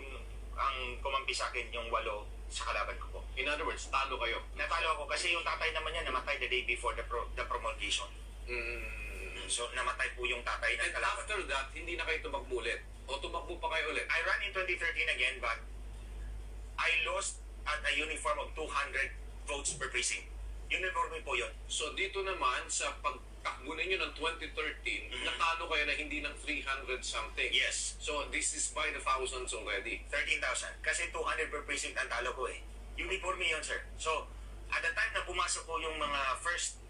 ang kumampi sa akin yung 8 sa kalaban ko po. In other words, talo kayo. Natalo ako kasi yung tatay naman niya namatay the day before the promulgation. So namatay po yung tatay ng And kalaban. after that, hindi na kayo tumakbo ulit? O tumakbo pa kayo ulit? I ran in 2013 again, but I lost at a uniform of 200 votes per precinct. Uniform po yun. So dito naman, sa pagtakbo ninyo ng 2013, natalo kayo na hindi ng 300 something. Yes. So this is by the thousands already. 13,000. Kasi 200 per precinct ang talo ko eh. Uniform yun, sir. So, at the time na pumasok ko yung mga first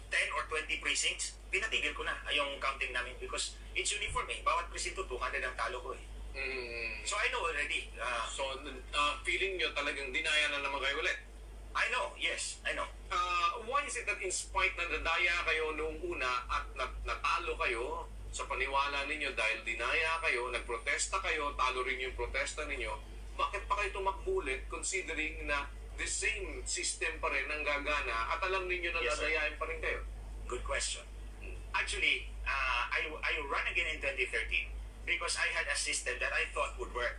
10 or 20 precincts, pinatigil ko na yung counting namin because it's uniform eh. Bawat precinct 200 ang talo ko eh. So I know already. So feeling nyo talagang dinaya na naman kayo ulit? I know, yes, I know. Why is it that in spite na nadaya kayo noong una at natalo kayo sa paniwala ninyo dahil dinaya kayo, nagprotesta kayo, talo rin yung protesta ninyo, bakit pa kayo tumakbo ulit considering na the same system pa rin ang gagana at alam ninyo na Yes, sir. dadayain pa rin kayo? Good question. Actually, I ran again in 2013 because I had a system that I thought would work.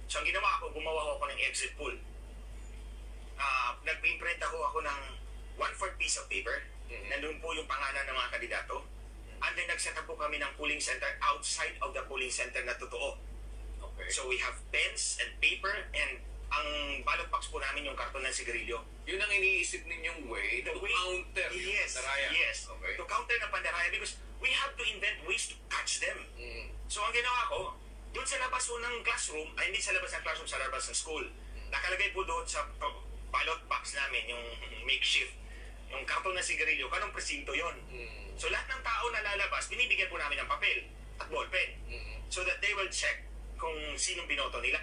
So ang ginawa ko, gumawa ako ng exit poll. Nag-imprint ako ng 1/4 piece of paper. Nandun po yung pangalan ng mga kandidato. And then nag-set up po kami ng polling center outside of the polling center na totoo. Okay. So we have pens and paper and ang ballot box po namin yung karton ng sigarilyo. Yun ang iniisip ninyong way to counter yung Yes, pandaraya. yes. Okay. To counter ng pandaraya because we have to invent ways to catch them. So ang ginawa ko, doon sa labas po ng classroom, ay hindi sa labas ng classroom, sa labas ng school, nakalagay po doon sa ballot box namin, yung makeshift, yung karton ng sigarilyo, kanong presinto yon. So lahat ng tao na lalabas, binibigyan po namin ng papel at ballpen so that they will check kung sinong binoto nila.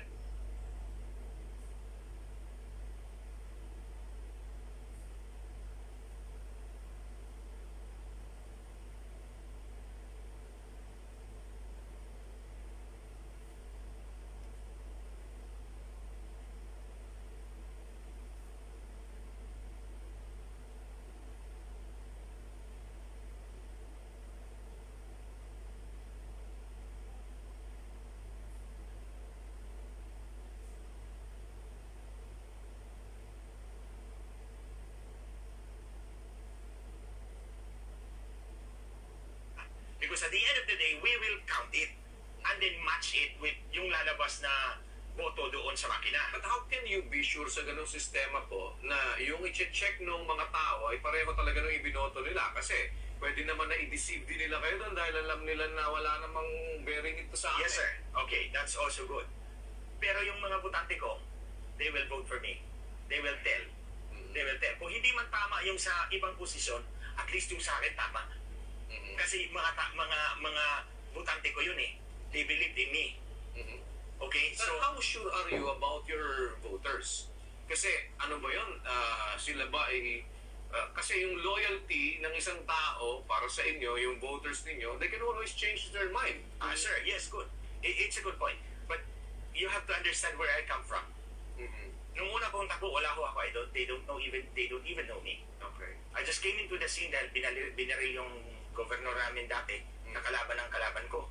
Because at the end of the day, we will count it and then match it with yung lalabas na boto doon sa makina. But how can you be sure sa ganung sistema po na yung i-check ng mga tao ay pareho talaga nung ibinoto nila? Kasi pwede naman na i-deceive din nila kayo doon dahil alam nila na wala namang bearing ito sa akin. Yes, sir. Okay, that's also good. Pero yung mga botante ko, they will vote for me. They will tell. They will tell. Kung hindi man tama yung sa ibang posisyon, at least yung sa akin tama. Kasi mga botante ko yun eh. They believed in me. Okay, So, so how sure are you about your voters? Kasi ano ba yun? Sila ba ay... kasi yung loyalty ng isang tao para sa inyo, yung voters ninyo, they can always change their mind. sir, yes, good. It's a good point. But you have to understand where I come from. Nung una kong takbo, wala ko ako. They don't even know me. Okay. I just came into the scene dahil binaril yung governor namin dati na kalaban ng kalaban ko.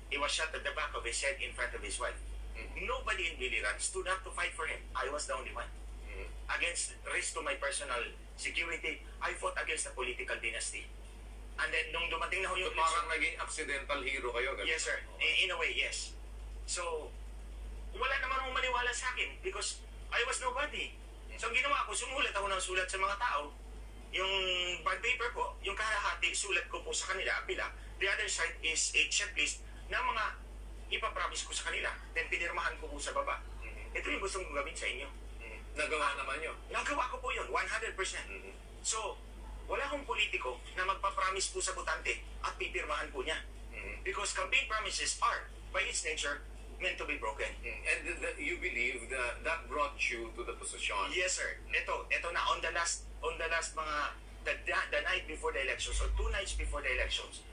He was shot at the back of his head in front of his wife. Nobody in Biliran stood up to fight for him. I was the only one. Against risk to my personal security, I fought against the political dynasty. And then nung dumating na ho So, yung parang naging accidental hero kayo? Ganun? Yes, sir. In a way, yes. So, wala naman akong maniwala sa akin because I was nobody. So, ang ginawa ko, sumulat ako ng sulat sa mga tao. Yung bond paper ko, yung kalahati, sulat ko po sa kanila, pila. The other side is a checklist na mga ipapromise ko sa kanila. Then, pinirmahan ko po sa baba. Ito yung gusto kong gawin sa inyo. Nagawa naman yun. Nagawa ko po yun, 100%. So, wala akong politiko na magpapromise po sa botante at pipirmahan po niya. Because campaign promises are, by its nature, meant to be broken. And you believe that brought you to the position? Yes, sir. Ito na, on the last mga, the night before the elections, or 2 nights before the elections,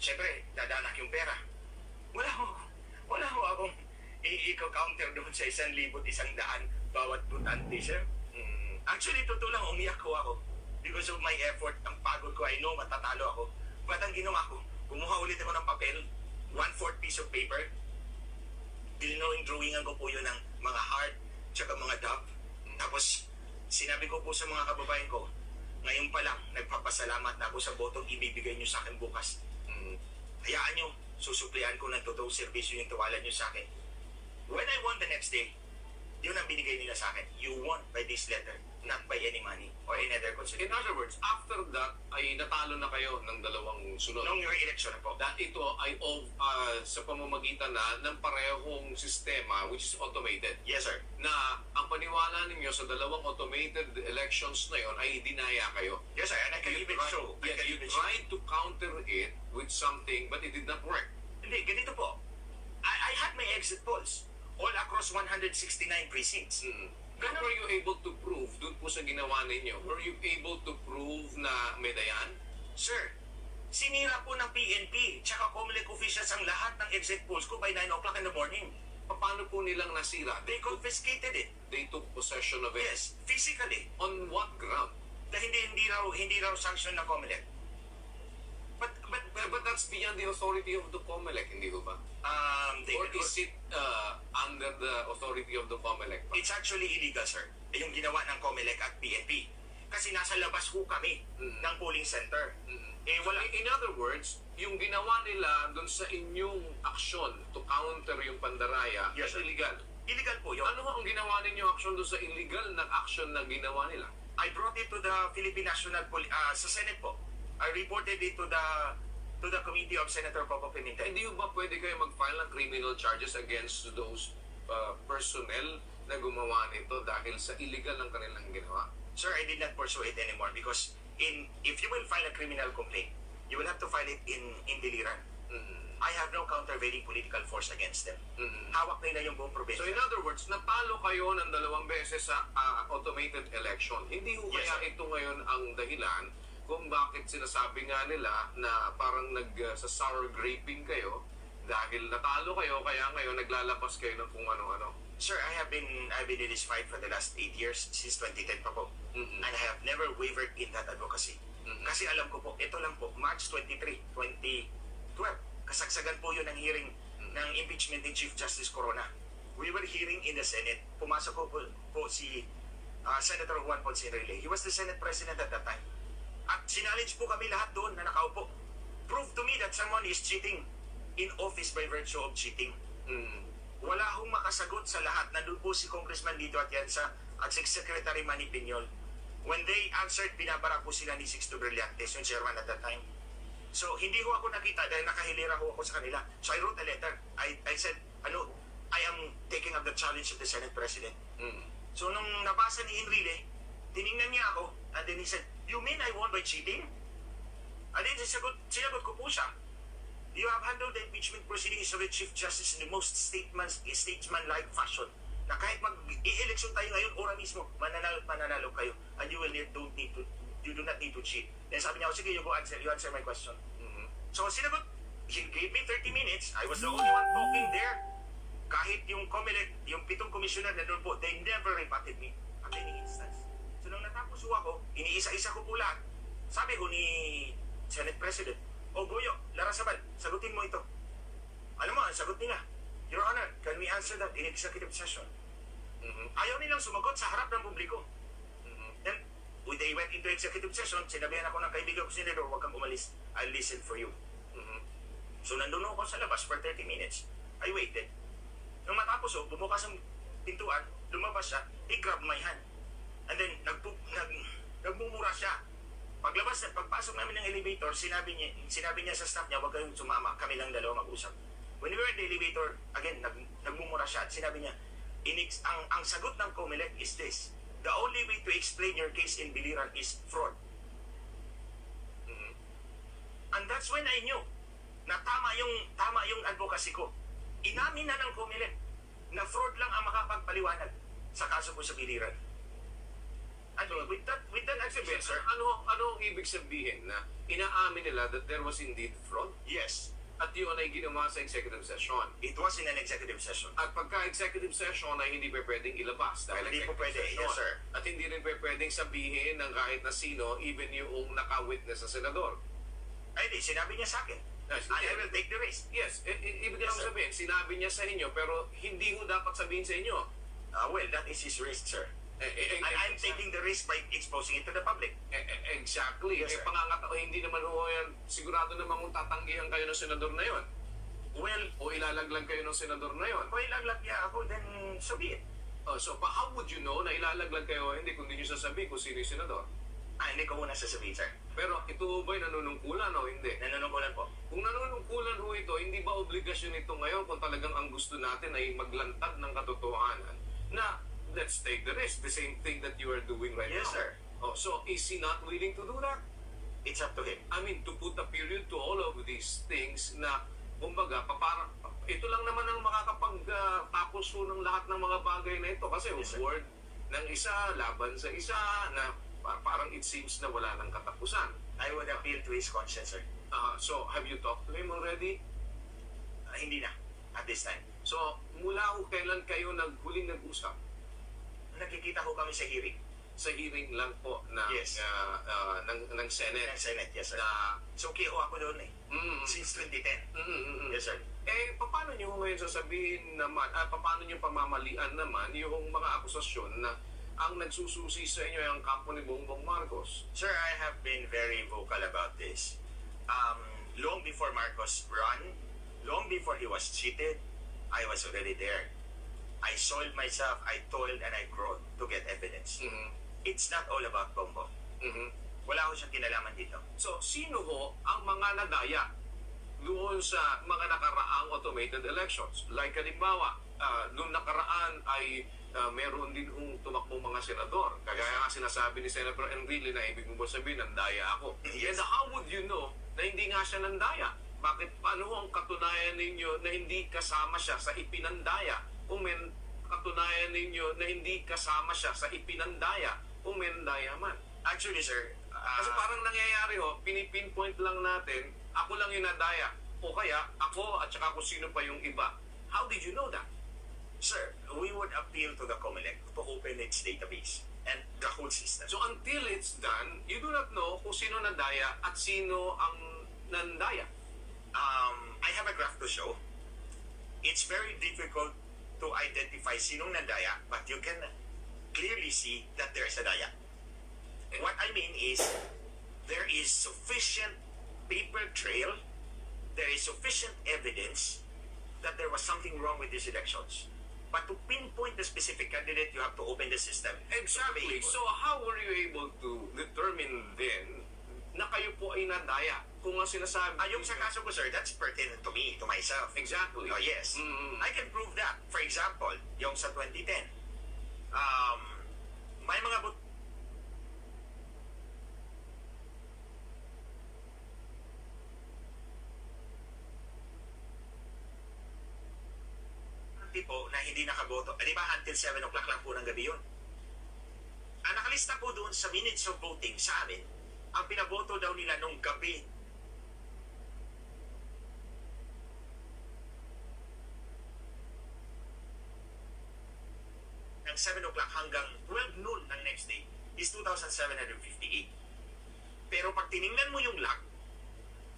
syempre, dadanak yung pera. Wala ho akong i-counter doon sa 1,100 bawat butante, sir. Actually, totoo lang, umiyak ko ako. Because of my effort, ang pagod ko, I know matatalo ako. But ang ginawa ko, kumuha ulit ako ng papel, 1/4 piece of paper, drawingan ko po yun ng mga heart, tsaka mga dove. Tapos, sinabi ko po sa mga kababayan ko, ngayon pa lang, nagpapasalamat na ako sa botong ibibigay nyo sa akin bukas. Hayaan nyo, susuplihan ko ng totoong servisyo yung tiwala nyo sa akin. When I won the next day, yun ang binigay nila sa akin. You won by this letter, not by any money or any other In consideration. other words, after that, ay natalo na kayo ng 2 sunod. Nung your election na po. That ito ay sa pamamagitan na ng parehong sistema which is automated. Yes, sir. Na ang paniwala ninyo sa 2 automated elections na yon ay dinaya kayo. Yes, sir. And I can even show. I Yeah, can you even show. tried to counter it with something but it did not work. Hindi, ganito po. I had my exit polls all across 169 precincts. But were you able to prove, dun po sa ginawa ninyo, were you able to prove na may dayan? Sir, sinira po ng PNP tsaka Comelec officials ang lahat ng exit polls ko by 9 o'clock in the morning. Paano po nilang nasira? They confiscated it. They took possession of it. Yes, physically. On what ground? Dahil hindi raw sanction ng Comelec. But that's beyond the authority of the COMELEC, hindi ba? Or is it under the authority of the COMELEC? It's actually illegal, sir. Yung ginawa ng Comelec at PNP. Kasi nasa labas ho kami ng polling center. Wala. In other words, yung ginawa nila dun sa inyong aksyon to counter yung pandaraya Yes, is sir. illegal. Illegal po yun. Ano ang ginawa ninyo aksyon dun sa illegal na aksyon na ginawa nila? I brought it to the Philippine National sa Senate po. I reported it to the Committee of Senator Popo Pimentel. Hindi ba pwede kayo mag-file ng criminal charges against those personnel na gumawa nito dahil sa illegal ng kanilang ginawa? Sir, I did not pursue it anymore because if you will file a criminal complaint, you will have to file it in Diliran. I have no countervailing political force against them. Hawak nila yung buong probinsya. So in other words, natalo kayo ng 2 beses sa automated election. Hindi ho Yes, kaya sir. ito ngayon ang dahilan kung bakit sinasabi nga nila na parang sa sour graping kayo dahil natalo kayo kaya ngayon naglalabas kayo ng kung ano-ano. Sir, I've been in this fight for the last 8 years, since 2010 pa po. And I have never wavered in that advocacy. Kasi alam ko po, ito lang po, March 23, 2012, kasagsagan po yun ng hearing ng impeachment ni Chief Justice Corona. We were hearing in the Senate. Pumasok po si Senator Juan Ponce Enrile. He was the Senate President at that time. At sinallenge po kami lahat doon na nakaupo. Prove to me that someone is cheating in office by virtue of cheating. Wala hong makasagot sa lahat. Nandun po si Congressman Lito Atienza at si Secretary Manny Piñol. When they answered, binabara po sila ni Sixto Brillantes, yung chairman at that time. So, hindi ho ako nakita dahil nakahilera ho ako sa kanila. So, I wrote a letter. I said, I am taking up the challenge of the Senate President. So, nung nabasa ni Enrile, tiningnan niya ako, and then he said, "You mean I won by cheating?" And then sinagot ko po siya, "You have handled the impeachment proceedings of the Chief Justice in the most statesman-like fashion. Na kahit mag-i-election tayo ngayon, ora mismo, mananalo kayo. And you do not need to cheat." Then sabi niya, "Sige, you answer my question." So sinagot, he gave me 30 minutes. I was the only one talking there. Kahit yung Comelec, yung 7 commissioner na doon po, they never rebutted me at any instance. So nung natapos ho ako, iniisa-isa ko po lahat. Sabi ko ni Senate President, Goyo, Larasabal, sagutin mo ito. Alam mo, ang sagot nila, "Your Honor, can we answer that in executive session?" Ayaw nilang sumagot sa harap ng publiko. Then, when they went into executive session, sinabihan ako ng kaibigan ko, "Senator, huwag kang umalis. I'll listen for you." So nandun ako sa labas for 30 minutes. I waited. Nung matapos bumukas ang pintuan, lumabas siya, he grabbed my hand. And then, nagmumura siya. Pagpasok namin ng elevator, sinabi niya sa staff niya, "Huwag kayong sumama, kami lang dalawa mag-usap." When we were in the elevator, again, nagmumura siya at sinabi niya, ang sagot ng Comelec is this: "The only way to explain your case in Biliran is fraud." that's when I knew na tama yung advocacy ko. Inamin na ng COMELEC na fraud lang ang makapagpaliwanag sa kaso ko sa biliran. And with that activity, sir, Ano ang ibig sabihin na inaamin nila that there was indeed fraud? yes, At yun ay ginawa sa executive session. it was in an executive session. At pagka-executive session ay hindi pa pwedeng ilabas dahil Hindi po executive pwede, session. yes, sir. At hindi rin pa pwedeng sabihin ng kahit na sino, even yung naka-witness sa senador. Ay, di, sinabi niya sa akin. Yes, I will take the risk. Yes, ibig Yes, lang sir. sabihin, sinabi niya sa inyo, pero hindi ho dapat sabihin sa inyo. Well, that is his risk, sir. And I'm taking the risk by exposing it to the public. Exactly. Yes, sir. Hindi naman ho yan, sigurado naman kung tatanggihan kayo ng senador na yon. Well, O ilalaglag kayo ng senador na yon. kung ilaglag niya ako, then so be it. How would you know na ilalaglag kayo? Hindi, kung hindi nyo sasabihin kung sino yung senador. Hindi ko muna sasabihin, sir. Pero ito ba'y nanunungkulan o hindi? Nanunungkulan po. Kung nanunungkulan ho ito, hindi ba obligasyon ito ngayon kung talagang ang gusto natin ay maglantad ng katotohanan na let's take the risk, the same thing that you are doing right Yes, now. sir. So is he not willing to do that? It's up to him. I mean, to put a period to all of these things na, kumbaga, parang, ito lang naman ang makakapagtapos ng lahat ng mga bagay na ito. Kasi Yes, sir. word ng isa, laban sa isa, na parang it seems na wala ng katapusan. I would appeal to his conscience, sir. So, have you talked to him already? Hindi na, at this time. So, mula ho kailan kayo huling nag-usap? Nakikita ko kami sa hearing. Sa hearing lang po na, Yes. ng Senate. Ng Senate, yes, sir. Na, So, kiho ako doon eh. mm, Since 2010. mm. Yes, sir. Paano nyo ngayon sasabihin naman, paano nyo pamamalian naman yung mga akusasyon na ang nagsususi sa inyo ay ang kampo ni Bongbong Marcos? Sir, I have been very vocal about this. Long before Marcos ran, long before he was cheated, I was already there. I soiled myself, I toiled, and I crawled to get evidence. Mhm. It's not all about Bongbong. Mhm. Wala ko siyang kinalaman dito. So, sino ho ang mga nadaya doon sa mga nakaraang automated elections? Like, halimbawa, noong nakaraan ay meron din tumakbong mga senador. Kagaya nga sinasabi ni Senator Enrile na ibig mo sabihin, nandaya ako. Yes. And how would you know na hindi nga siya nandaya? Bakit, paano ang katunayan ninyo na hindi kasama siya sa ipinandaya? Kung may katunayan ninyo na hindi kasama siya sa ipinandaya, kung may nandaya man. Actually, sir, Kasi parang nangyayari ho, pinipinpoint lang natin, ako lang yung nadaya. O kaya, ako at saka kung sino pa yung iba. How did you know that? sir, we would appeal to the COMELEC to open its database and the whole system. So until it's done, you do not know kung sino nandaya at sino ang nandaya. I have a graph to show. It's very difficult to identify sinong nandaya, but you can clearly see that there is a daya. What I mean is, there is sufficient paper trail, there is sufficient evidence that there was something wrong with these elections. But to pinpoint the specific candidate, you have to open the system. Exactly. So how were you able to determine then na kayo po ay nandaya? Kung ang sinasabi... Yung sa kaso ko, sir, that's pertinent to me, to myself. Exactly. Oh, yes. Mm. I can prove that. For example, yung sa 2010, may mga tipo na hindi nakaboto. Di ba, until 7 o'clock lang po ng gabi yun. Ang nakalista po doon sa minutes of voting sa amin, ang pinaboto daw nila nung gabi ng 7 o'clock hanggang 12 noon ng next day is 2,758. Pero pag tiningnan mo yung log,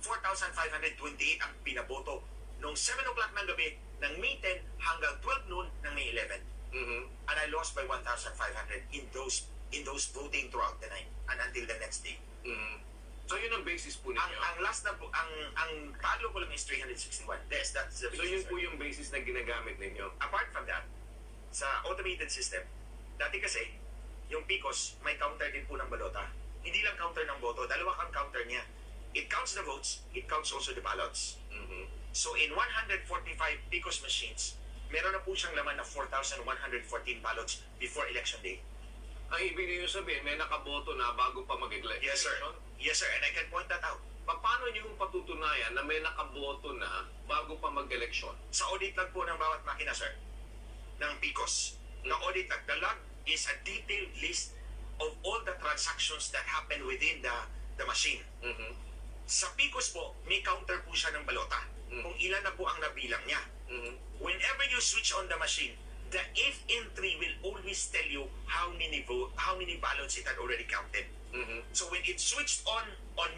4,528 ang pinaboto nung 7 o'clock ng gabi ng May 10 hanggang 12 noon ng May 11. Mhm. And I lost by 1,500 in those voting throughout the night and until the next day. Mhm. So yun ang basis po ninyo. Ang last na po, ang talo ko lang is 361. Yes, that's the So basis. yun po yung basis na ginagamit ninyo. Apart from that, sa automated system, dati kasi, yung PICOS, may counter din po ng balota. Hindi lang counter ng boto, dalawa kang counter niya. It counts the votes, it counts also the ballots. Mhm. So in 145 PICOS machines, meron na po siyang laman na 4,114 ballots before election day. Ang ibig niyo sabihin, may nakaboto na bago pa mag-election? Yes, sir. Yes, sir. And I can point that out. Paano paano niyo patutunayan na may nakaboto na bago pa mag-eleksyon? Sa audit log po ng bawat makina, sir, ng PICOS, na audit log, the log is a detailed list of all the transactions that happen within the machine. Mhm. Sa PICOS po, may counter po siya ng balota. Kung ilan na po ang nabilang niya. Mhm. Whenever you switch on the machine, the eighth entry will always tell you how many ballots it had already counted. Mhm. So when it switched on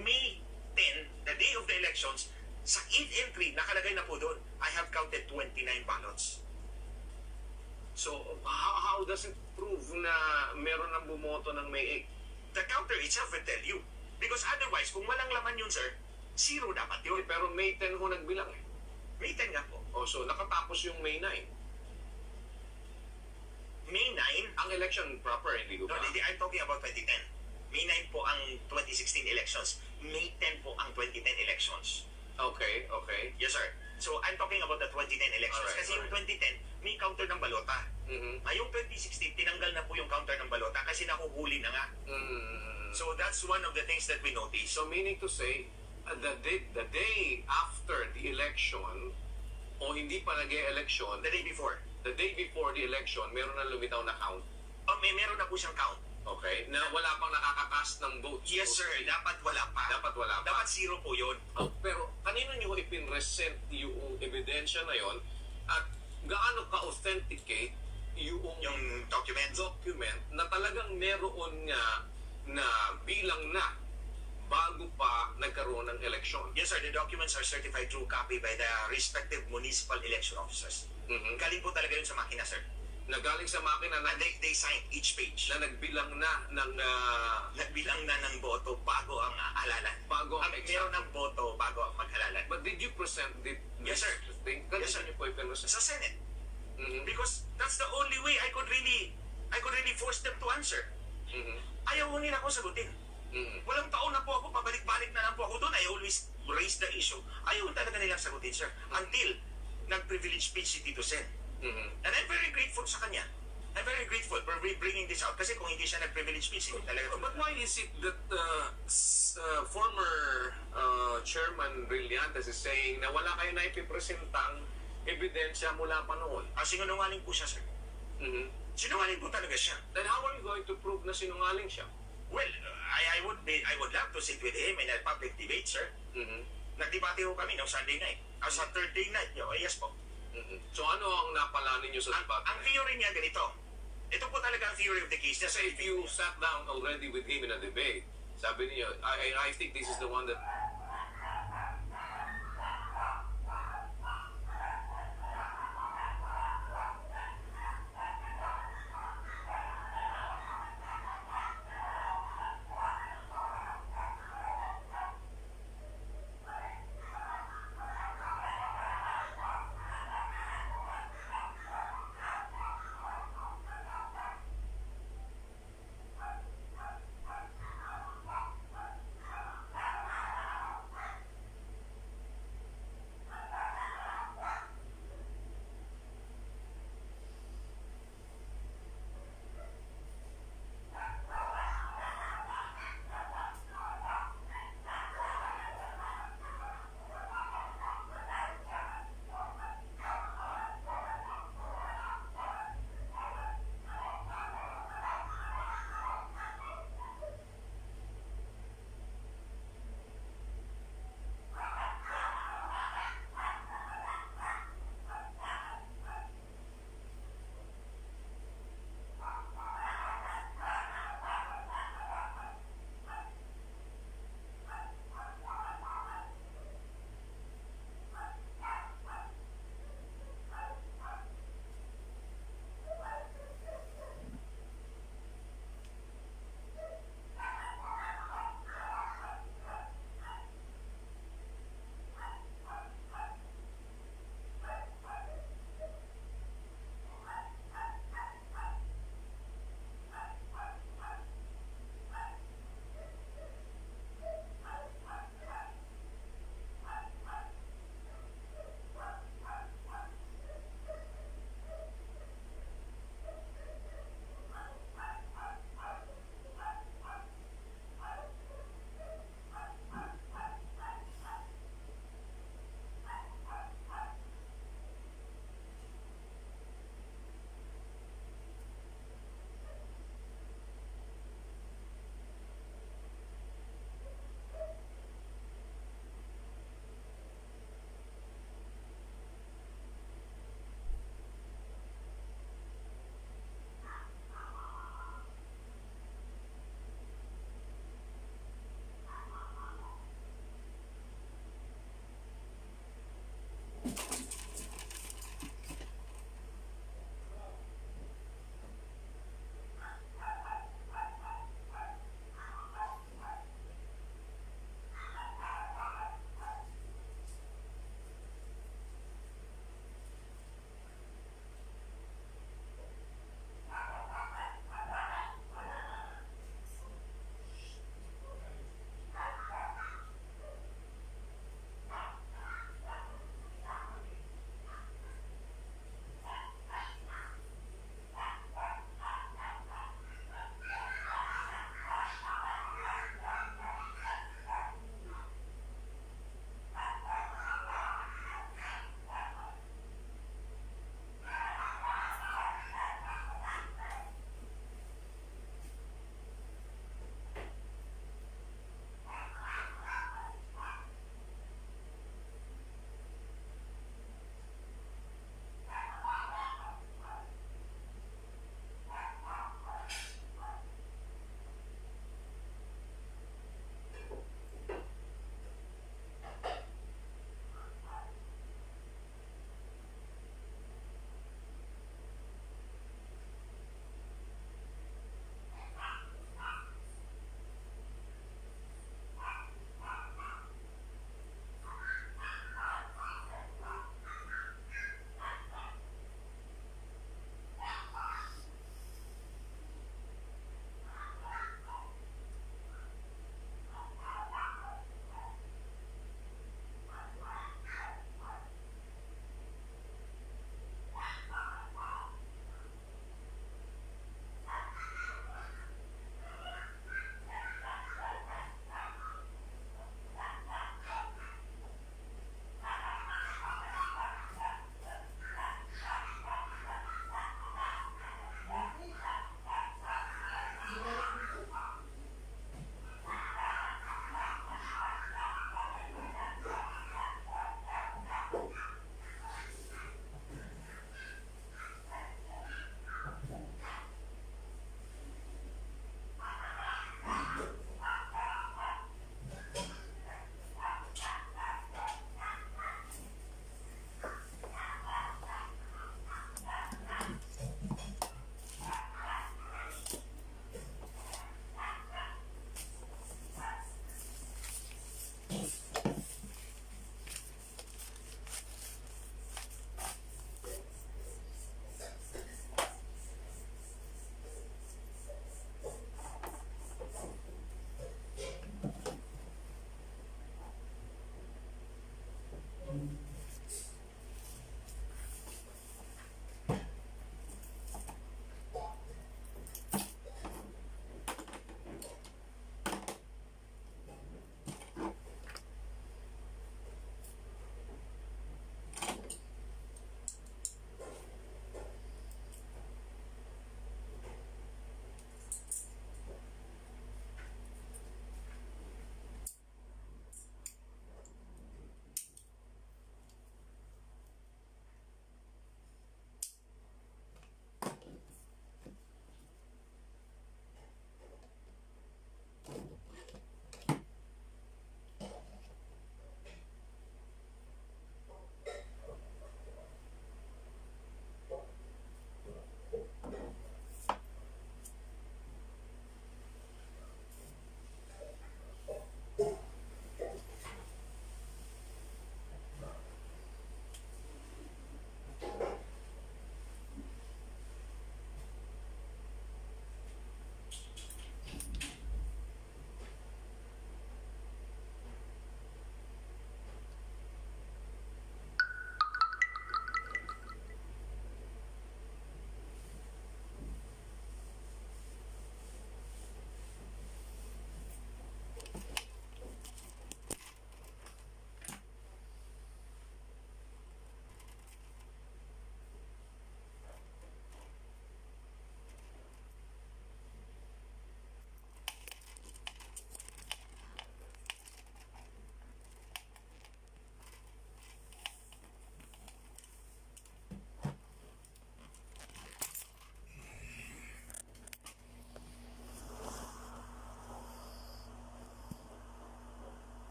May 10, the day of the elections, sa 8th entry, nakalagay na po doon, I have counted 29 ballots. So, how does it prove na meron ng bumoto ng May 8? The counter itself will tell you. Because otherwise, kung walang laman yun, sir, zero dapat yun. Pero May 10 ho nagbilang eh. May 10 nga po. Oh, so nakatapos yung May 9. May 9, Ang election proper, hindi ko no, ba? I'm talking about 2010. May 9 po ang 2016 elections. May 10 po ang 2010 elections. Okay. Yes, sir. So, I'm talking about the 2010 elections. Alright, Kasi yung 2010, may counter ng balota. Mhm. Ngayong 2016, tinanggal na po yung counter ng balota kasi nahuhuli na nga. Mm. So, that's one of the things that we notice. So meaning to say, the day after the election, o hindi pa nag-e-election, The day before. the day before the election, meron na lumitaw na count. Meron na po siyang count. Okay? Na wala pang nakakakast ng votes. Yes, sir. Dapat wala pa. Dapat wala pa. Dapat zero po yun. Oh, pero kanino nyo ipinresent yung ebidensya na yon at gaano ka-authenticate yung Yung document. document na talagang meron nga na bilang na bago pa nagkaroon ng eleksyon? Yes, sir. The documents are certified through copy by the respective municipal election officers. Mhm. Galing po talaga yun sa makina, sir. Nagaling sa makina na, And they signed each page. na nagbilang na ng Nagbilang na ng boto bago ang halalan. bago ang Meron ng boto bago ang maghalalan. But did you present Yes, sir. thing? Yes, sir. Kanino nyo po ipinresent? Sa Senate. Mhm. Because that's the only way I could really force them to answer. Mhm. Ayaw ho nila ako sagutin. Mhm. Walang taon na po ako, pabalik-balik na lang po ako doon. I always raise the issue. Ayaw talaga nilang sagutin, sir. Until nag-privilege speech si Tito Sen. Mhm. And I'm very grateful sa kanya. I'm very grateful for bringing this out. Kasi kung hindi siya nag-privilege speech, hindi talaga But why is it that former Chairman Brillantes is saying na wala kayo na ipipresentang ebidensya mula pa noon? Sinungaling po siya, sir. Mhm. Sinungaling po talaga siya. Then how are you going to prove na sinungaling siya? Well, I would love to sit with him in a public debate, sir. Mhm. Nagdebate ho kami noong Sunday night. Sa Thursday night, yes po. Mhm. So ano ang napala ninyo sa debate? Ang theory niya ganito. Ito po talaga ang theory of the case. Kasi if you sat down already with him in a debate, sabi niyo, I think this is the one that